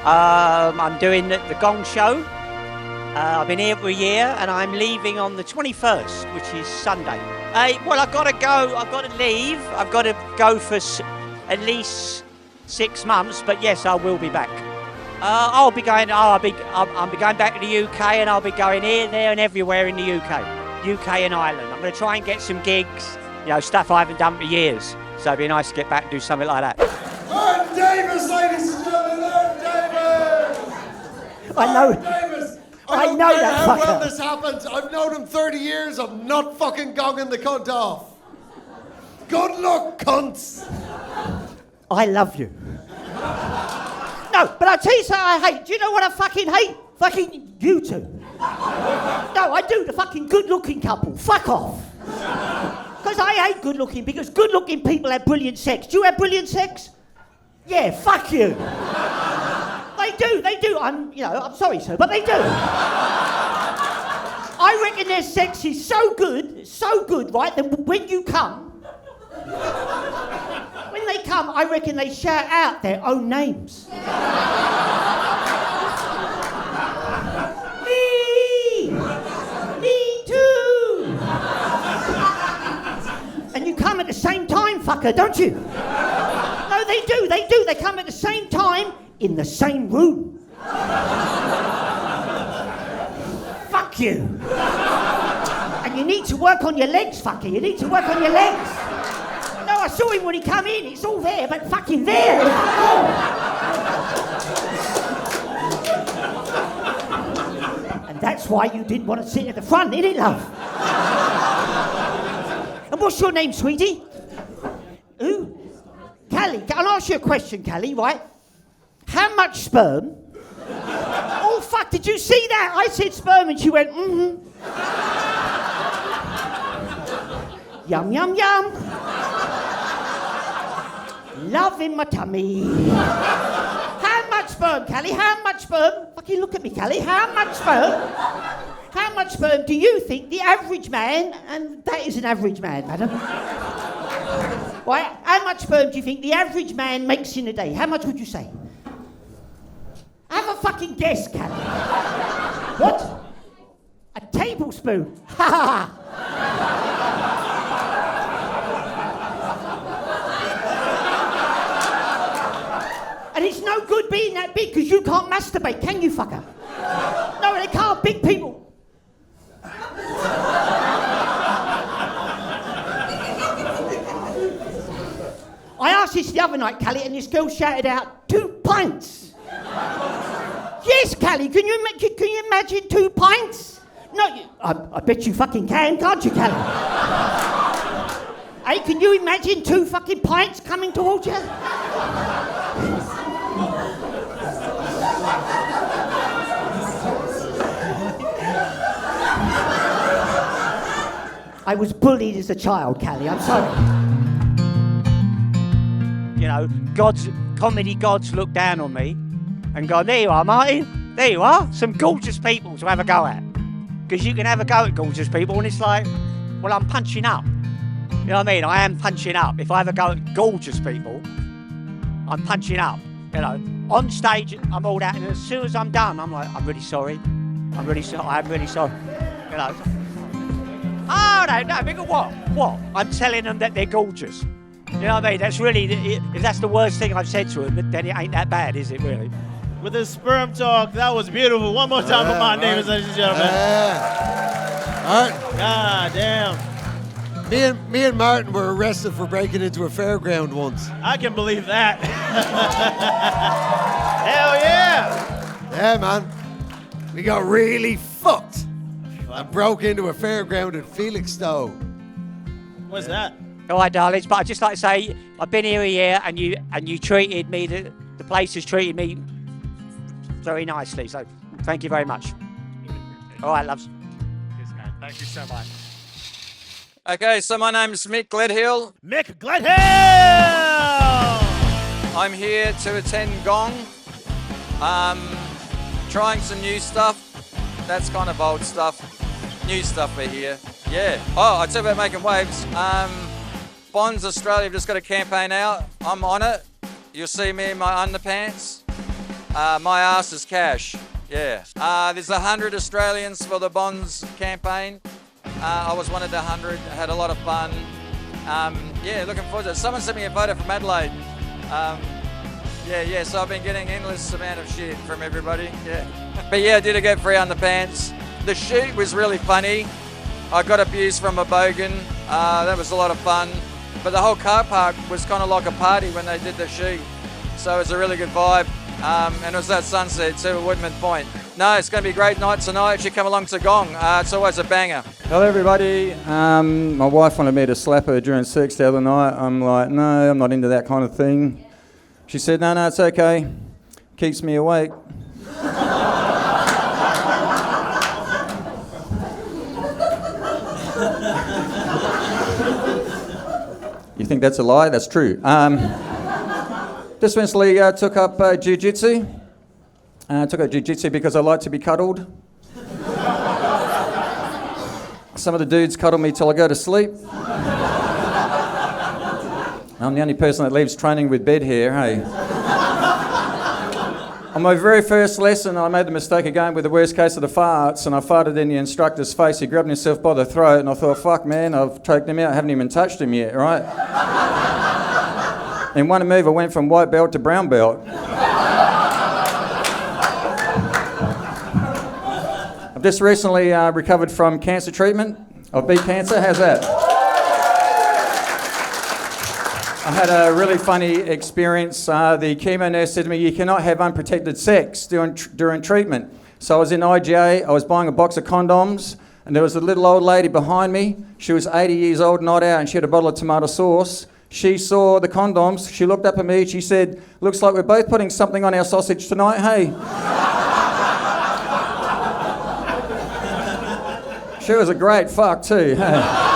I'm doing the Gong show. I've been here for a year, and I'm leaving on the 21st, which is Sunday. Well, I've got to go. I've got to leave. I've got to go for at least 6 months, but yes, I will be back. I'll be going back to the UK, and I'll be going here, there, and everywhere in the UK and Ireland. I'm going to try and get some gigs, you know, stuff I haven't done for years. So it'd be nice to get back and do something like that. Martin Davis, ladies and gentlemen, Martin Davis! I know. Davis! I know that how fucker. well this happens. I've known him 30 years. I'm not fucking gonging the cunt off. Good luck, cunts. I love you. No, but I'll tell you something I hate. Do you know what I fucking hate? Fucking you two. No, I do, the fucking good-looking couple. Fuck off. Because I hate good-looking, because good-looking people have brilliant sex. Do you have brilliant sex? Yeah, fuck you. They do. I'm sorry, sir, but they do. I reckon their sex is so good, right, that when you come, when they come, I reckon they shout out their own names. Me too. And you come at the same time, fucker, don't you? No, they do. They come at the same time in the same room. Fuck you. And you need to work on your legs, fucker. You need to work on your legs. No, I saw him when he come in. It's all there, but fucking there. And that's why you didn't want to sit at the front, innit, love? And what's your name, sweetie? Who? Callie. I'll ask you a question, Callie, right? How much sperm? Oh, fuck, did you see that? I said sperm and she went, mm-hmm. Yum, yum, yum. Love in my tummy. How much sperm, Callie? How much sperm? Fucking look at me, Callie. How much sperm? How much sperm do you think the average man, and that is an average man, madam. Right, how much sperm do you think the average man makes in a day? How much would you say? Have a fucking guess, Callie. What? A tablespoon. Ha ha And it's no good being that big because you can't masturbate, can you, fucker? No, they can't. Big people. I asked this the other night, Callie, and this girl shouted out, 2 pints. Yes, Callie, can you imagine 2 pints? No, I bet you fucking can't you, Callie? Hey, can you imagine 2 fucking pints coming towards you? I was bullied as a child, Callie, I'm sorry. You know, comedy gods look down on me and go, there you are, Martin, there you are, some gorgeous people to have a go at. Because you can have a go at gorgeous people and it's like, well, I'm punching up. You know what I mean? I am punching up. If I have a go at gorgeous people, I'm punching up. You know, on stage, I'm all that, and as soon as I'm done, I'm like, I'm really sorry. I'm really sorry. You know. Oh, no, because what? What? I'm telling them that they're gorgeous. You know what I mean? That's really, if that's the worst thing I've said to them, then it ain't that bad, is it, really? With the sperm talk, that was beautiful. One more time for my neighbors, ladies and gentlemen. Martin. God damn. Me and Martin were arrested for breaking into a fairground once. I can believe that. Hell yeah. Yeah, man. We got really fucked. I broke into a fairground in Felixstowe. What's that? All right, darlings, but I'd just like to say, I've been here a year and you treated me, the place has treated me very nicely, so thank you very much. All right, loves. Yes, man. Thank you so much. Okay, so my name's Mick Gledhill. Mick Gledhill! I'm here to attend Gong. Trying some new stuff. That's kind of old stuff. New stuff for here. Yeah. Oh, I tell you about making waves. Bonds Australia have just got a campaign out. I'm on it. You'll see me in my underpants. My ass is cash. Yeah. There's 100 Australians for the Bonds campaign. I was one of the 100. Had a lot of fun. Yeah, looking forward to it. Someone sent me a photo from Adelaide. Yeah, so I've been getting endless amount of shit from everybody. Yeah. But yeah, I did get free underpants. The shoot was really funny. I got abused from a bogan. That was a lot of fun. But the whole car park was kind of like a party when they did the shoot. So it was a really good vibe. And it was that sunset too at Woodman Point. No, it's going to be a great night tonight. You should come along to Gong. It's always a banger. Hello everybody. My wife wanted me to slap her during sex the other night. I'm like, no, I'm not into that kind of thing. She said, no, it's okay. Keeps me awake. You think that's a lie? That's true. Just recently took up jiu-jitsu. Took up jiu-jitsu because I like to be cuddled. Some of the dudes cuddle me till I go to sleep. I'm the only person that leaves training with bed hair, hey? On my very first lesson, I made the mistake of going with the worst case of the farts, and I farted in the instructor's face. He grabbed himself by the throat, and I thought, fuck, man, I've choked him out. I haven't even touched him yet, right? In one move, I went from white belt to brown belt. I've just recently recovered from cancer treatment. I've beat cancer. How's that? I had a really funny experience. The chemo nurse said to me, you cannot have unprotected sex during treatment. So I was in IGA, I was buying a box of condoms, and there was a little old lady behind me. She was 80 years old, not out, and she had a bottle of tomato sauce. She saw the condoms, she looked up at me, she said, looks like we're both putting something on our sausage tonight, hey? She was a great fuck too, hey?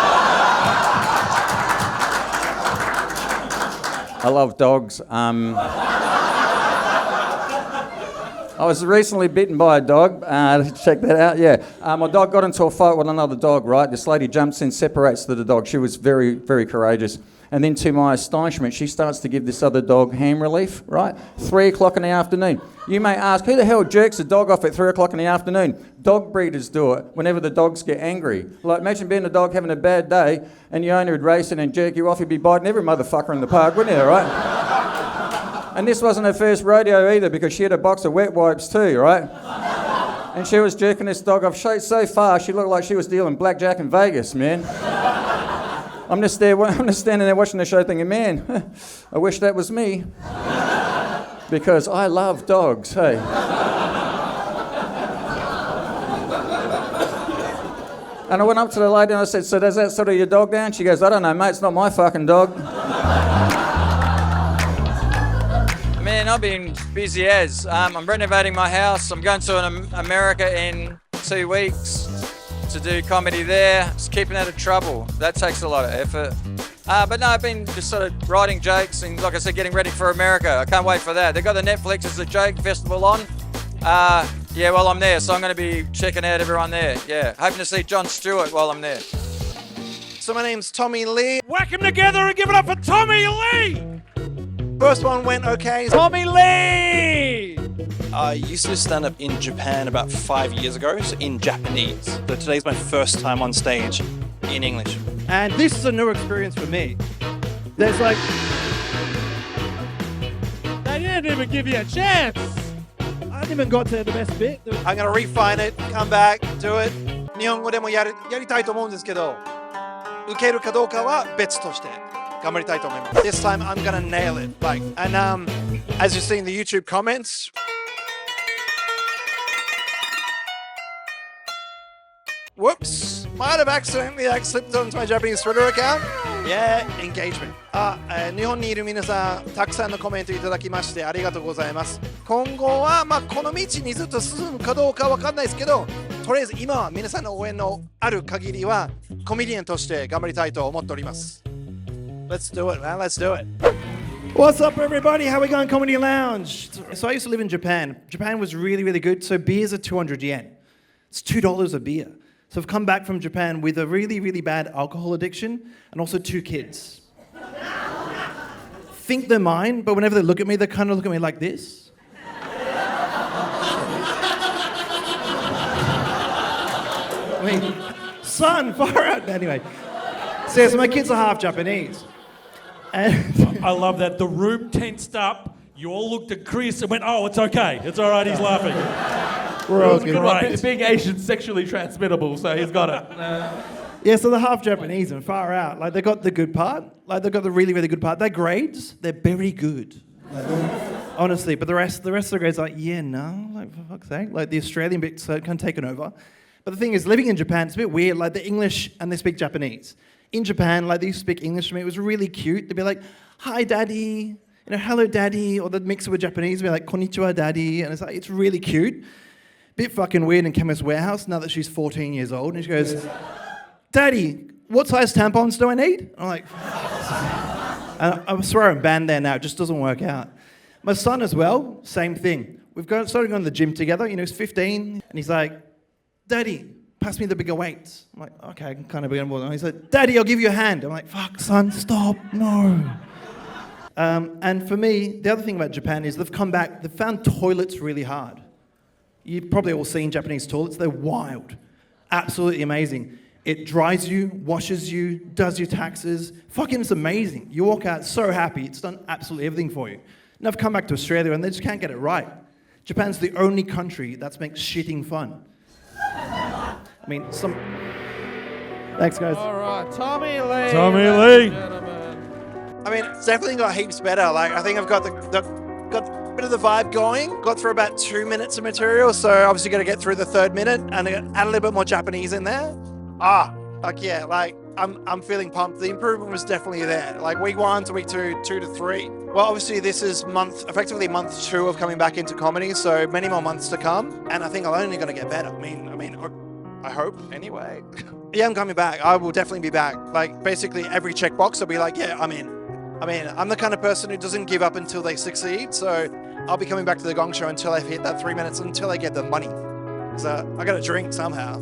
I love dogs. I was recently bitten by a dog. Check that out, yeah. My dog got into a fight with another dog, right? This lady jumps in, separates the dog. She was very, very courageous. And then to my astonishment, she starts to give this other dog hand relief, right? 3 o'clock in the afternoon. You may ask, who the hell jerks a dog off at 3 o'clock in the afternoon? Dog breeders do it whenever the dogs get angry. Like, imagine being a dog having a bad day and your owner would race in and jerk you off, you'd be biting every motherfucker in the park, wouldn't you, right? And this wasn't her first rodeo either, because she had a box of wet wipes too, right? And she was jerking this dog off so far, she looked like she was dealing blackjack in Vegas, man. I'm just standing there watching the show thinking, man, I wish that was me. Because I love dogs, hey. And I went up to the lady and I said, so does that settle your dog down? She goes, I don't know, mate, it's not my fucking dog. Man, I've been busy as. I'm renovating my house. I'm going to America in 2 weeks to do comedy there. Just keeping out of trouble. That takes a lot of effort. But no, I've been just sort of writing jokes and, like I said, getting ready for America. I can't wait for that. They've got the Netflix as a joke festival on. Yeah, well, I'm there, so I'm going to be checking out everyone there. Yeah, hoping to see Jon Stewart while I'm there. So my name's Tommy Lee. Whack them together and give it up for Tommy Lee! First one went okay. Tommy Lee! I used to stand up in Japan about 5 years ago, so in Japanese. So today's my first time on stage in English. And this is a new experience for me. There's like... They didn't even give you a chance! I didn't even got to the best bit. I'm gonna refine it, come back, do it. 日本語でもやりたいと思うんですけど、受けるかどうかは別として。頑張りたいと思います。This time I'm gonna nail it. And as you see in the YouTube comments, whoops, might have accidentally slipped onto my Japanese Twitter account. Yeah, engagement. 日本にいる皆さん、たくさんのコメントいただきましてありがとうございます。今後はこの道にずっと進むかどうかわかんないですけど、とりあえず今は皆さんの応援のある限りはコメディアンとして頑張りたいと思っております。Let's do it, man. Let's do it. What's up, everybody? How we going, Comedy Lounge? So I used to live in Japan. Japan was really, really good. So beers are 200 yen. It's $2 a beer. So I've come back from Japan with a really, really bad alcohol addiction and also 2 kids. Think they're mine, but whenever they look at me, they kind of look at me like this. I mean, son, far out. Anyway. So my kids are half Japanese. And I love that. The room tensed up. You all looked at Chris and went, oh, it's okay. It's all right, he's laughing. We're all good. Right. Being Asian sexually transmittable, so he's got it. Yeah, so they're half Japanese and far out. Like, they got the good part. Like, they got the really, really good part. Their grades, they're very good. Like, honestly, but the rest of the grades are like, yeah, no, like, for fuck's sake. Like, the Australian bit's kind of taken over. But the thing is, living in Japan, it's a bit weird. Like, they're English and they speak Japanese. In Japan, like, they used to speak English to me. It was really cute. They'd be like, hi, daddy. You know, hello, daddy. Or they'd mix it with Japanese. They'd be like, konnichiwa, daddy. And it's like, it's really cute. Bit fucking weird in Chemist Warehouse now that she's 14 years old. And she goes, daddy, what size tampons do I need? I'm like, and I swear I'm banned there now. It just doesn't work out. My son as well, same thing. We've started going to the gym together. You know, he's 15. And he's like, daddy, pass me the bigger weights. I'm like, okay, I can kind of begin more. He's like, daddy, I'll give you a hand. I'm like, fuck, son, stop, no. And for me, the other thing about Japan is they've come back, they've found toilets really hard. You've probably all seen Japanese toilets. They're wild. Absolutely amazing. It dries you, washes you, does your taxes. Fucking it's amazing. You walk out so happy. It's done absolutely everything for you. And I've come back to Australia and they just can't get it right. Japan's the only country that makes shitting fun. I mean, Thanks, guys. All right, Tommy Lee. Tommy Lee. I mean, it's definitely got heaps better. Like, I think I've got got a bit of the vibe going. Got through about 2 minutes of material, so obviously got to get through the third minute and add a little bit more Japanese in there. Like yeah, like I'm feeling pumped. The improvement was definitely there. Like week 1 to week 2, 2 to 3. Well, obviously this is effectively month 2 of coming back into comedy, so many more months to come, and I think I'm only going to get better. I mean, I hope anyway. Yeah, I'm coming back. I will definitely be back. Like basically every checkbox, I'll be like, yeah, I'm in. I mean, I'm the kind of person who doesn't give up until they succeed, so I'll be coming back to the Gong Show until I've hit that 3 minutes, until I get the money. So I got to drink somehow.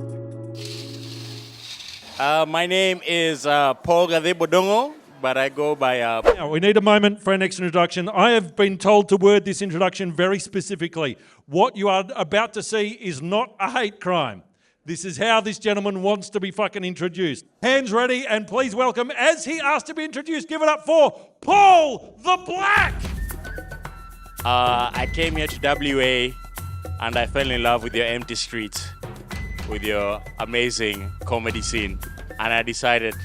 My name is Paul Gadebodongo, but I go by... Now, we need a moment for our next introduction. I have been told to word this introduction very specifically. What you are about to see is not a hate crime. This is how this gentleman wants to be fucking introduced. Hands ready, and please welcome, as he asked to be introduced, give it up for Paul the Black! I came here to WA, and I fell in love with your empty streets, with your amazing comedy scene, and I decided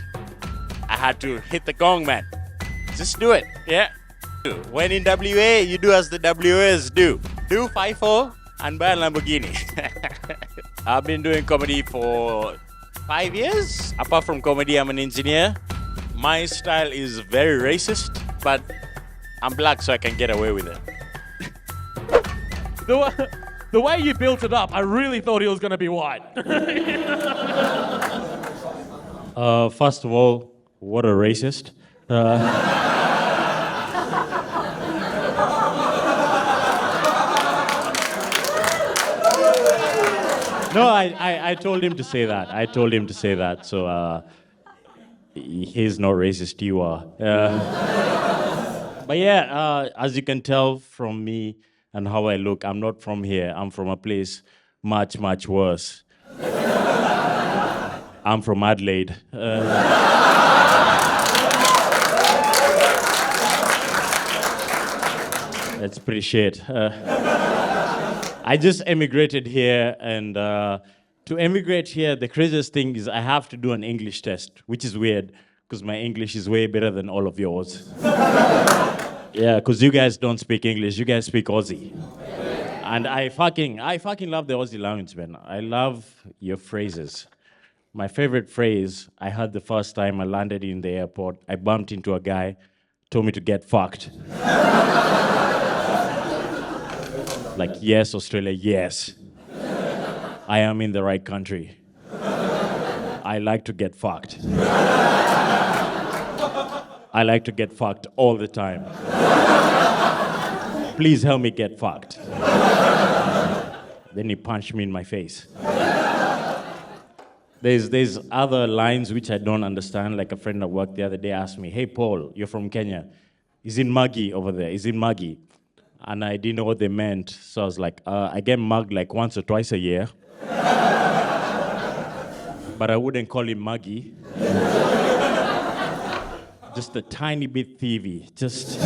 I had to hit the gong, man. Just do it, yeah? When in WA, you do as the WAs do. Do 5-4 and buy a Lamborghini. I've been doing comedy for 5 years. Apart from comedy, I'm an engineer. My style is very racist, but I'm black, so I can get away with it. The way you built it up, I really thought he was going to be white. First of all, what a racist. No, I told him to say that. So he's not racist, you are. But yeah, as you can tell from me and how I look, I'm not from here. I'm from a place much, much worse. I'm from Adelaide. That's pretty shit. I just emigrated here, and to emigrate here, the craziest thing is I have to do an English test, which is weird, because my English is way better than all of yours. Yeah, because you guys don't speak English, you guys speak Aussie. And I fucking love the Aussie language, man. I love your phrases. My favorite phrase I heard the first time I landed in the airport, I bumped into a guy, told me to get fucked. Like, yes, Australia, yes. I am in the right country. I like to get fucked. I like to get fucked all the time. Please help me get fucked. Then he punched me in my face. There's other lines which I don't understand. Like a friend at work the other day asked me, hey, Paul, you're from Kenya. Is it muggy over there? Is it muggy? And I didn't know what they meant. So I was like, I get mugged like once or twice a year. But I wouldn't call him muggy. Just a tiny bit thievy. Just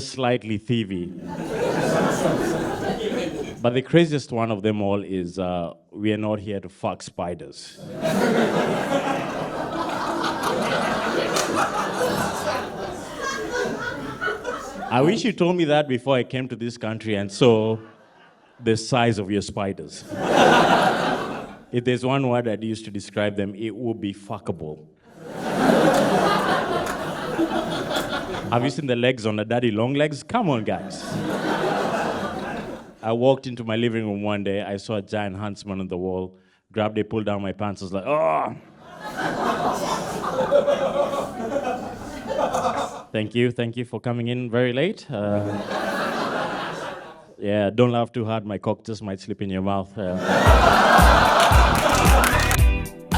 slightly thievy. But the craziest one of them all is we are not here to fuck spiders. I wish you told me that before I came to this country and saw the size of your spiders. If there's one word I'd use to describe them, it would be fuckable. Have you seen the legs on the daddy long legs? Come on, guys. I walked into my living room one day, I saw a giant huntsman on the wall, grabbed it, pulled down my pants, I was like, oh! Thank you for coming in very late. Yeah, don't laugh too hard, my cock just might slip in your mouth. I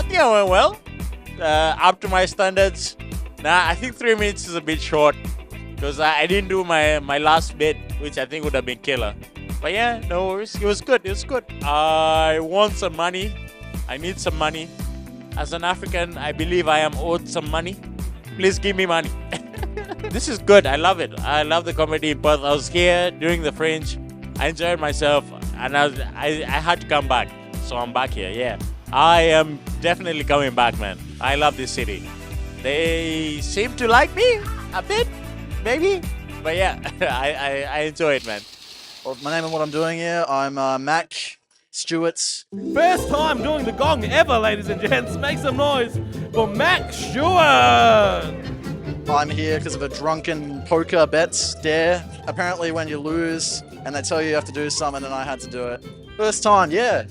think I went well. Up to my standards. I think 3 minutes is a bit short, because I didn't do my last bit, which I think would have been killer. But yeah, no worries, it was good. I want some money. I need some money. As an African, I believe I am owed some money. Please give me money. This is good. I love it. I love the comedy in Perth. I was here during the Fringe. I enjoyed myself, and I had to come back. So I'm back here, yeah. I am definitely coming back, man. I love this city. They seem to like me a bit, maybe. But yeah, I enjoy it, man. Well, my name and what I'm doing here, I'm Mack Stewart. First time doing the gong ever, ladies and gents. Make some noise for Mack Stewart. I'm here because of a drunken poker bets dare. Apparently when you lose and they tell you have to do something, and I had to do it. First time, yeah.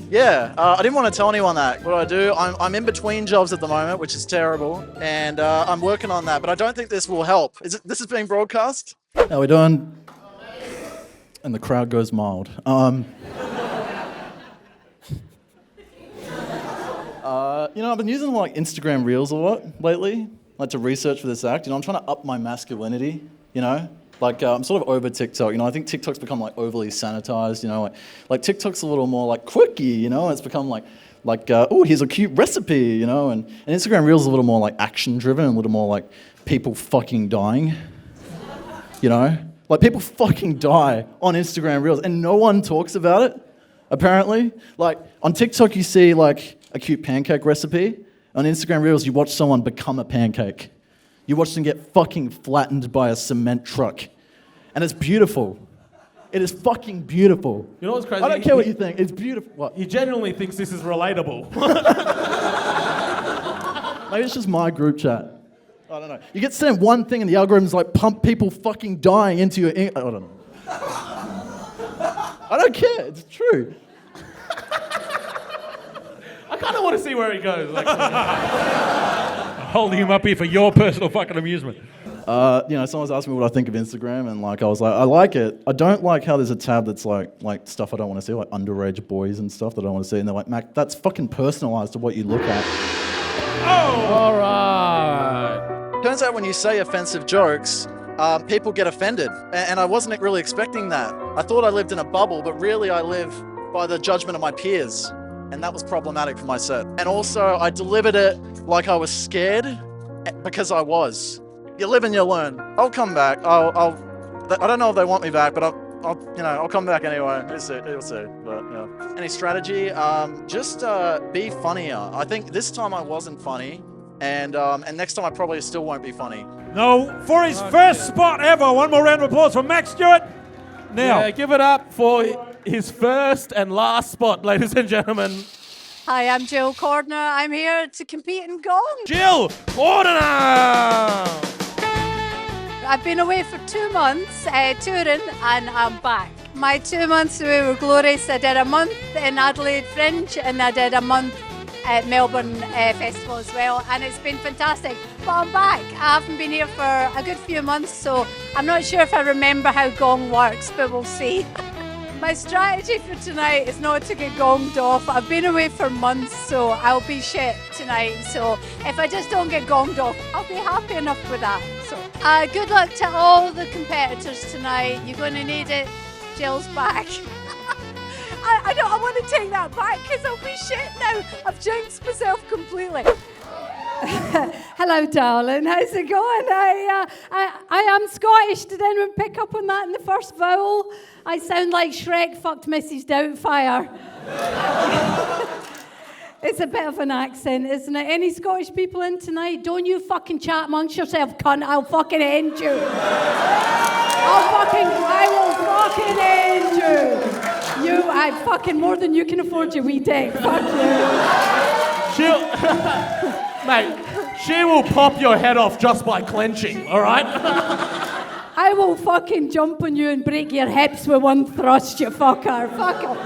I didn't want to tell anyone that. What do? I'm in between jobs at the moment, which is terrible, and I'm working on that, but I don't think this will help. This is being broadcast? How we doing? And the crowd goes mild. I've been using like Instagram Reels a lot lately, like to research for this act. I'm trying to up my masculinity, Like, I'm sort of over TikTok, I think TikTok's become, like, overly sanitized, Like, TikTok's a little more, like, quirky, It's become, oh, here's a cute recipe, And Instagram Reels is a little more, like, action-driven and a little more, like, people fucking dying, Like, people fucking die on Instagram Reels, and no one talks about it, apparently. Like, on TikTok, you see, like, a cute pancake recipe. On Instagram Reels, you watch someone become a pancake. You watch them get fucking flattened by a cement truck. And it's beautiful. It is fucking beautiful. You know what's crazy? I don't care what you think. It's beautiful. What? He genuinely thinks this is relatable. Maybe it's just my group chat. I don't know. You get sent one thing and the algorithm's like pump people fucking dying into your... I don't know. I don't care. It's true. I kind of want to see where he goes. Holding him up here for your personal fucking amusement. Someone's asked me what I think of Instagram, and I was like, I like it. I don't like how there's a tab that's like stuff I don't want to see, like underage boys and stuff that I don't want to see. And they're like, Mac, that's fucking personalised to what you look at. Oh, all right. Turns out when you say offensive jokes, people get offended, and I wasn't really expecting that. I thought I lived in a bubble, but really I live by the judgment of my peers. And that was problematic for my set. And also, I delivered it like I was scared, because I was. You live and you learn. I'll come back. I don't know if they want me back, but I'll come back anyway. We'll see. But yeah. Any strategy? Just be funnier. I think this time I wasn't funny, and next time I probably still won't be funny. No, for his first spot ever. One more round of applause for Mack Stewart. Now, yeah, give it up for his first and last spot, ladies and gentlemen. Hi, I'm Gill Cordiner. I'm here to compete in Gong. Gill Cordiner! I've been away for 2 months touring, and I'm back. My 2 months away were glorious. I did a month in Adelaide Fringe, and I did a month at Melbourne Festival as well, and it's been fantastic. But I'm back. I haven't been here for a good few months, so I'm not sure if I remember how Gong works, but we'll see. My strategy for tonight is not to get gonged off. I've been away for months, so I'll be shit tonight. So if I just don't get gonged off, I'll be happy enough with that. So good luck to all the competitors tonight. You're going to need it. Jill's back. I want to take that back because I'll be shit now. I've jinxed myself completely. Hello, darling. How's it going? I am Scottish. Did anyone pick up on that in the first vowel? I sound like Shrek fucked Mrs. Doubtfire. It's a bit of an accent, isn't it? Any Scottish people in tonight? Don't you fucking chat amongst yourself, cunt. I'll fucking end you. I will fucking end you. I fucking more than you can afford, you wee dick. Fuck you. Mate, she will pop your head off just by clenching, all right? I will fucking jump on you and break your hips with one thrust, you fucker. Fuck off.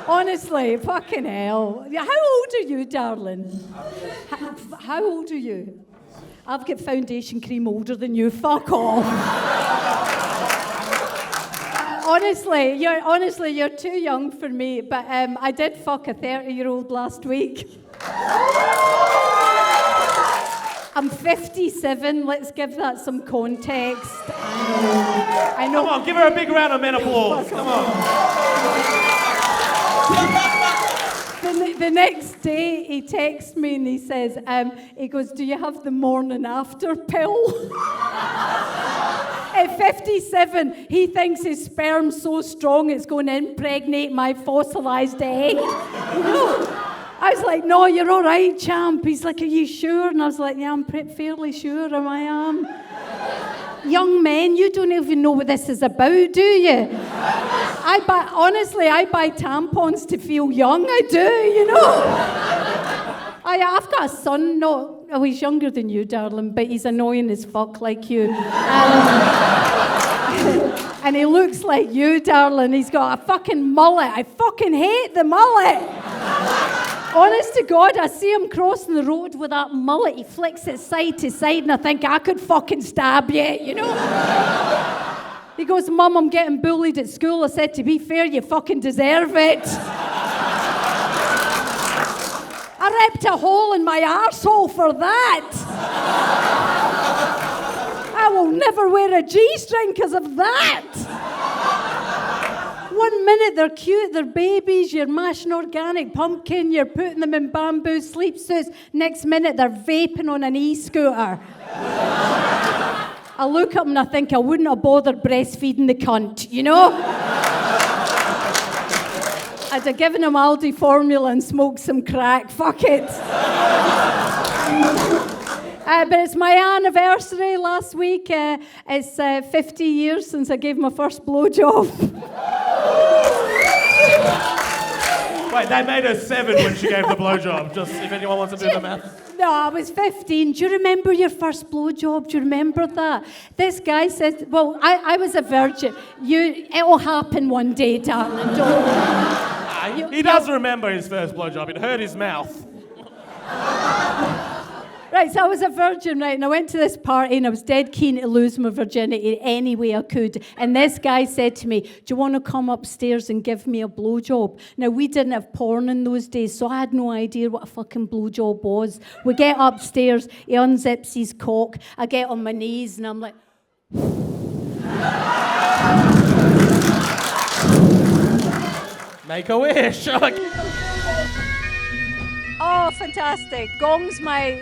Honestly, fucking hell. How old are you, darling? How old are you? I've got foundation cream older than you. Fuck off. Honestly, you're too young for me, but I did fuck a 30-year-old last week. I'm 57. Let's give that some context. I know. Come on, give her a big round of men applause. Come on. The next day, he texts me and he says, he goes, do you have the morning after pill? At 57, he thinks his sperm's so strong it's going to impregnate my fossilized egg. No. I was like, no, you're all right, champ. He's like, are you sure? And I was like, yeah, I'm fairly sure I am. Young men, you don't even know what this is about, do you? Honestly, I buy tampons to feel young, I do, you know? I've got a son, he's younger than you, darling, but he's annoying as fuck like you. And he looks like you, darling. He's got a fucking mullet. I fucking hate the mullet. Honest to God, I see him crossing the road with that mullet. He flicks it side to side, and I think I could fucking stab you, you know? He goes, Mum, I'm getting bullied at school. I said, to be fair, you fucking deserve it. I ripped a hole in my arsehole for that. I will never wear a G-string because of that. 1 minute they're cute, they're babies, you're mashing organic pumpkin, you're putting them in bamboo sleep suits. Next minute they're vaping on an e-scooter. I look at them and I think I wouldn't have bothered breastfeeding the cunt, you know? I'd have given him Aldi formula and smoked some crack, fuck it. But it's my anniversary last week. It's 50 years since I gave my first blowjob. Wait, they made her 7 when she gave the blowjob, just if anyone wants to do the math. No, I was 15. Do you remember your first blowjob? Do you remember that? This guy said, well, I was a virgin. It'll happen one day, darling. He does remember his first blowjob. It hurt his mouth. Right, so I was a virgin, right, and I went to this party and I was dead keen to lose my virginity any way I could. And this guy said to me, do you want to come upstairs and give me a blowjob? Now, we didn't have porn in those days, so I had no idea what a fucking blowjob was. We get upstairs, he unzips his cock, I get on my knees and I'm like... Make a wish. Oh, fantastic. Gong's my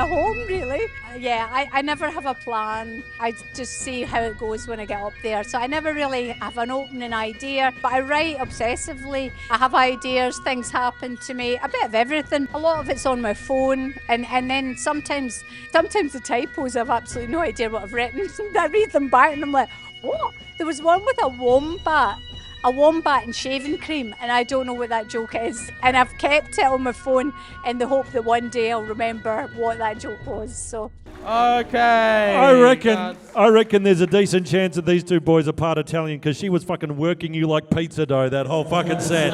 home, really. I never have a plan. I just see how it goes when I get up there. So I never really have an opening idea, but I write obsessively. I have ideas, things happen to me, a bit of everything. A lot of it's on my phone, and then sometimes the typos, I've absolutely no idea what I've written. I read them back and I'm like, what? There was one with a wombat and shaving cream, and I don't know what that joke is. And I've kept it on my phone in the hope that one day I'll remember what that joke was. So. Okay. I reckon there's a decent chance that these two boys are part Italian because she was fucking working you like pizza dough that whole fucking set.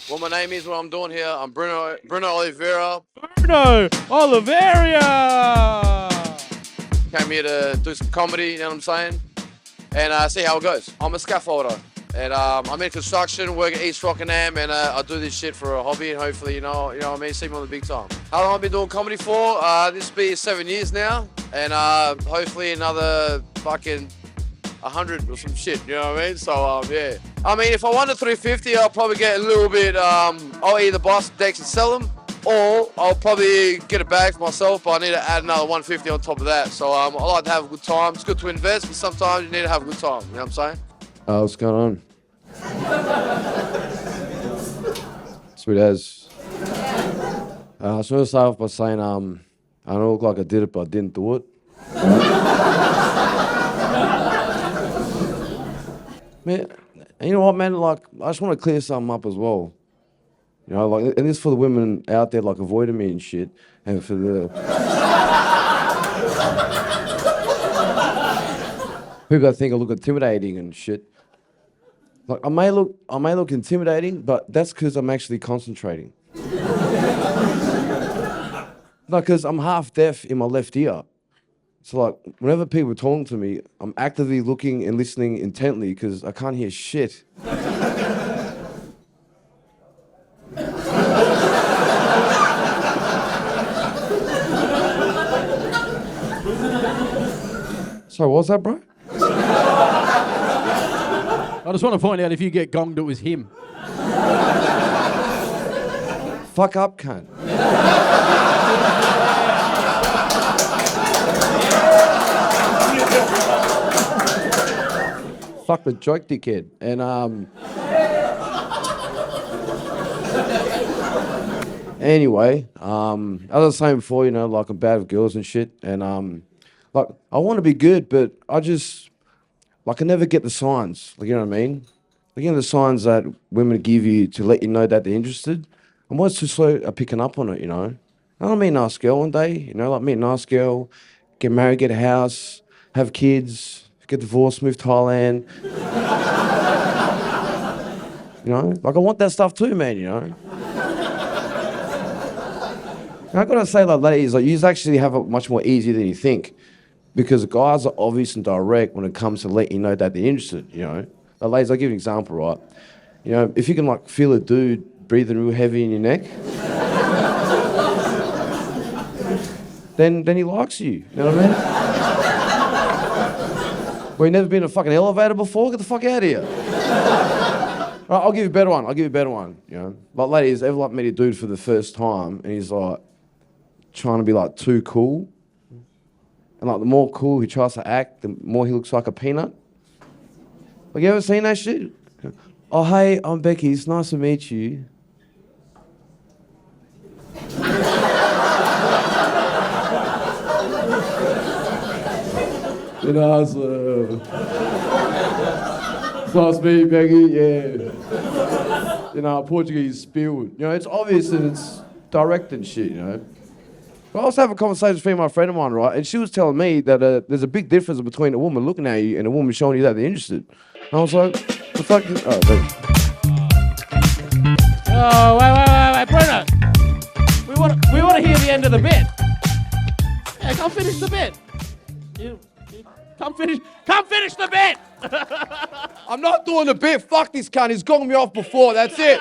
What my name is, what I'm doing here, I'm Bruno Oliveira. Bruno Oliveira! Came here to do some comedy, you know what I'm saying? And see how it goes. I'm a scaffolder. And I'm in construction, work at East Rockingham, and I do this shit for a hobby, and hopefully, you know what I mean, see me on the big time. How long have I been doing comedy for? This will be 7 years now, and hopefully another fucking 100 or some shit, you know what I mean? So, yeah. I mean, if I won the 350, I'll probably get a little bit, I'll either buy some decks and sell them, or I'll probably get a bag for myself, but I need to add another 150 on top of that. So I like to have a good time. It's good to invest, but sometimes you need to have a good time, you know what I'm saying? What's going on? Sweet as. I just want to start off by saying I don't look like I did it, but I didn't do it. Man, you know what, man? Like, I just want to clear something up as well. You know, like, and this for the women out there, like, avoiding me and shit, and for the people that think I look intimidating and shit. Like, I may look intimidating, but that's because I'm actually concentrating. Like, because I'm half deaf in my left ear. So, like, whenever people are talking to me, I'm actively looking and listening intently because I can't hear shit. Sorry, what was that, bro? I just want to point out, if you get gonged, it was him. Fuck up, cunt. Fuck the joke, dickhead. And Anyway, as I was saying before, you know, like I'm bad with girls and shit, and like I want to be good, but I just like I never get the signs. Like, you know what I mean? Like, you know, the signs that women give you to let you know that they're interested. I'm always too slow at picking up on it, you know. I want to meet a nice girl one day, you know, like meet a nice girl, get married, get a house, have kids, get divorced, move to Thailand. You know, like I want that stuff too, man, you know. I gotta say, like, ladies, like, you actually have it much more easier than you think, because guys are obvious and direct when it comes to letting you know that they're interested, you know. Like, ladies, I'll give you an example, right? You know, if you can, like, feel a dude breathing real heavy in your neck, then he likes you, you know what I mean? Well, you never been in a fucking elevator before? Get the fuck out of here. Right, I'll give you a better one, you know. Like, ladies, ever, like, meet a dude for the first time, and he's, like, trying to be, like, too cool? And, like, the more cool he tries to act, the more he looks like a peanut? Like, you ever seen that shit? Oh, hey, I'm Becky. It's nice to meet you. You know, it's nice to meet you, Becky. Yeah. You know, Portuguese spilled. You know, it's obvious and it's direct and shit, you know. But I was having a conversation with a female friend of mine, right? And she was telling me that there's a big difference between a woman looking at you and a woman showing you that they're interested. And I was like, the fuck? Oh, thanks. Oh, wait, Bruno. We want to hear the end of the bit. Yeah, come finish the bit. Come finish the bit. I'm not doing the bit. Fuck this cunt. He's gonged me off before. That's it.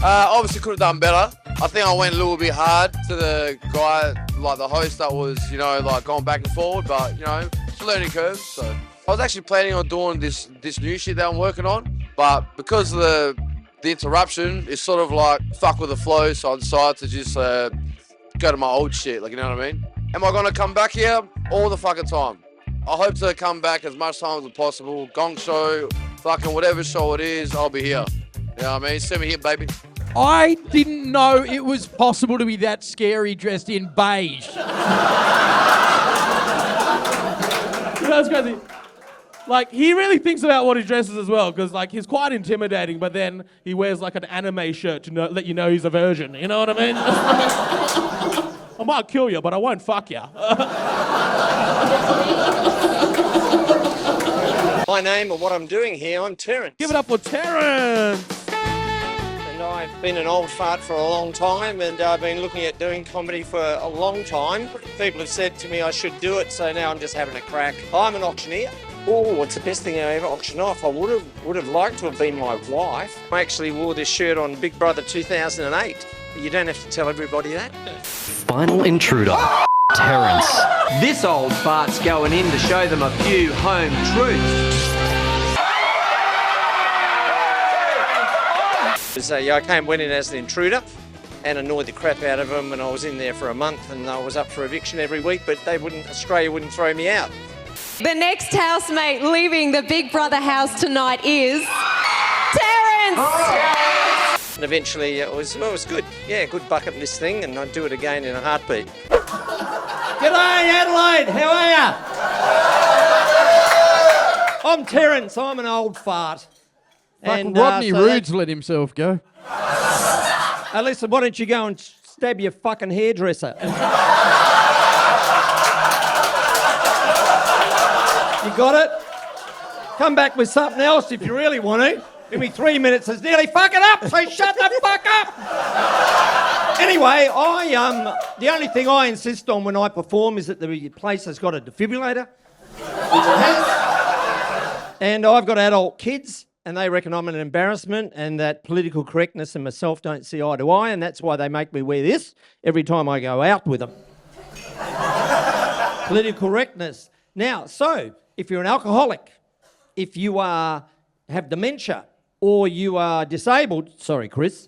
Obviously could have done better. I think I went a little bit hard to the guy, like the host that was, you know, like going back and forward, but, you know, it's a learning curve. So I was actually planning on doing this new shit that I'm working on, but because of the interruption, it's sort of like fuck with the flow, so I decided to just go to my old shit, like, you know what I mean? Am I gonna come back here? All the fucking time. I hope to come back as much time as possible. Gong show, fucking whatever show it is, I'll be here. You know what I mean? Send me here, baby. I didn't know it was possible to be that scary dressed in beige. That's crazy. Like, he really thinks about what he dresses as well, because, like, he's quite intimidating, but then he wears, like, an anime shirt to let you know he's a virgin. You know what I mean? I might kill you, but I won't fuck you. My name or what I'm doing here, I'm Terence. Give it up for Terence! And I've been an old fart for a long time, and I've been looking at doing comedy for a long time. People have said to me I should do it, so now I'm just having a crack. I'm an auctioneer. Oh, it's the best thing I ever auctioned off. I would have liked to have been my wife. I actually wore this shirt on Big Brother 2008. You don't have to tell everybody that. Final intruder, Terence. This old fart's going in to show them a few home truths. So I went in as an intruder and annoyed the crap out of them, and I was in there for a month, and I was up for eviction every week, but Australia wouldn't throw me out. The next housemate leaving the Big Brother house tonight is Terence. And eventually it was good. Yeah, good bucket list thing, and I'd do it again in a heartbeat. G'day Adelaide, how are you? I'm Terence, I'm an old fart. Fucking Rodney Roods let himself go. Listen, why don't you go and stab your fucking hairdresser? You got it? Come back with something else if you really want to. Give me 3 minutes, it's nearly fucking up, so shut the fuck up! Anyway, the only thing I insist on when I perform is that the place has got a defibrillator, which it has. And I've got adult kids, and they reckon I'm an embarrassment, and that political correctness and myself don't see eye to eye, and that's why they make me wear this every time I go out with them. Political correctness. Now, so, if you're an alcoholic, if you have dementia, or you are disabled, sorry Chris,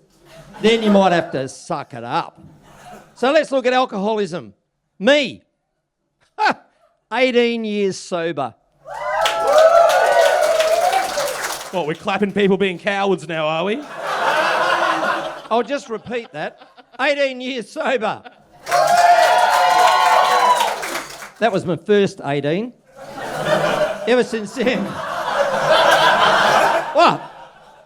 then you might have to suck it up. So let's look at alcoholism. Me. 18 years sober. What, we're clapping people being cowards now, are we? I'll just repeat that. 18 years sober. That was my first 18. Ever since then... What?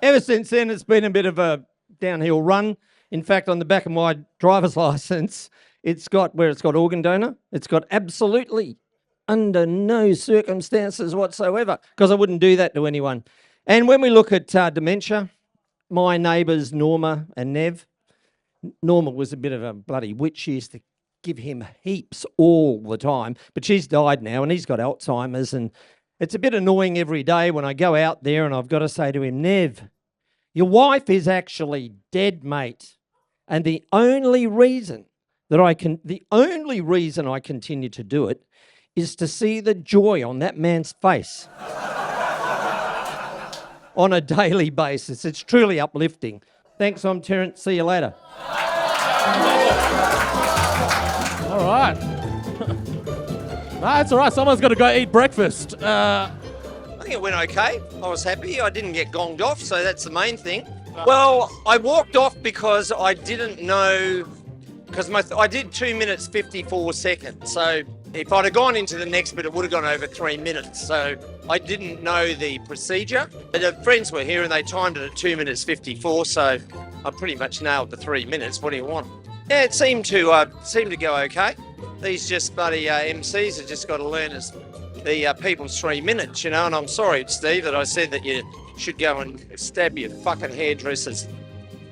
Ever since then, it's been a bit of a downhill run. In fact, on the back of my driver's licence, it's got organ donor. It's got absolutely under no circumstances whatsoever, because I wouldn't do that to anyone. And when we look at dementia, my neighbours Norma and Nev, Norma was a bit of a bloody witch. She used to give him heaps all the time, but she's died now and he's got Alzheimer's, and it's a bit annoying every day when I go out there and I've got to say to him, Nev, your wife is actually dead, mate. And the only reason I continue to do it is to see the joy on that man's face on a daily basis. It's truly uplifting. Thanks, I'm Terence. See you later. All right. That's all right. Someone's got to go eat breakfast. I think it went okay. I was happy. I didn't get gonged off, so that's the main thing. Well, I walked off because I didn't know, because I did 2 minutes 54 seconds. So if I'd have gone into the next bit, it would have gone over 3 minutes. So I didn't know the procedure. But the friends were here and they timed it at 2 minutes 54. So I pretty much nailed the 3 minutes. What do you want? Yeah, it seemed to go okay. These just bloody MCs have just got to learn the people's 3 minutes, you know. And I'm sorry, Steve, that I said that you should go and stab your fucking hairdressers.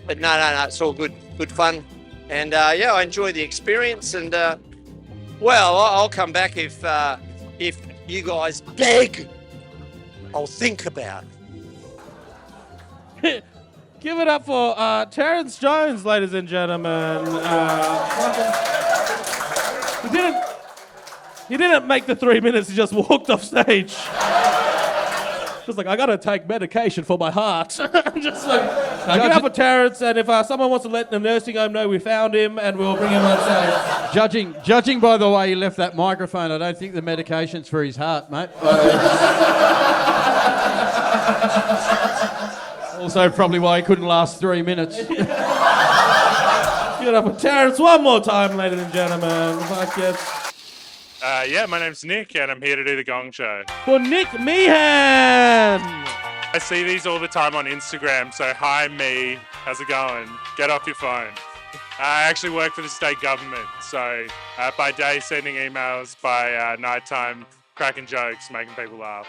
But no, it's all good fun. And yeah, I enjoy the experience. And well, I'll come back if you guys beg. I'll think about it. Give it up for Terence Jones, ladies and gentlemen. He didn't make the 3 minutes, he just walked off stage. Just like, I gotta take medication for my heart. I'm just like, give it up for Terence, and if someone wants to let the nursing home know we found him, and we'll bring him on stage. Judging by the way he left that microphone, I don't think the medication's for his heart, mate. Also probably why he couldn't last 3 minutes. Give it up for Terence one more time, ladies and gentlemen. Fuck yes. Yeah, my name's Nick, and I'm here to do the Gong Show. For Nic Meehan! I see these all the time on Instagram, so hi, me. How's it going? Get off your phone. I actually work for the state government, so by day sending emails, by nighttime cracking jokes, making people laugh.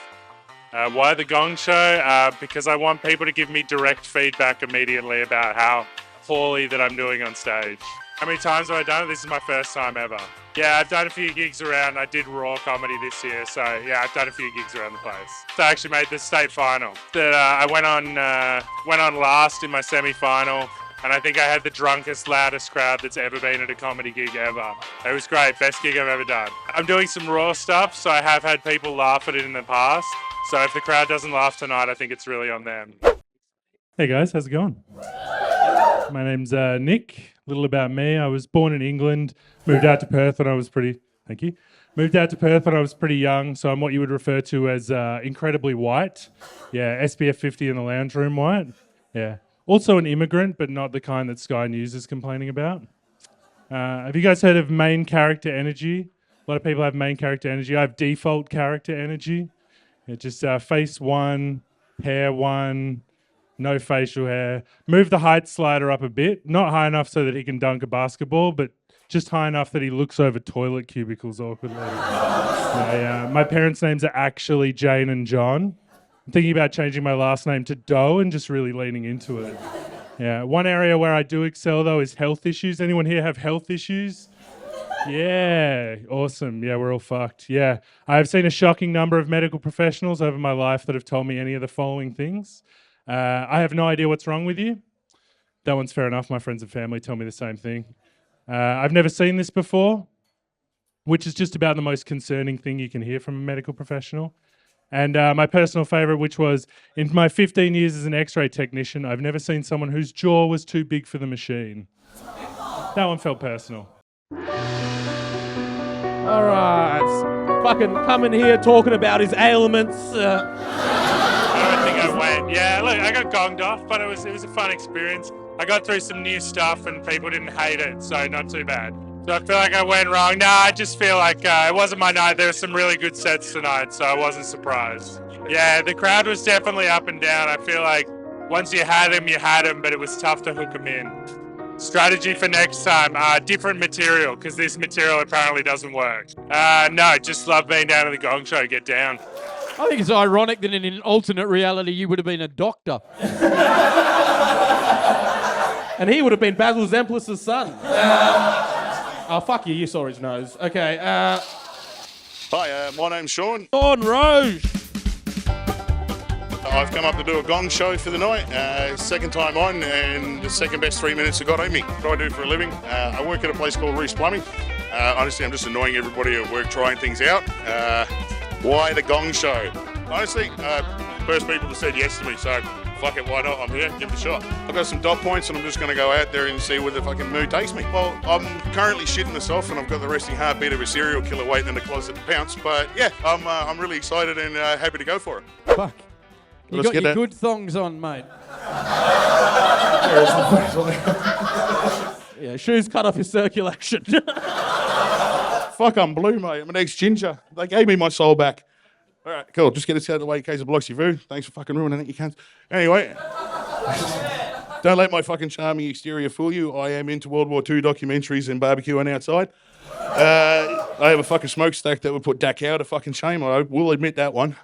Why the Gong Show? Because I want people to give me direct feedback immediately about how poorly that I'm doing on stage. How many times have I done it? This is my first time ever. Yeah, I've done a few gigs around. I did Raw comedy this year, so yeah, I've done a few gigs around the place. So I actually made the state final. I went on last in my semi-final, and I think I had the drunkest, loudest crowd that's ever been at a comedy gig ever. It was great, best gig I've ever done. I'm doing some Raw stuff, so I have had people laugh at it in the past. So if the crowd doesn't laugh tonight, I think it's really on them. Hey guys, how's it going? My name's Nick. A little about me. I was born in England, moved out to Perth when I was pretty young, so I'm what you would refer to as incredibly white. Yeah, SPF 50 in the lounge room white. Yeah. Also an immigrant, but not the kind that Sky News is complaining about. Have you guys heard of main character energy? A lot of people have main character energy. I have default character energy. It's just face 1, hair 1, no facial hair. Move the height slider up a bit. Not high enough so that he can dunk a basketball, but just high enough that he looks over toilet cubicles awkwardly. My parents' names are actually Jane and John. I'm thinking about changing my last name to Doe and just really leaning into it. Yeah. One area where I do excel, though, is health issues. Anyone here have health issues? Yeah, awesome. Yeah, we're all fucked. Yeah. I have seen a shocking number of medical professionals over my life that have told me any of the following things. I have no idea what's wrong with you. That one's fair enough. My friends and family tell me the same thing. I've never seen this before, which is just about the most concerning thing you can hear from a medical professional. And my personal favourite, which was, in my 15 years as an X-ray technician, I've never seen someone whose jaw was too big for the machine. That one felt personal. All right. fucking coming here talking about his ailments. I don't think I went. Yeah, look, I got gonged off, but it was a fun experience. I got through some new stuff and people didn't hate it, so not too bad. So I feel like I went wrong. No, I just feel like it wasn't my night. There were some really good sets tonight, so I wasn't surprised. Yeah, the crowd was definitely up and down. I feel like once you had them, but it was tough to hook them in. Strategy for next time, different material, because this material apparently doesn't work. No, just love being down to the Gong Show, get down. I think it's ironic that in an alternate reality you would have been a doctor. And he would have been Basil Zemplis' son. Oh, fuck you, you saw his nose. Okay, Hi, my name's Sean. Sean Roche. I've come up to do a Gong Show for the night. Second time on, and the second best 3 minutes I got on me. What I do for a living, I work at a place called Reece Plumbing. Honestly, I'm just annoying everybody at work trying things out. Why the Gong Show? Honestly, first people that said yes to me, so fuck it, why not? I'm here, give it a shot. I've got some dot points and I'm just going to go out there and see where the fucking mood takes me. Well, I'm currently shitting myself and I've got the resting heartbeat of a serial killer waiting in the closet to pounce. But yeah, I'm really excited and happy to go for it. Fuck. You got your good thongs on, mate. Yeah, shoes cut off your circulation. Fuck, I'm blue, mate. I'm an ex-ginger. They gave me my soul back. All right, cool. Just get this out of the way in case it blocks your view. Thanks for fucking ruining it, you cunts. Anyway, don't let my fucking charming exterior fool you. I am into World War II documentaries and barbecuing outside. I have a fucking smokestack that would put Dachau to fucking shame. I will admit that one.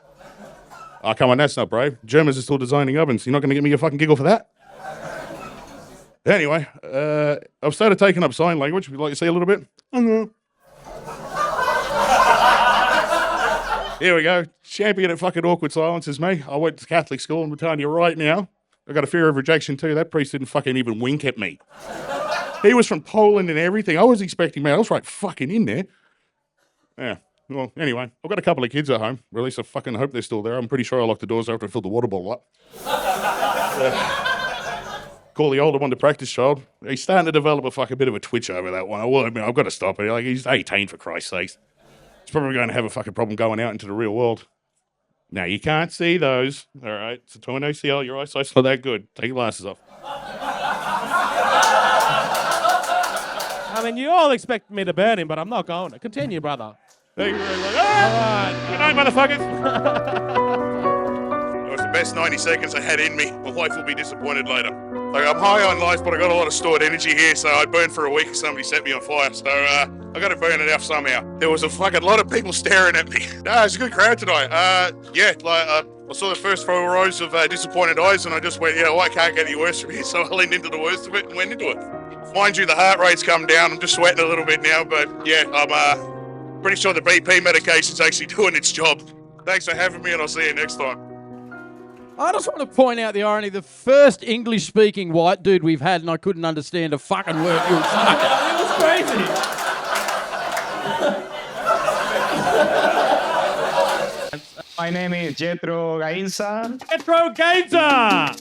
Oh, come on, that's not brave. Germans are still designing ovens. You're not going to get me a fucking giggle for that? Anyway, I've started taking up sign language. Would you like to see a little bit? Here we go. Champion at fucking awkward silence is me. I went to Catholic school and I'm telling you right now, I got a fear of rejection too. That priest didn't fucking even wink at me. He was from Poland and everything. I was expecting, man, I was right fucking in there. Yeah. Well, anyway, I've got a couple of kids at home. Or at least I fucking hope they're still there. I'm pretty sure I locked the doors after I filled the water bottle up. Call the older one the practice child. He's starting to develop a fucking bit of a twitch over that one. I will admit, I've got to stop it. Like, he's 18 for Christ's sakes. He's probably going to have a fucking problem going out into the real world. Now, you can't see those. All right, it's a torn ACL. Your eyesight's not that good. Take your glasses off. I mean, you all expect me to burn him, but I'm not going to. Continue, brother. Thank you very much. All right. Good night, motherfuckers. That was the best 90 seconds I had in me. My wife will be disappointed later. Like, I'm high on life, but I got a lot of stored energy here, so I'd burn for a week if somebody set me on fire. So I got to burn it off somehow. There was a fucking lot of people staring at me. Nah, it's a good crowd tonight. I saw the first 4 rows of disappointed eyes, and I just went, I can't get any worse from here. So I leaned into the worst of it and went into it. Mind you, the heart rate's come down. I'm just sweating a little bit now, but yeah, I'm pretty sure the BP medication's actually doing its job. Thanks for having me, and I'll see you next time. I just want to point out the irony. The first English-speaking white dude we've had, and I couldn't understand a fucking word he was saying. It was crazy. My name is Jetro Gainza. Jetro Gainza!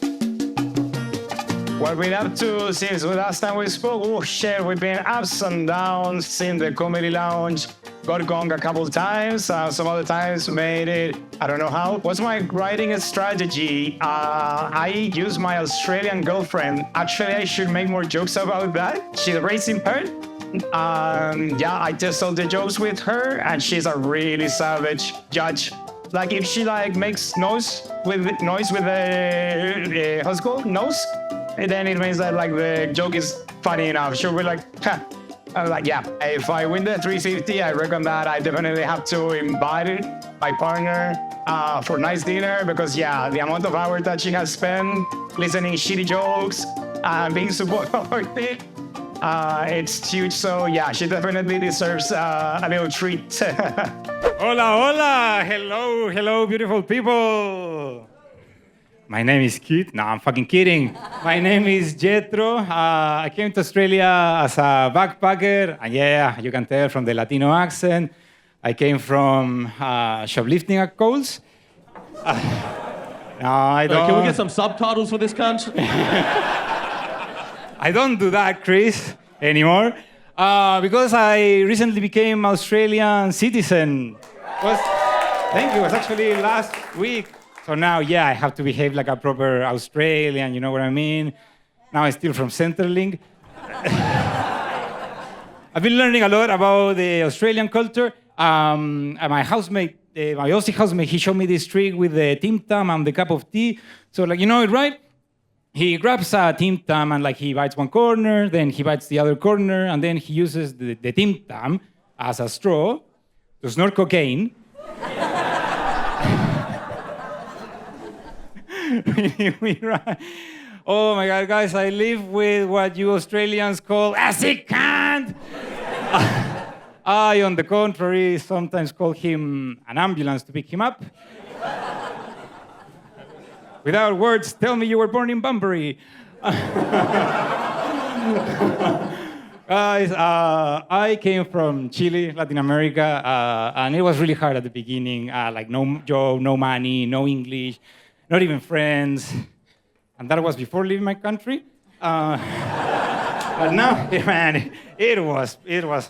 What we're up to since the last time we spoke, oh shit, we've been ups and downs since the Comedy Lounge. Got Gong a couple times, some other times made it, I don't know how. What's my writing strategy? I use my Australian girlfriend. Actually, I should make more jokes about that. She's a racing part. I test all the jokes with her, and she's a really savage judge. Like if she makes noise with the what's it called? Nose? And then it means that the joke is funny enough. She'll be like, ha. I'm like, yeah. If I win the 350, I reckon that I definitely have to invite my partner for a nice dinner because the amount of hours that she has spent listening shitty jokes and being supportive, it's huge. So she definitely deserves a little treat. Hola, hola, hello, beautiful people. My name is Kit. No, I'm fucking kidding. My name is Jetro. I came to Australia as a backpacker. And you can tell from the Latino accent. I came from shoplifting at Coles. No, I don't. Can we get some subtitles for this cunt? I don't do that, Chris, anymore. Because I recently became Australian citizen. Thank you. It was actually last week. So now, yeah, I have to behave like a proper Australian, you know what I mean? Now I'm still from Centrelink. I've been learning a lot about the Australian culture. And my housemate, my Aussie housemate, he showed me this trick with the Tim Tam and the cup of tea. So, like, you know it, right? He grabs a Tim Tam and, like, he bites one corner, then he bites the other corner, and then he uses the Tim Tam as a straw to snort cocaine. Oh my God, guys, I live with what you Australians call a sick cunt. I, on the contrary, sometimes call him an ambulance to pick him up. Without words, tell me you were born in Bunbury. Guys, I came from Chile, Latin America, and it was really hard at the beginning. Like, no job, no money, no English, not even friends. And that was before leaving my country. But now, man, it was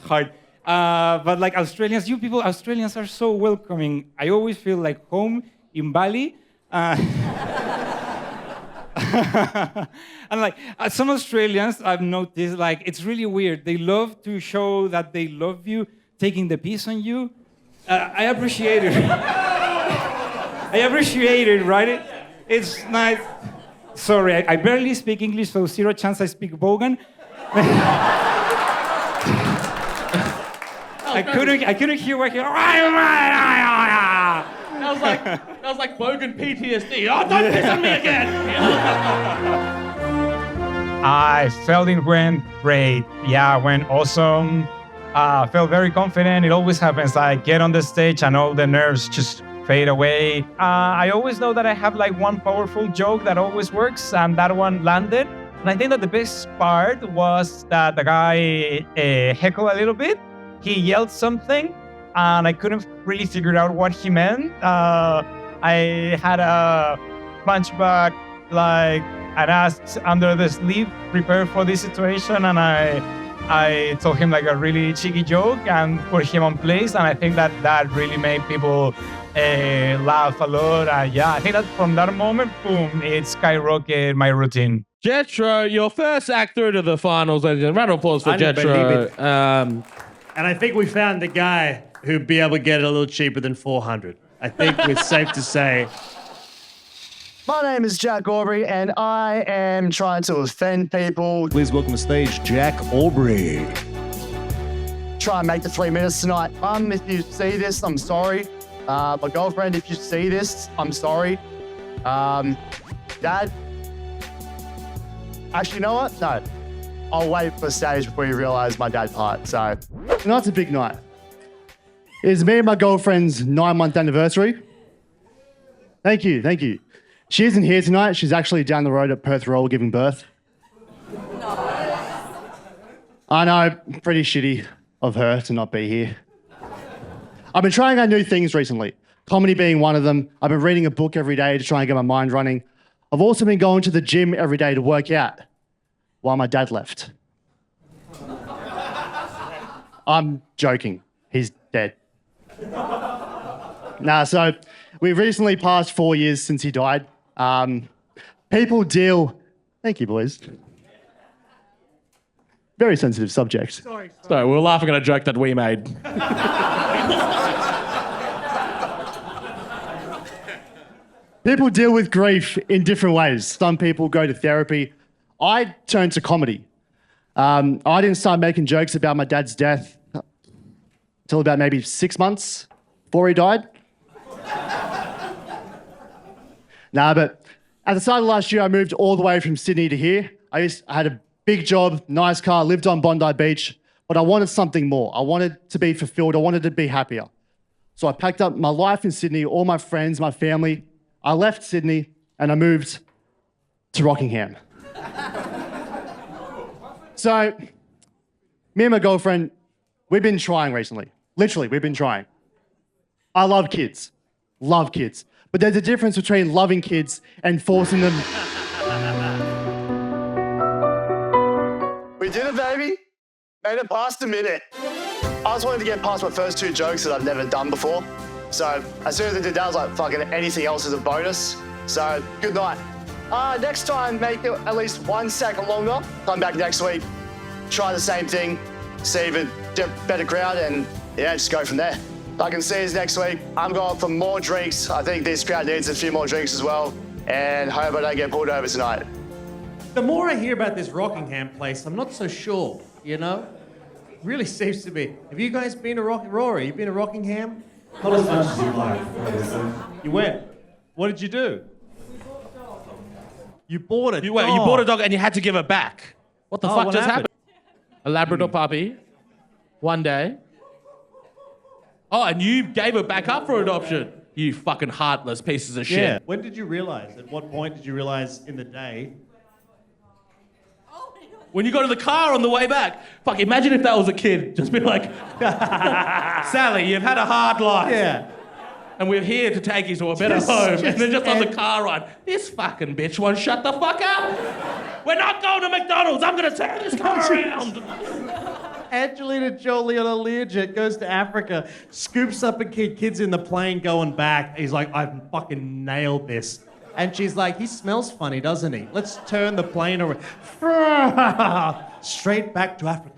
hard. But like Australians, Australians are so welcoming. I always feel like home in Bali. And like some Australians, I've noticed, like, it's really weird. They love to show that they love you, taking the piss on you. I appreciate it. I appreciate it, right? It's nice. Sorry, I barely speak English, so zero chance I speak Bogan. I couldn't hear what he. That was like Bogan PTSD. Oh, don't piss on me again! I felt it went great. Yeah, went awesome. Felt very confident. It always happens. I get on the stage and all the nerves just fade away. I always know that I have like one powerful joke that always works, and that one landed. And I think that the best part was that the guy heckled a little bit. He yelled something, and I couldn't really figure out what he meant. I had a punchback, like, an ass under the sleeve, prepared for this situation, and I told him like a really cheeky joke and put him on place, and I think that really made people laugh a lot. Yeah, I think that from that moment, boom, it skyrocketed my routine. Jetro, your first act through to the finals. Round of applause for Jetro. And I think we found the guy who'd be able to get it a little cheaper than 400. I think it's safe to say. My name is Jack Aubrey, and I am trying to offend people. Please welcome to stage Jack Aubrey. Try and make the 3 minutes tonight. Mum, if you see this, I'm sorry. My girlfriend, if you see this, I'm sorry. Dad. Actually, you know what? No. I'll wait for the stage before you realise my dad part. So, tonight's a big night. It's me and my girlfriend's 9-month anniversary. Thank you, thank you. She isn't here tonight. She's actually down the road at Perth Royal giving birth. I know, pretty shitty of her to not be here. I've been trying out new things recently, comedy being one of them. I've been reading a book every day to try and get my mind running. I've also been going to the gym every day to work out while my dad left. I'm joking. He's dead. So we recently passed 4 years since he died. People deal... Thank you, boys. Very sensitive subject. Sorry, we were laughing at a joke that we made. People deal with grief in different ways. Some people go to therapy. I turned to comedy. I didn't start making jokes about my dad's death until about maybe 6 months before he died. But at the start of last year, I moved all the way from Sydney to here. I had a big job, nice car, lived on Bondi Beach, but I wanted something more. I wanted to be fulfilled. I wanted to be happier. So I packed up my life in Sydney, all my friends, my family. I left Sydney and I moved to Rockingham. So me and my girlfriend, we've been trying recently. Literally, we've been trying. I love kids. But there's a difference between loving kids and forcing them. We did it, baby. Made it past a minute. I just wanted to get past my first 2 jokes that I've never done before. So as soon as I did that, I was like, fucking anything else is a bonus. So good night. Next time, make it at least 1 second longer. Come back next week, try the same thing, see if it get better crowd, and yeah, just go from there. I can see us next week. I'm going for more drinks. I think this crowd needs a few more drinks as well, and hope I don't get pulled over tonight. The more I hear about this Rockingham place, I'm not so sure, you know? Really seems to be. Have you guys been to Rory? You been to Rockingham? Not as much as you like. You went. What did you do? You bought it. You bought a dog and you had to give it back. What the fuck what just happened? happened? A Labrador puppy, one day. Oh, and you gave it back up for adoption. You fucking heartless pieces of shit. Yeah. When did you realise? At what point did you realise in the day? When you got in the car on the way back. Fuck, imagine if that was a kid. Just be like, Sally, you've had a hard life. Yeah. And we're here to take you to a better home. And then just on the car ride, this fucking bitch won't shut the fuck up. We're not going to McDonald's. I'm going to turn this car around. Angelina Jolie on a Learjet goes to Africa, scoops up a kid, kid's in the plane going back. He's like, I've fucking nailed this. And she's like, he smells funny, doesn't he? Let's turn the plane around. Straight back to Africa.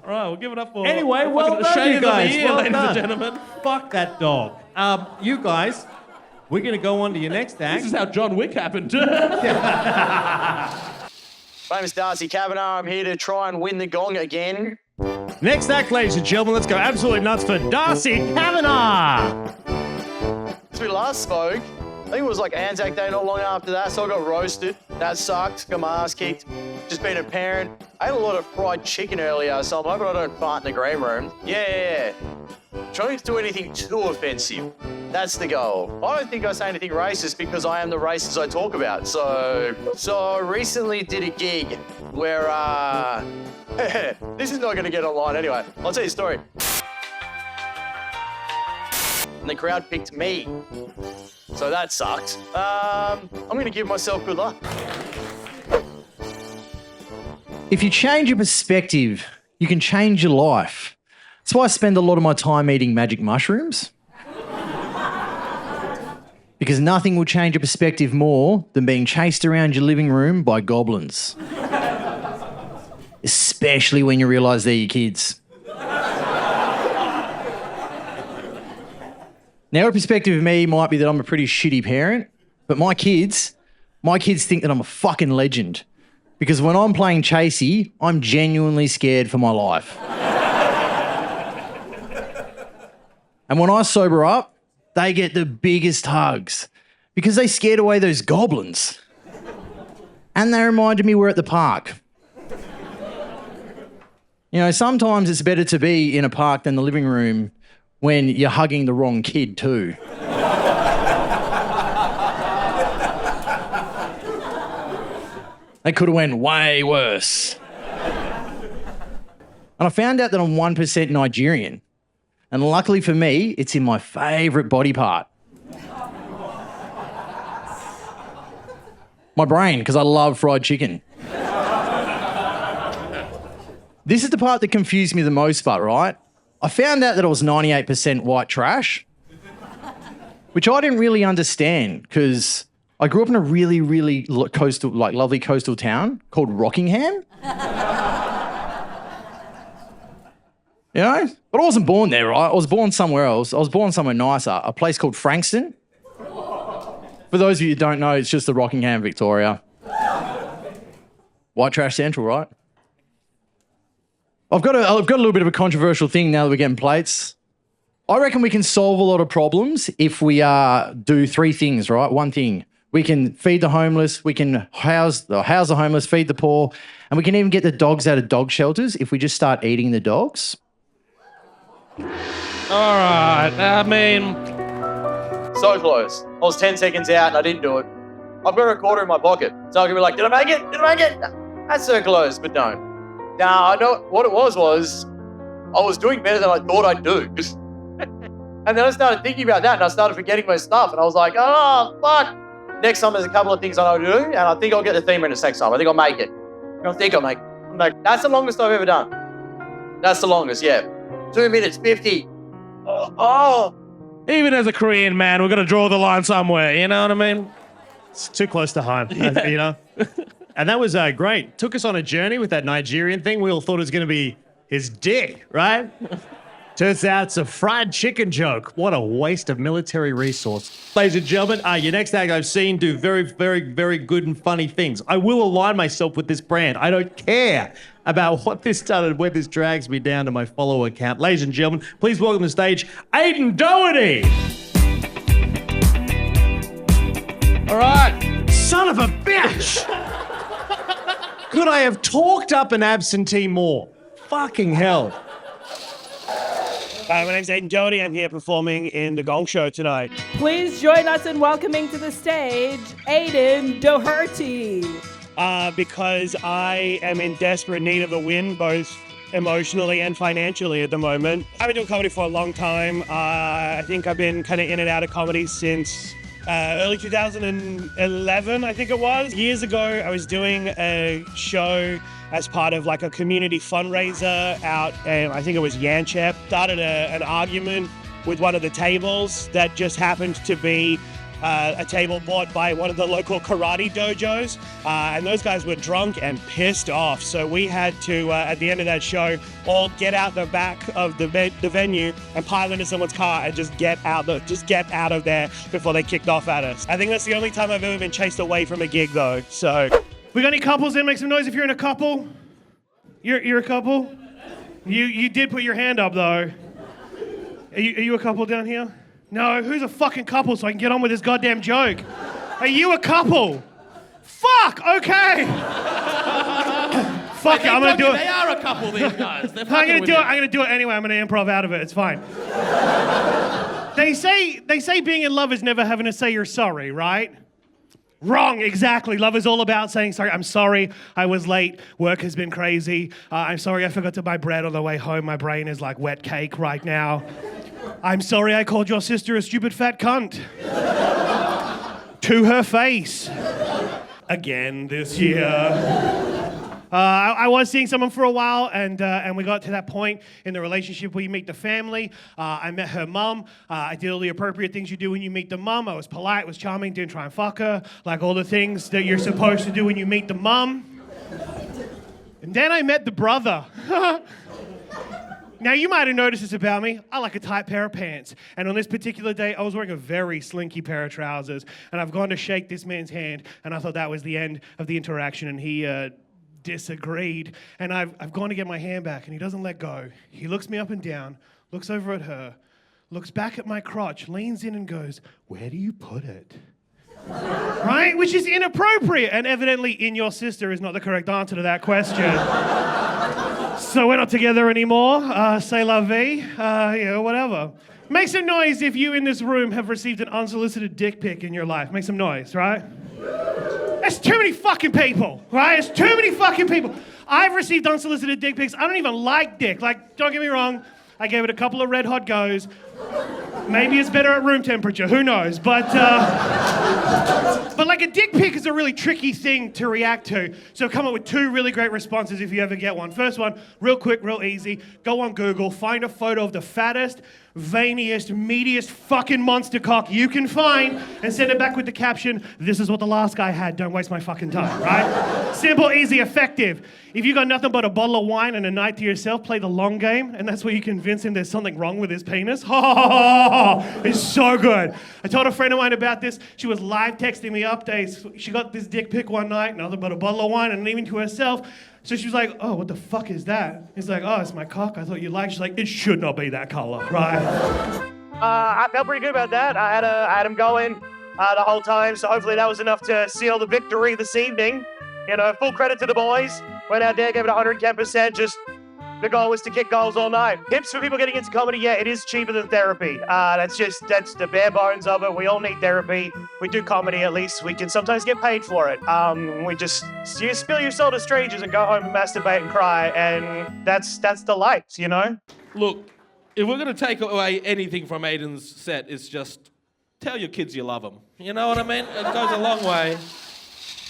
All right, we'll give it up for... Anyway, well done, you guys. Year, well ladies done. and gentlemen. Fuck that dog. You guys, we're going to go on to your next act. This is how John Wick happened. My name is Darcy Kavanagh. I'm here to try and win the Gong again. Next act, ladies and gentlemen, let's go absolutely nuts for Darcy Kavanagh. Since we last spoke, I think it was like Anzac Day not long after that, so I got roasted. That sucked, got my ass kicked. Just being a parent. I had a lot of fried chicken earlier, so I'm hoping I don't fart in the green room. Yeah. Trying to do anything too offensive. That's the goal. I don't think I say anything racist because I am the racist I talk about. So I recently did a gig where, this is not going to get online anyway. I'll tell you a story. And the crowd picked me. So that sucked. I'm going to give myself good luck. If you change your perspective, you can change your life. That's why I spend a lot of my time eating magic mushrooms. Because nothing will change your perspective more than being chased around your living room by goblins. Especially when you realise they're your kids. Now, a perspective of me might be that I'm a pretty shitty parent, but my kids think that I'm a fucking legend. Because when I'm playing chasey, I'm genuinely scared for my life. And when I sober up, they get the biggest hugs because they scared away those goblins. And they reminded me we're at the park. You know, sometimes it's better to be in a park than the living room when you're hugging the wrong kid too. They could have went way worse. And I found out that I'm 1% Nigerian. And luckily for me, it's in my favourite body part. My brain, because I love fried chicken. This is the part that confused me the most, but right? I found out that I was 98% white trash, which I didn't really understand because I grew up in a really, really coastal, like lovely coastal town called Rockingham. You know? But I wasn't born there, right? I was born somewhere else. I was born somewhere nicer, a place called Frankston. For those of you who don't know, it's just the Rockingham, Victoria. White trash central, right? I've got a little bit of a controversial thing now that we're getting plates. I reckon we can solve a lot of problems if we do three things, right? One thing, we can feed the homeless, we can house the homeless, feed the poor, and we can even get the dogs out of dog shelters if we just start eating the dogs. All right, I mean... So close. I was 10 seconds out and I didn't do it. I've got a quarter in my pocket. So I can be like, did I make it? Did I make it? That's so close, but no. Now, I know what it was I was doing better than I thought I'd do. And then I started thinking about that and I started forgetting my stuff. And I was like, oh, fuck. Next time there's a couple of things I know to do and I think I'll get the theme in the next time. I think I'll make it. I think I'll make it. I'm like, that's the longest I've ever done. That's the longest, yeah. 2 minutes 50. Oh. Even as a Korean man, we've got to draw the line somewhere, you know what I mean? It's too close to home, you know? And that was great. Took us on a journey with that Nigerian thing. We all thought it was going to be his dick, right? Turns out it's a fried chicken joke. What a waste of military resource. Ladies and gentlemen, your next act I've seen do very, very, very good and funny things. I will align myself with this brand. I don't care about what this done and where this drags me down to my follower count. Ladies and gentlemen, please welcome to the stage Ayden Doherty. All right. Son of a bitch! Could I have talked up an absentee more? Fucking hell. My name's Ayden Doherty. I'm here performing in the Gong show tonight. Please join us in welcoming to the stage Ayden Doherty. Because I am in desperate need of a win, both emotionally and financially at the moment. I've been doing comedy for a long time. I think I've been kind of in and out of comedy since early 2011, I think it was. Years ago, I was doing a show as part of like a community fundraiser out, and I think it was Yanchep. Started an argument with one of the tables that just happened to be a table bought by one of the local karate dojos, and those guys were drunk and pissed off. So we had to, at the end of that show, all get out the back of the venue and pile into someone's car and just get out of there before they kicked off at us. I think that's the only time I've ever been chased away from a gig, though. So, we got any couples in? Make some noise if you're in a couple. You're a couple. You did put your hand up though. Are you a couple down here? No, who's a fucking couple so I can get on with this goddamn joke? Are you a couple? Fuck, okay. Fuck it, I'm gonna do it. They are a couple, these guys. I'm gonna do it anyway. I'm gonna improv out of it. It's fine. They say being in love is never having to say you're sorry, right? Wrong, exactly. Love is all about saying sorry. I'm sorry I was late. Work has been crazy. I'm sorry I forgot to buy bread on the way home. My brain is like wet cake right now. I'm sorry I called your sister a stupid fat cunt. To her face. Again this year. I was seeing someone for a while, and we got to that point in the relationship where you meet the family. I met her mum. I did all the appropriate things you do when you meet the mum. I was polite, was charming, didn't try and fuck her, like all the things that you're supposed to do when you meet the mum. And then I met the brother. Now, you might have noticed this about me. I like a tight pair of pants. And on this particular day, I was wearing a very slinky pair of trousers. And I've gone to shake this man's hand, and I thought that was the end of the interaction, and he disagreed. And I've gone to get my hand back, and he doesn't let go. He looks me up and down, looks over at her, looks back at my crotch, leans in and goes, "Where do you put it?" Right? Which is inappropriate, and evidently in your sister is not the correct answer to that question. So we're not together anymore. C'est la vie. Whatever. Make some noise if you in this room have received an unsolicited dick pic in your life. Make some noise, right? That's too many fucking people, right? It's too many fucking people. I've received unsolicited dick pics. I don't even like dick. Like, don't get me wrong. I gave it a couple of red hot goes. Maybe it's better at room temperature. Who knows? But like a dick pic is a really tricky thing to react to. So come up with two really great responses if you ever get one. First one, real quick, real easy. Go on Google, find a photo of the fattest, veiniest, meatiest fucking monster cock you can find and send it back with the caption, "This is what the last guy had. Don't waste my fucking time," right? Simple, easy, effective. If you got nothing but a bottle of wine and a night to yourself, play the long game, and that's where you convince him there's something wrong with his penis. It's so good. I told a friend of mine about this. She was live texting me updates. She got this dick pic one night, nothing but a bottle of wine, and even to herself. So she was like, "Oh, what the fuck is that?" He's like, "Oh, it's my cock. I thought you liked." She's like, "It should not be that color, right?" I felt pretty good about that. I had him going the whole time, so hopefully that was enough to seal the victory this evening. You know, full credit to the boys. Went out there, gave it 110%. Just the goal was to kick goals all night. Tips for people getting into comedy, yeah, it is cheaper than therapy. That's the bare bones of it. We all need therapy. We do comedy, at least we can sometimes get paid for it. You spill your soul to strangers and go home and masturbate and cry, and that's the lights, you know? Look, if we're going to take away anything from Ayden's set, it's just tell your kids you love them. You know what I mean? It goes a long way.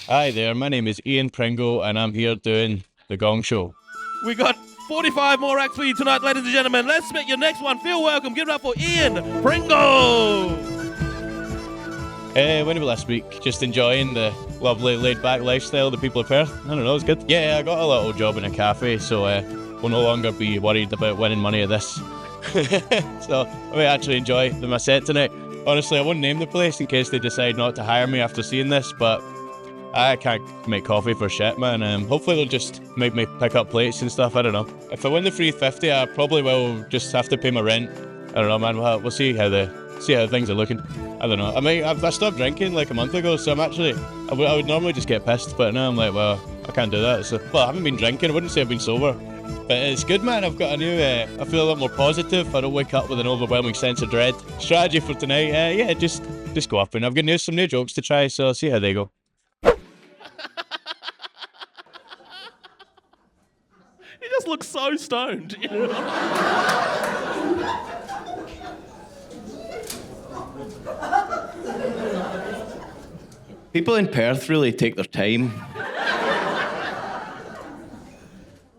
Hi there, my name is Iain Pringle and I'm here doing the Gong Show. We got 45 more acts for you tonight, ladies and gentlemen. Let's meet your next one. Feel welcome. Give it up for Iain Pringle. When about last week? Just enjoying the lovely laid-back lifestyle of the people of Perth. I don't know, it's good. Yeah, I got a little job in a cafe, so we'll no longer be worried about winning money at this. So I may actually enjoy my set tonight. Honestly, I won't name the place in case they decide not to hire me after seeing this, but I can't make coffee for shit, man. Hopefully they'll just make me pick up plates and stuff, I don't know. If I win the free 50, I probably will just have to pay my rent. I don't know, man, we'll see how things are looking. I don't know. I mean, I stopped drinking like a month ago, so I would normally just get pissed, but now I'm like, well, I can't do that. So, well, I haven't been drinking, I wouldn't say I've been sober. But it's good, man. I've got a new, I feel a lot more positive. I don't wake up with an overwhelming sense of dread. Strategy for tonight, yeah, just go up and I've got some new jokes to try, so I'll see how they go. He just looks so stoned. You know? People in Perth really take their time.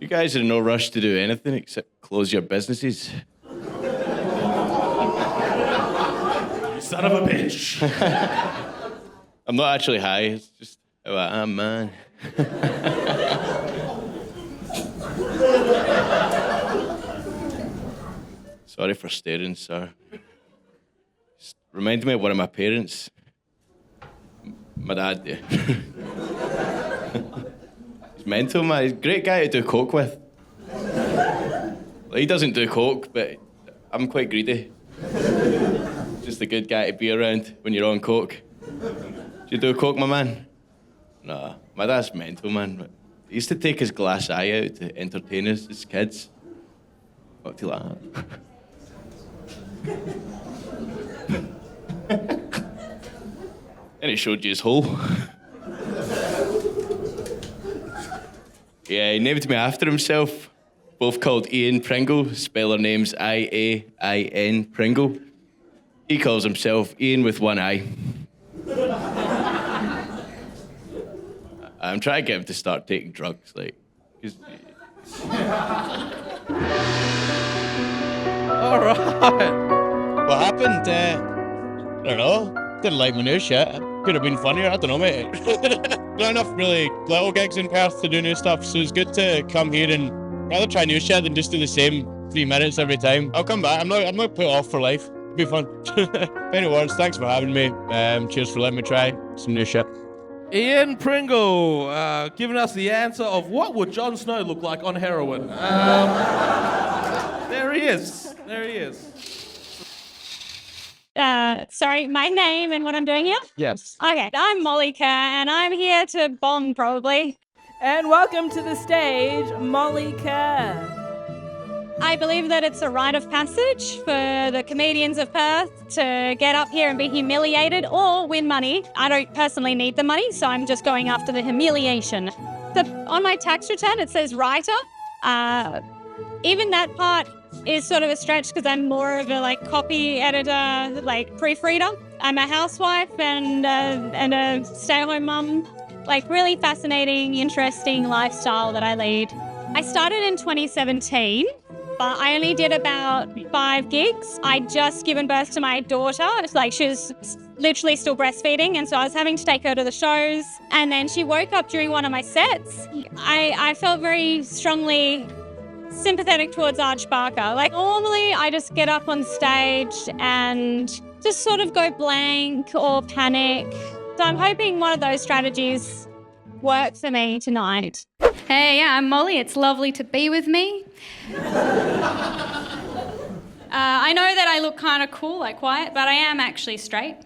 You guys are in no rush to do anything except close your businesses. Son of a bitch. I'm not actually high, it's just how I am, man. Sorry for staring, sir. Just reminded me of one of my parents. My dad, yeah. He's mental, man. He's a great guy to do coke with. Like, he doesn't do coke, but I'm quite greedy. Just a good guy to be around when you're on coke. Do you do coke, my man? Nah, my dad's mental, man. He used to take his glass eye out to entertain us as kids. What do you like that? And he showed you his hole. Yeah, he named me after himself. Both called Iain Pringle, spell their names I-A-I-N Pringle. He calls himself Iain with one eye. I'm trying to get him to start taking drugs, like. All right. What happened? I don't know. Didn't like my new shit. Could have been funnier. I don't know, mate. Not enough really little gigs in Perth to do new stuff, so it's good to come here and rather try new shit than just do the same 3 minutes every time. I'll come back. I'm not put off for life. It'll be fun. Any words? Thanks for having me. Cheers for letting me try some new shit. Iain Pringle giving us the answer of what would Jon Snow look like on heroin. There he is. There he is. Sorry, my name and what I'm doing here? Yes. Okay, I'm Molly Kerr and I'm here to bomb probably. And welcome to the stage, Molly Kerr. I believe that it's a rite of passage for the comedians of Perth to get up here and be humiliated or win money. I don't personally need the money, so I'm just going after the humiliation. On my tax return, it says writer. Even that part is sort of a stretch because I'm more of a copy editor, proofreader. I'm a housewife and a stay-at-home mum. Really fascinating, interesting lifestyle that I lead. I started in 2017, but I only did about 5 gigs. I'd just given birth to my daughter. She was literally still breastfeeding, and so I was having to take her to the shows. And then she woke up during one of my sets. I felt very strongly sympathetic towards Arch Barker. Normally I just get up on stage and just sort of go blank or panic. So I'm hoping one of those strategies work for me tonight. Hey, yeah, I'm Molly. It's lovely to be with me. I know that I look kind of cool like Wyatt, but I am actually straight.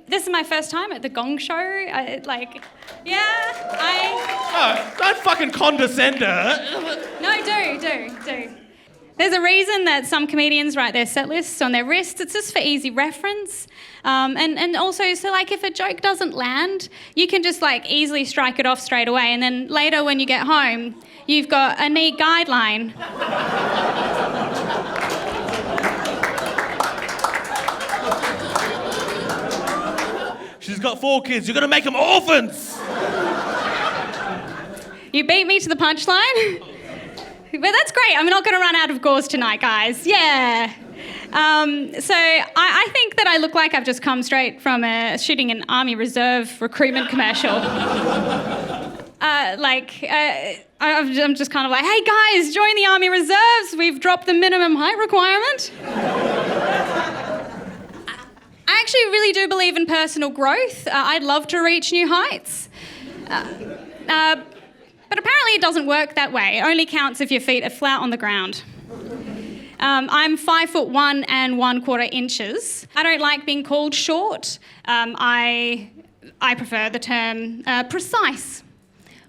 This is my first time at the Gong show. Don't fucking condescend her. No, do. There's a reason that some comedians write their set lists on their wrists. It's just for easy reference. And also, so if a joke doesn't land, you can just easily strike it off straight away. And then later when you get home, you've got a neat guideline. She's got 4 kids. You're going to make them orphans. You beat me to the punchline. But that's great. I'm not going to run out of gauze tonight, guys. Yeah. So I think that I look like I've just come straight from shooting an Army Reserve recruitment commercial. I'm just kind of like, hey guys, join the Army Reserves. We've dropped the minimum height requirement. I actually really do believe in personal growth. I'd love to reach new heights. But apparently it doesn't work that way. It only counts if your feet are flat on the ground. I'm 5'1" and 1/4 inches. I don't like being called short. I prefer the term precise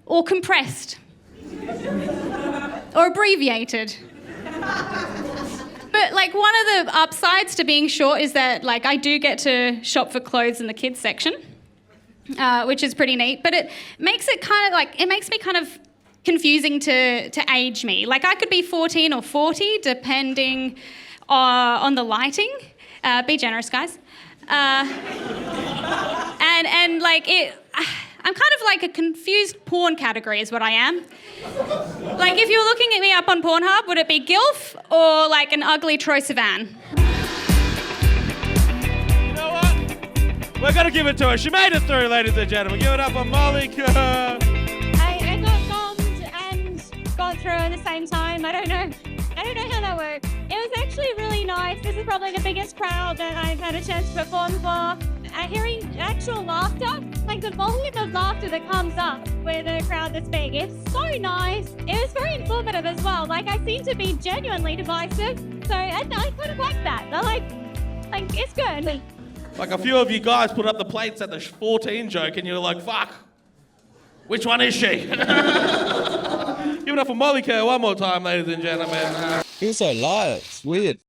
or compressed or abbreviated. But like one of the upsides to being short is that like I do get to shop for clothes in the kids section. Which is pretty neat, but it makes me kind of confusing to age me. Like I could be 14 or 40 depending on the lighting. Be generous, guys. And like it, I'm kind of like a confused porn category is what I am. Like if you're looking at me up on Pornhub, would it be GILF or like an ugly Troye Sivan? We're going to give it to her. She made it through, ladies and gentlemen. Give it up for Molly. I got gonged and got through at the same time. I don't know how that worked. It was actually really nice. This is probably the biggest crowd that I've had a chance to perform for. Hearing actual laughter, like the volume of laughter that comes up with a crowd this big, it's so nice. It was very informative as well. Like I seem to be genuinely divisive, so I kind of like that. I like it's good. Like a few of you guys put up the plates at the 14 joke and you're like, fuck, which one is she? Give it up for Molly Kerr one more time, ladies and gentlemen. You're so light, it's weird.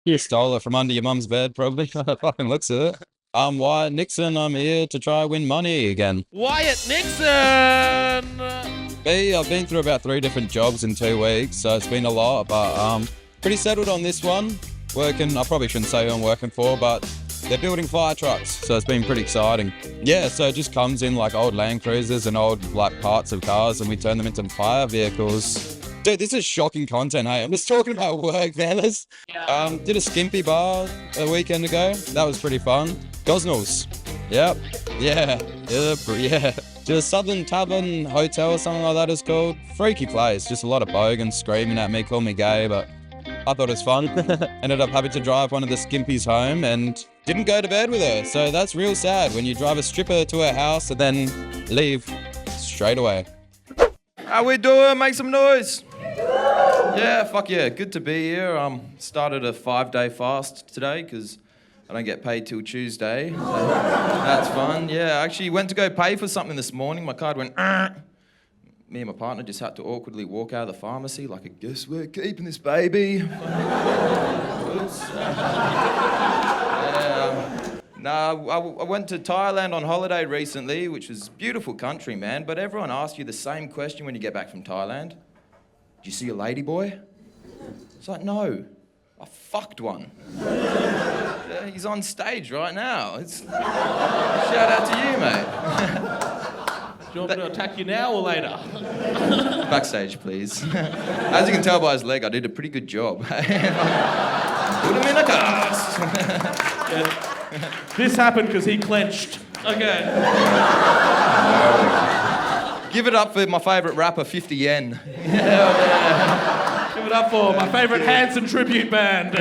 You stole it from under your mum's bed, probably. Fucking looks at it. I'm Wyatt Nixon, I'm here to try win money again. Wyatt Nixon! I've been through about 3 different jobs in 2 weeks, so it's been a lot, but pretty settled on this one. Working, I probably shouldn't say who I'm working for, but they're building fire trucks, so it's been pretty exciting. Yeah, so it just comes in like old Land Cruisers and old like parts of cars and we turn them into fire vehicles. Dude, this is shocking content, hey? I'm just talking about work, fellas. Did a skimpy bar a weekend ago. That was pretty fun. Gosnells. Yep. Yeah. Just Southern Tavern Hotel or something like that it's called. Freaky place. Just a lot of bogans screaming at me, calling me gay, but I thought it was fun. Ended up having to drive one of the skimpies home and didn't go to bed with her. So that's real sad when you drive a stripper to her house and then leave straight away. How we doing? Make some noise. Yeah, fuck yeah. Good to be here. Started a 5-day fast today because I don't get paid till Tuesday. So that's fun. Yeah, I actually went to go pay for something this morning. My card went, Me and my partner just had to awkwardly walk out of the pharmacy like, I guess we're keeping this baby. I went to Thailand on holiday recently, which was a beautiful country, man, but everyone asks you the same question when you get back from Thailand. Did you see a ladyboy? It's like, no, I fucked one. Yeah, he's on stage right now. Shout out to you, mate. Do you want me to attack you now or later? Backstage, please. As you can tell by his leg, I did a pretty good job. Put him in a cast. Yeah. This happened because he clenched. Okay. Give it up for my favourite rapper, 50 Yen. Yeah. Give it up for my favourite Hanson tribute band.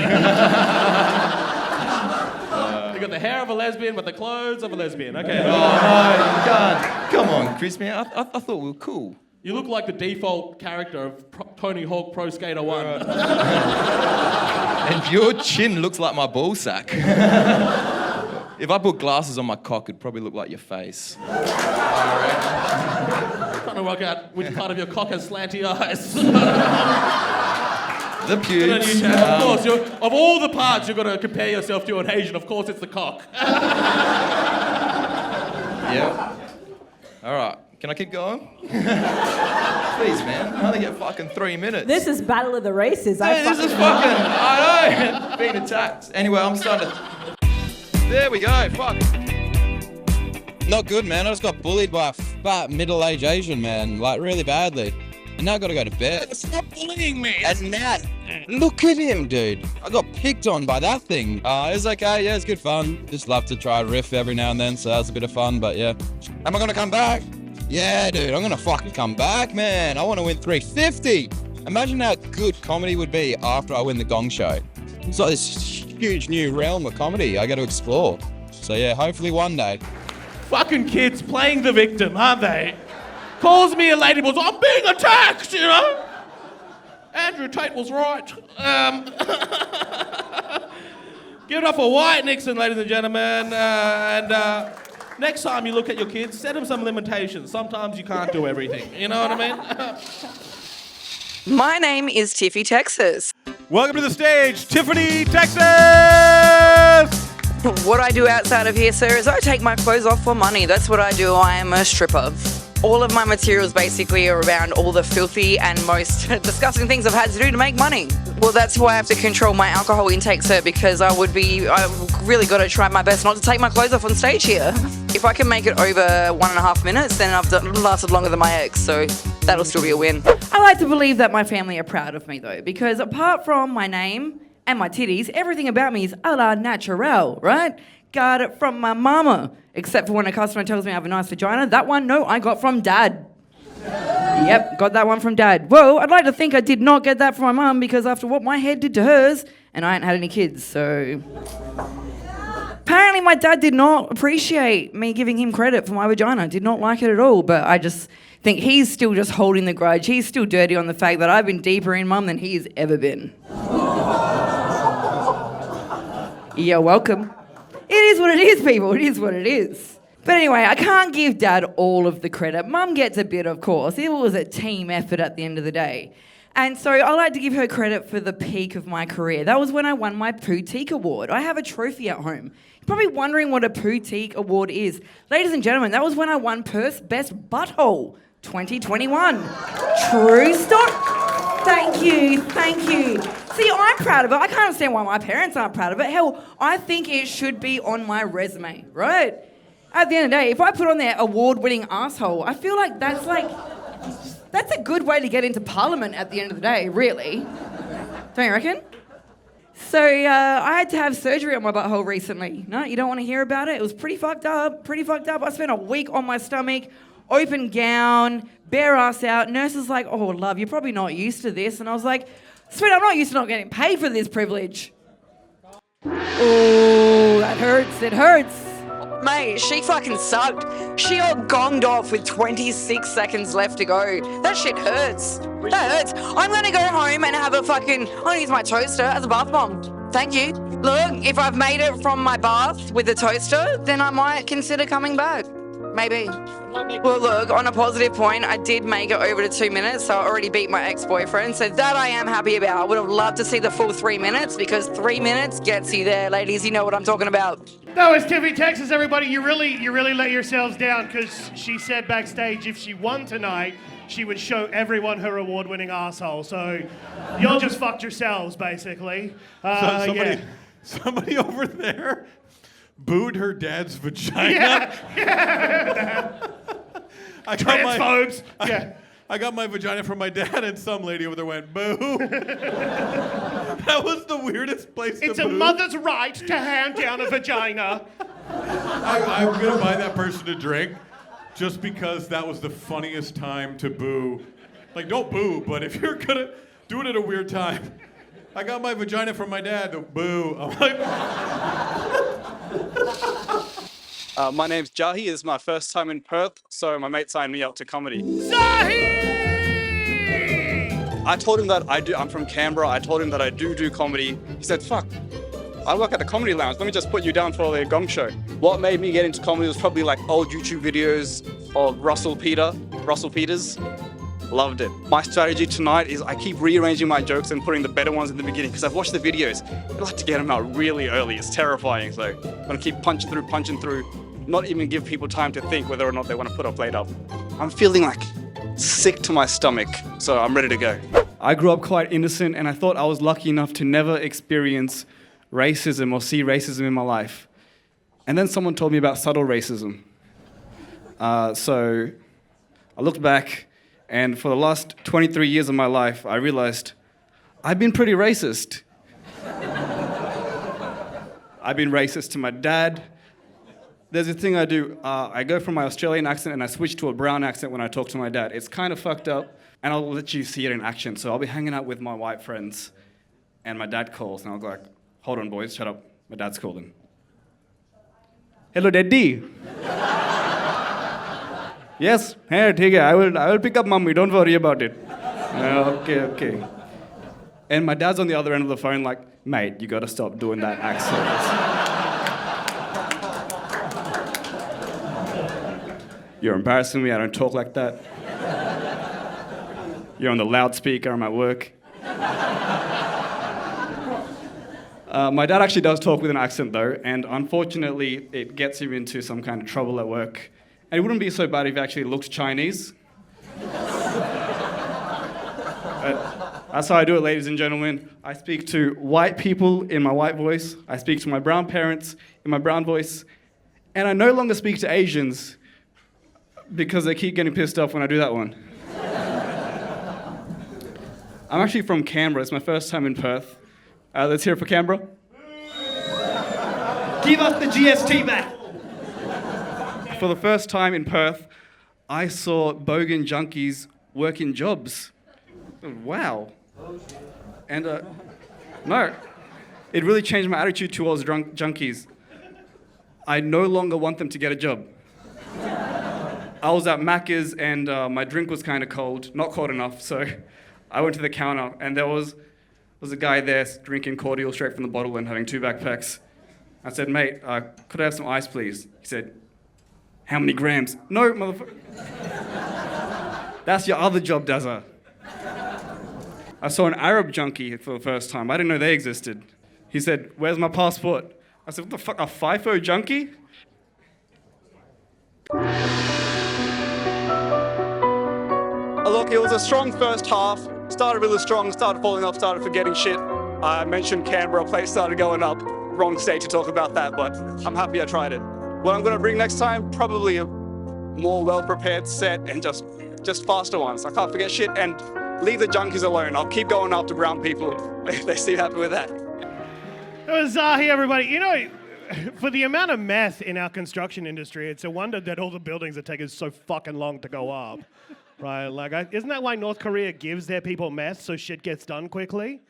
You got the hair of a lesbian, but the clothes of a lesbian. Okay. Oh, no, you can't. Come on, Chris, man. I thought we were cool. You look like the default character of Tony Hawk Pro Skater 1. And your chin looks like my ball sack. If I put glasses on my cock, it'd probably look like your face. Trying to work out which part of your cock has slanty eyes. The pubes. Of course, of all the parts you're going to compare yourself to an Asian, of course it's the cock. Yep. All right. Can I keep going? Please, man. I only get fucking 3 minutes. This is Battle of the Races. This is fucking... I know. Being attacked. Anyway, I'm starting to... There we go. Fuck. Not good, man. I just got bullied by fat, middle-aged Asian man, like really badly. And now I gotta go to bed. Stop bullying me. And now, look at him, dude. I got picked on by that thing. It's okay, yeah, it's good fun. Just love to try a riff every now and then, so that's a bit of fun, but yeah. Am I gonna come back? Yeah, dude, I'm gonna fucking come back, man. I wanna win 350. Imagine how good comedy would be after I win the Gong show. It's like this huge new realm of comedy I got to explore. So yeah, hopefully one day. Fucking kids playing the victim, aren't they? Calls me a ladyboy, I'm being attacked, you know? Andrew Tate was right. Give it up for Wyatt Nixon, ladies and gentlemen. Next time you look at your kids, set them some limitations. Sometimes you can't do everything, you know what I mean? My name is Tiffy Texas. Welcome to the stage, Tiffany Texas! What I do outside of here, sir, is I take my clothes off for money. That's what I do. I am a stripper. All of my materials basically are around all the filthy and most disgusting things I've had to do to make money. Well, that's why I have to control my alcohol intake, sir, because I've really got to try my best not to take my clothes off on stage here. If I can make it over 1.5 minutes, then I've lasted longer than my ex, so that'll still be a win. I like to believe that my family are proud of me, though, because apart from my name and my titties, everything about me is a la naturel, right? Got it from my mama, except for when a customer tells me I have a nice vagina. That one, no, I got from Dad. Yep, got that one from Dad. Well, I'd like to think I did not get that from my mum, because after what my head did to hers, and I ain't had any kids, so... Apparently my dad did not appreciate me giving him credit for my vagina. Did not like it at all, but I just think he's still just holding the grudge. He's still dirty on the fact that I've been deeper in mum than he's ever been. You're welcome. It is what it is, people. It is what it is. But anyway, I can't give Dad all of the credit. Mum gets a bit, of course. It was a team effort at the end of the day. And so I like to give her credit for the peak of my career. That was when I won my Pootique Award. I have a trophy at home. You're probably wondering what a Pootique Award is. Ladies and gentlemen, that was when I won Perth's Best Butthole 2021. True story. Thank you, thank you. See, I'm proud of it. I can't understand why my parents aren't proud of it. Hell, I think it should be on my resume, right? At the end of the day, if I put on there award-winning asshole, I feel like that's a good way to get into Parliament at the end of the day, really. Don't you reckon? So I had to have surgery on my butthole recently. No, you don't want to hear about it? It was pretty fucked up, I spent a week on my stomach, open gown, bare ass out. Nurse was like, oh, love, you're probably not used to this. And I was like, sweet, I'm not used to not getting paid for this privilege. Oh, that hurts, it hurts. Mate, she fucking sucked. She got gonged off with 26 seconds left to go. That shit hurts. That hurts. I'm gonna go home and have I'm gonna use my toaster as a bath bomb. Thank you. Look, if I've made it from my bath with the toaster, then I might consider coming back. Maybe. Well, look, on a positive point, I did make it over to 2 minutes, so I already beat my ex-boyfriend, so that I am happy about. I would have loved to see the full 3 minutes, because 3 minutes gets you there, ladies. You know what I'm talking about. That was Tiffy Texas, everybody. You really let yourselves down, because she said backstage if she won tonight, she would show everyone her award-winning asshole. So y'all just fucked yourselves, basically. Somebody over there booed her dad's vagina. Yeah. Transphobes. I got my vagina from my dad, and some lady over there went, boo. That was the weirdest place to boo. It's a mother's right to hand down a vagina. I'm going to buy that person a drink just because that was the funniest time to boo. Like, don't boo, but if you're going to do it at a weird time. I got my vagina from my dad, boo. I'm like... My name's Jahi. It's my first time in Perth, so my mate signed me up to comedy. I told him that I'm from Canberra. I told him that I do comedy. He said, fuck, I work at the Comedy Lounge. Let me just put you down for the Gong show. What made me get into comedy was probably like old YouTube videos of Russell Peters. Loved it. My strategy tonight is I keep rearranging my jokes and putting the better ones in the beginning because I've watched the videos. I like to get them out really early. It's terrifying. So I'm going to keep punching through, not even give people time to think whether or not they want to put up, plate up. I'm feeling like sick to my stomach, so I'm ready to go. I grew up quite innocent and I thought I was lucky enough to never experience racism or see racism in my life. And then someone told me about subtle racism. So I looked back, and for the last 23 years of my life, I realized I've been pretty racist. I've been racist to my dad. There's a thing I do. I go from my Australian accent and I switch to a brown accent when I talk to my dad. It's kind of fucked up, and I'll let you see it in action. So I'll be hanging out with my white friends, and my dad calls, and I'll go like, hold on, boys, shut up. My dad's calling. Hello, Daddy. Yes, here, take it. I will pick up Mummy. Don't worry about it. Okay. And my dad's on the other end of the phone like, mate, you gotta stop doing that accent. You're embarrassing me, I don't talk like that. You're on the loudspeaker, I'm at work. My dad actually does talk with an accent though, and unfortunately it gets him into some kind of trouble at work. And it wouldn't be so bad if he actually looked Chinese. That's how I do it, ladies and gentlemen. I speak to white people in my white voice. I speak to my brown parents in my brown voice. And I no longer speak to Asians because they keep getting pissed off when I do that one. I'm actually from Canberra. It's my first time in Perth. Let's hear it for Canberra. Give us the GST back. For the first time in Perth, I saw bogan junkies working jobs. Wow. And no, it really changed my attitude towards junkies. I no longer want them to get a job. I was at Macca's and my drink was kind of cold, not cold enough, so I went to the counter and there was a guy there drinking cordial straight from the bottle and having 2 backpacks. I said, mate, could I have some ice, please? He said, how many grams? No, motherfucker. That's your other job, Dazza. I saw an Arab junkie for the first time. I didn't know they existed. He said, where's my passport? I said, what the fuck, a FIFO junkie? Look, it was a strong first half. Started really strong, started falling off, started forgetting shit. I mentioned Canberra, place started going up. Wrong state to talk about that, but I'm happy I tried it. What I'm gonna bring next time, probably a more well-prepared set and just faster ones. I can't forget shit and leave the junkies alone. I'll keep going after brown people if they seem happy with that. It was Zahi, everybody. You know, for the amount of meth in our construction industry, it's a wonder that all the buildings are taking so fucking long to go up. Right? Like, isn't that why North Korea gives their people meth so shit gets done quickly?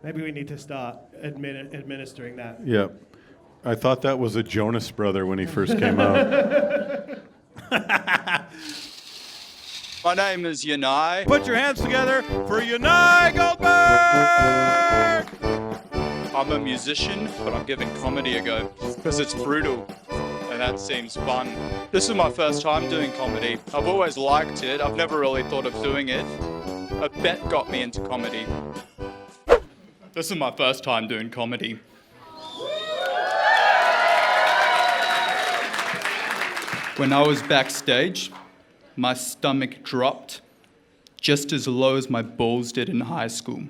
Maybe we need to start administering that. Yeah. I thought that was a Jonas brother when he first came out. My name is Yannai. Put your hands together for Yannai Goldberg! I'm a musician, but I'm giving comedy a go because it's brutal and that seems fun. This is my first time doing comedy. I've always liked it. I've never really thought of doing it. A bet got me into comedy. This is my first time doing comedy. When I was backstage, my stomach dropped just as low as my balls did in high school.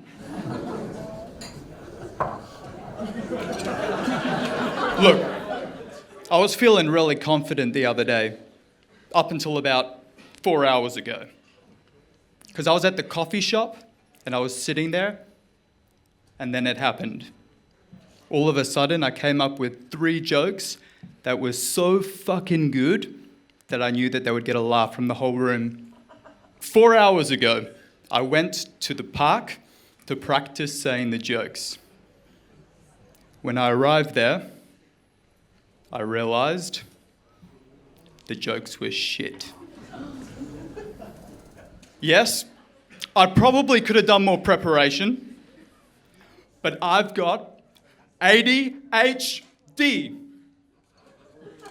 Look, I was feeling really confident the other day, up until about 4 hours ago. Because I was at the coffee shop, and I was sitting there, and then it happened. All of a sudden, I came up with 3 jokes that were so fucking good that I knew that they would get a laugh from the whole room. 4 hours ago, I went to the park to practice saying the jokes. When I arrived there, I realized the jokes were shit. Yes, I probably could have done more preparation, but I've got ADHD.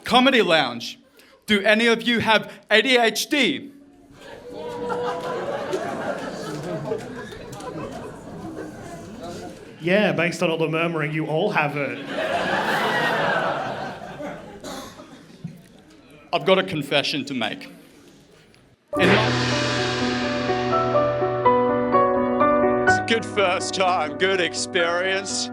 Comedy Lounge. Do any of you have ADHD? Yeah, based on all the murmuring, you all have it. I've got a confession to make. It's a good first time, good experience.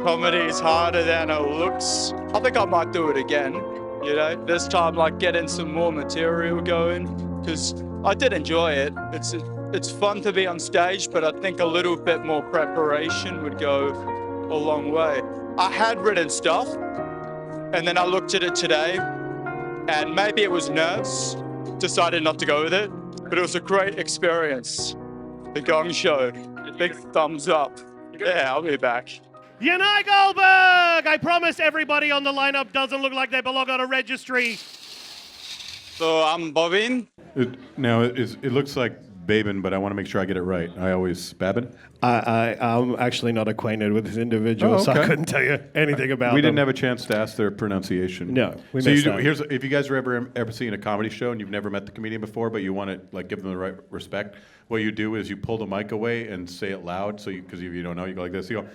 Comedy is harder than it looks. I think I might do it again, you know, this time like getting some more material going. because I did enjoy it. It's fun to be on stage, but I think a little bit more preparation would go a long way. I had written stuff, and then I looked at it today, and maybe it was nerves, decided not to go with it, but it was a great experience. The Gong Show, big thumbs up. Yeah, I'll be back. Yannai Goldberg! I promise everybody on the lineup doesn't look like they belong on a registry. So I'm Bobin. It looks like Babin, but I want to make sure I get it right. I always Babin. I'm actually not acquainted with this individual, so I couldn't tell you anything about We them. didn't have a chance to ask their pronunciation. No, we so missed out. if you guys are ever seen a comedy show and you've never met the comedian before, but you want to like give them the right respect, what you do is you pull the mic away and say it loud. So because if you don't know, you go like this. You go,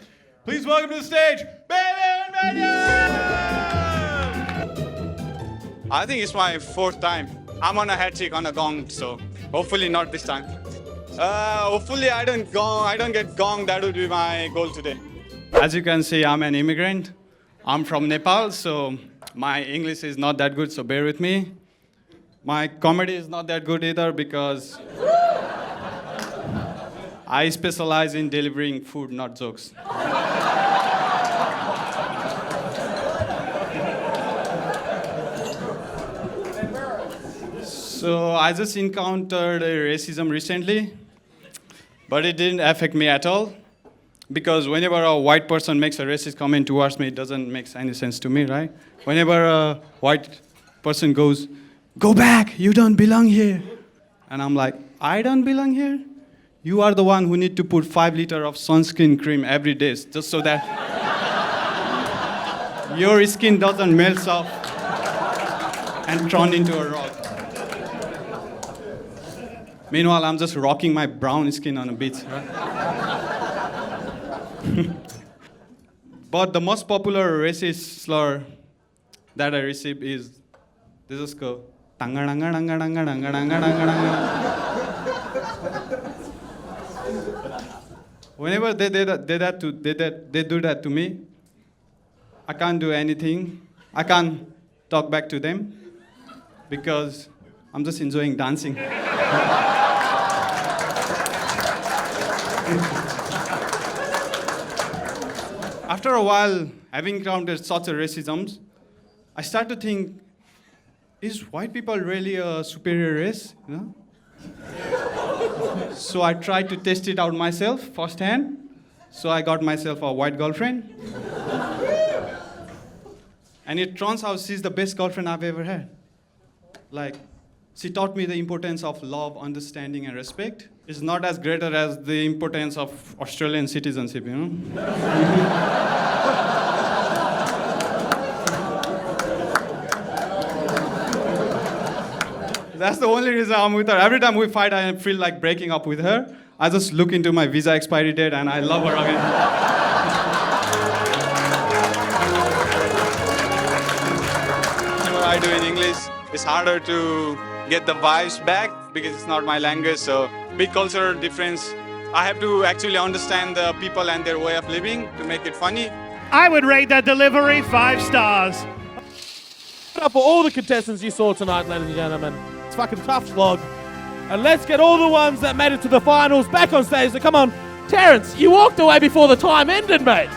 "Please welcome to the stage, Babin Mannion!" I think it's my 4th time. I'm on a hat trick on a gong, so hopefully not this time. Hopefully I don't get gong. That would be my goal today. As you can see, I'm an immigrant. I'm from Nepal, so my English is not that good, so bear with me. My comedy is not that good either because I specialize in delivering food, not jokes. So I just encountered racism recently, but it didn't affect me at all because whenever a white person makes a racist comment towards me, it doesn't make any sense to me, right? Whenever a white person goes, "Go back, you don't belong here." And I'm like, "I don't belong here? You are the one who need to put 5 liters of sunscreen cream every day just so that your skin doesn't melt off and turn into a rock." Meanwhile, I'm just rocking my brown skin on a beach, right? But the most popular racist slur that I receive is, they just go, "Tanga danga danga danga danga danga danga danga." Whenever they do that to me, I can't do anything. I can't talk back to them because I'm just enjoying dancing. After a while, having encountered such a racism, I start to think, is white people really a superior race? You know? So I tried to test it out myself firsthand. So I got myself a white girlfriend. And it turns out she's the best girlfriend I've ever had. Like, she taught me the importance of love, understanding, and respect. It's not as greater as the importance of Australian citizenship, you know? That's the only reason I'm with her. Every time we fight, I feel like breaking up with her. I just look into my visa expiry date and I love her again. Whatever I do in English, it's harder to get the vibes back because it's not my language, so big cultural difference. I have to actually understand the people and their way of living to make it funny. I would rate that delivery 5 stars. Up for all the contestants you saw tonight, ladies and gentlemen. It's fucking tough slog. And let's get all the ones that made it to the finals back on stage. So come on, Terrence, you walked away before the time ended, mate.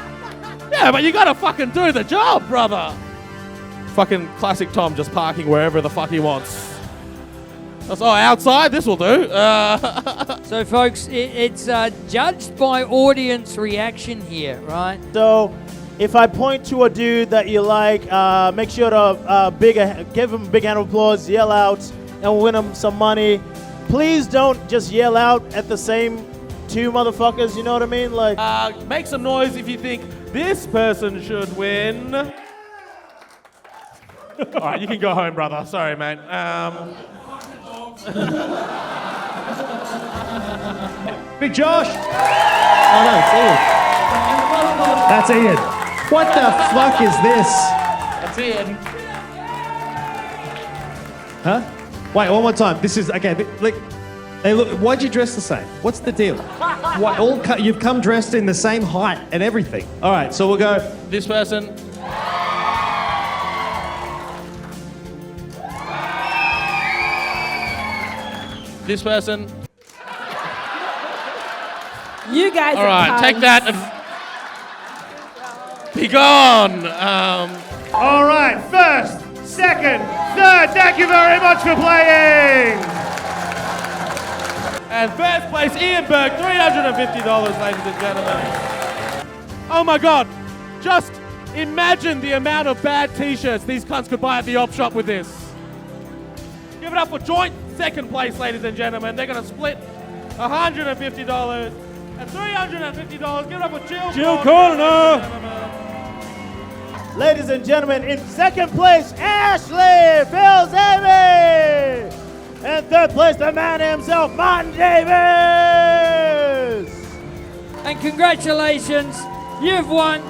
Yeah, but you gotta fucking do the job, brother. Fucking classic Tom just parking wherever the fuck he wants. Oh, outside, this will do. So, folks, it's judged by audience reaction here, right? So, if I point to a dude that you like, make sure to give him a big hand of applause, yell out, and win him some money. Please don't just yell out at the same 2 motherfuckers, you know what I mean? Like, make some noise if you think this person should win. All right, you can go home, brother. Sorry, mate. Big Josh! Oh no, it's Ian. That's Ian. What the fuck is this? That's Ian. Huh? Wait, one more time. This is, okay, like, hey, look, why'd you dress the same? What's the deal? Why, you've come dressed in the same height and everything. All right, so we'll go. This person. this person. You guys All are right, take punks. that and be gone. All right, first, second, third, thank you very much for playing. And first place, Ian Burke, $350, ladies and gentlemen. Oh my God, just imagine the amount of bad t-shirts these cunts could buy at the op shop with this. Give it up for joint second place, ladies and gentlemen. They're gonna split $150 and $350. Give it up for Gill Cordiner. Ladies and gentlemen, in second place, Ashley Fils-Aime. And third place, the man himself, Martin Davis. And congratulations, you've won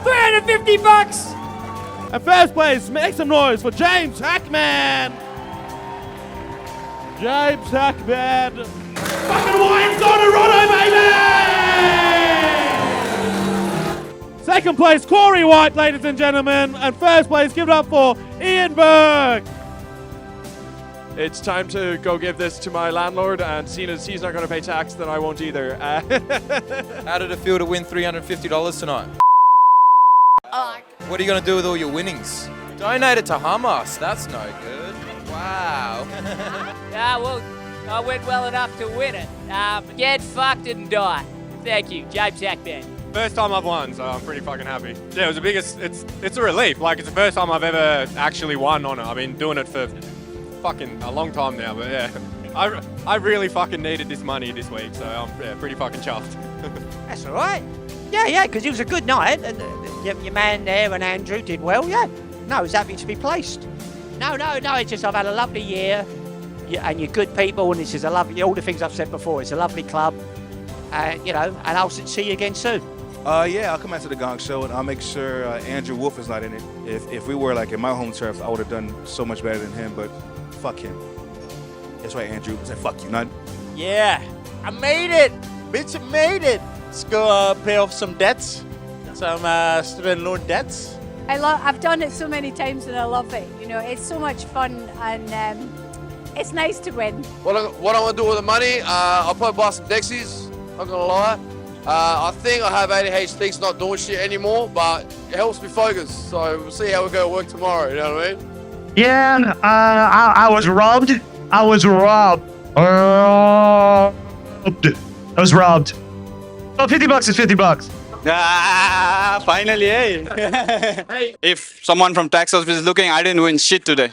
$350. And first place, make some noise for James Hackman. James Hackman. Fucking Wyatt's on Toronto, baby! Second place, Corey White, ladies and gentlemen. And first place, give it up for Ian Burke. It's time to go give this to my landlord, and seeing as he's not going to pay tax, then I won't either. How did it feel to win $350 tonight? What are you going to do with all your winnings? Donate it to Hamas. That's no good. Wow. Yeah, well, I went well enough to win it. Get fucked and die. Thank you, James Hackman. First time I've won, so I'm pretty fucking happy. Yeah, it was the biggest. It's a relief. Like, it's the first time I've ever actually won on it. I've been doing it for fucking a long time now, but yeah. I really fucking needed this money this week, so I'm pretty fucking chuffed. That's all right. Yeah, because it was a good night. And your man there and Andrew did well, yeah. No, I was happy to be placed. No, it's just I've had a lovely year, and you're good people, and this is a lovely, all the things I've said before, it's a lovely club, and I'll see you again soon. Yeah, I'll come out to the Gong show, and I'll make sure Andrew Wolfe is not in it. If we were like in my home turf, I would have done so much better than him, but fuck him. That's right, Andrew. I said fuck you, not. Yeah, I made it. Bitch, I made it. Let's go pay off some debts, some student loan debts. I've done it so many times and I love it. You know, it's so much fun and it's nice to win. What I'm gonna do with the money? I'll probably buy some Dexies. Not gonna lie. I think I have ADHD, so not doing shit anymore, but it helps me focus. So we'll see how we go to work tomorrow. You know what I mean? Yeah, I was robbed. I was robbed. I was robbed. Oh, $50 is $50. Ah, finally, hey. If someone from tax office is looking, I didn't win shit today.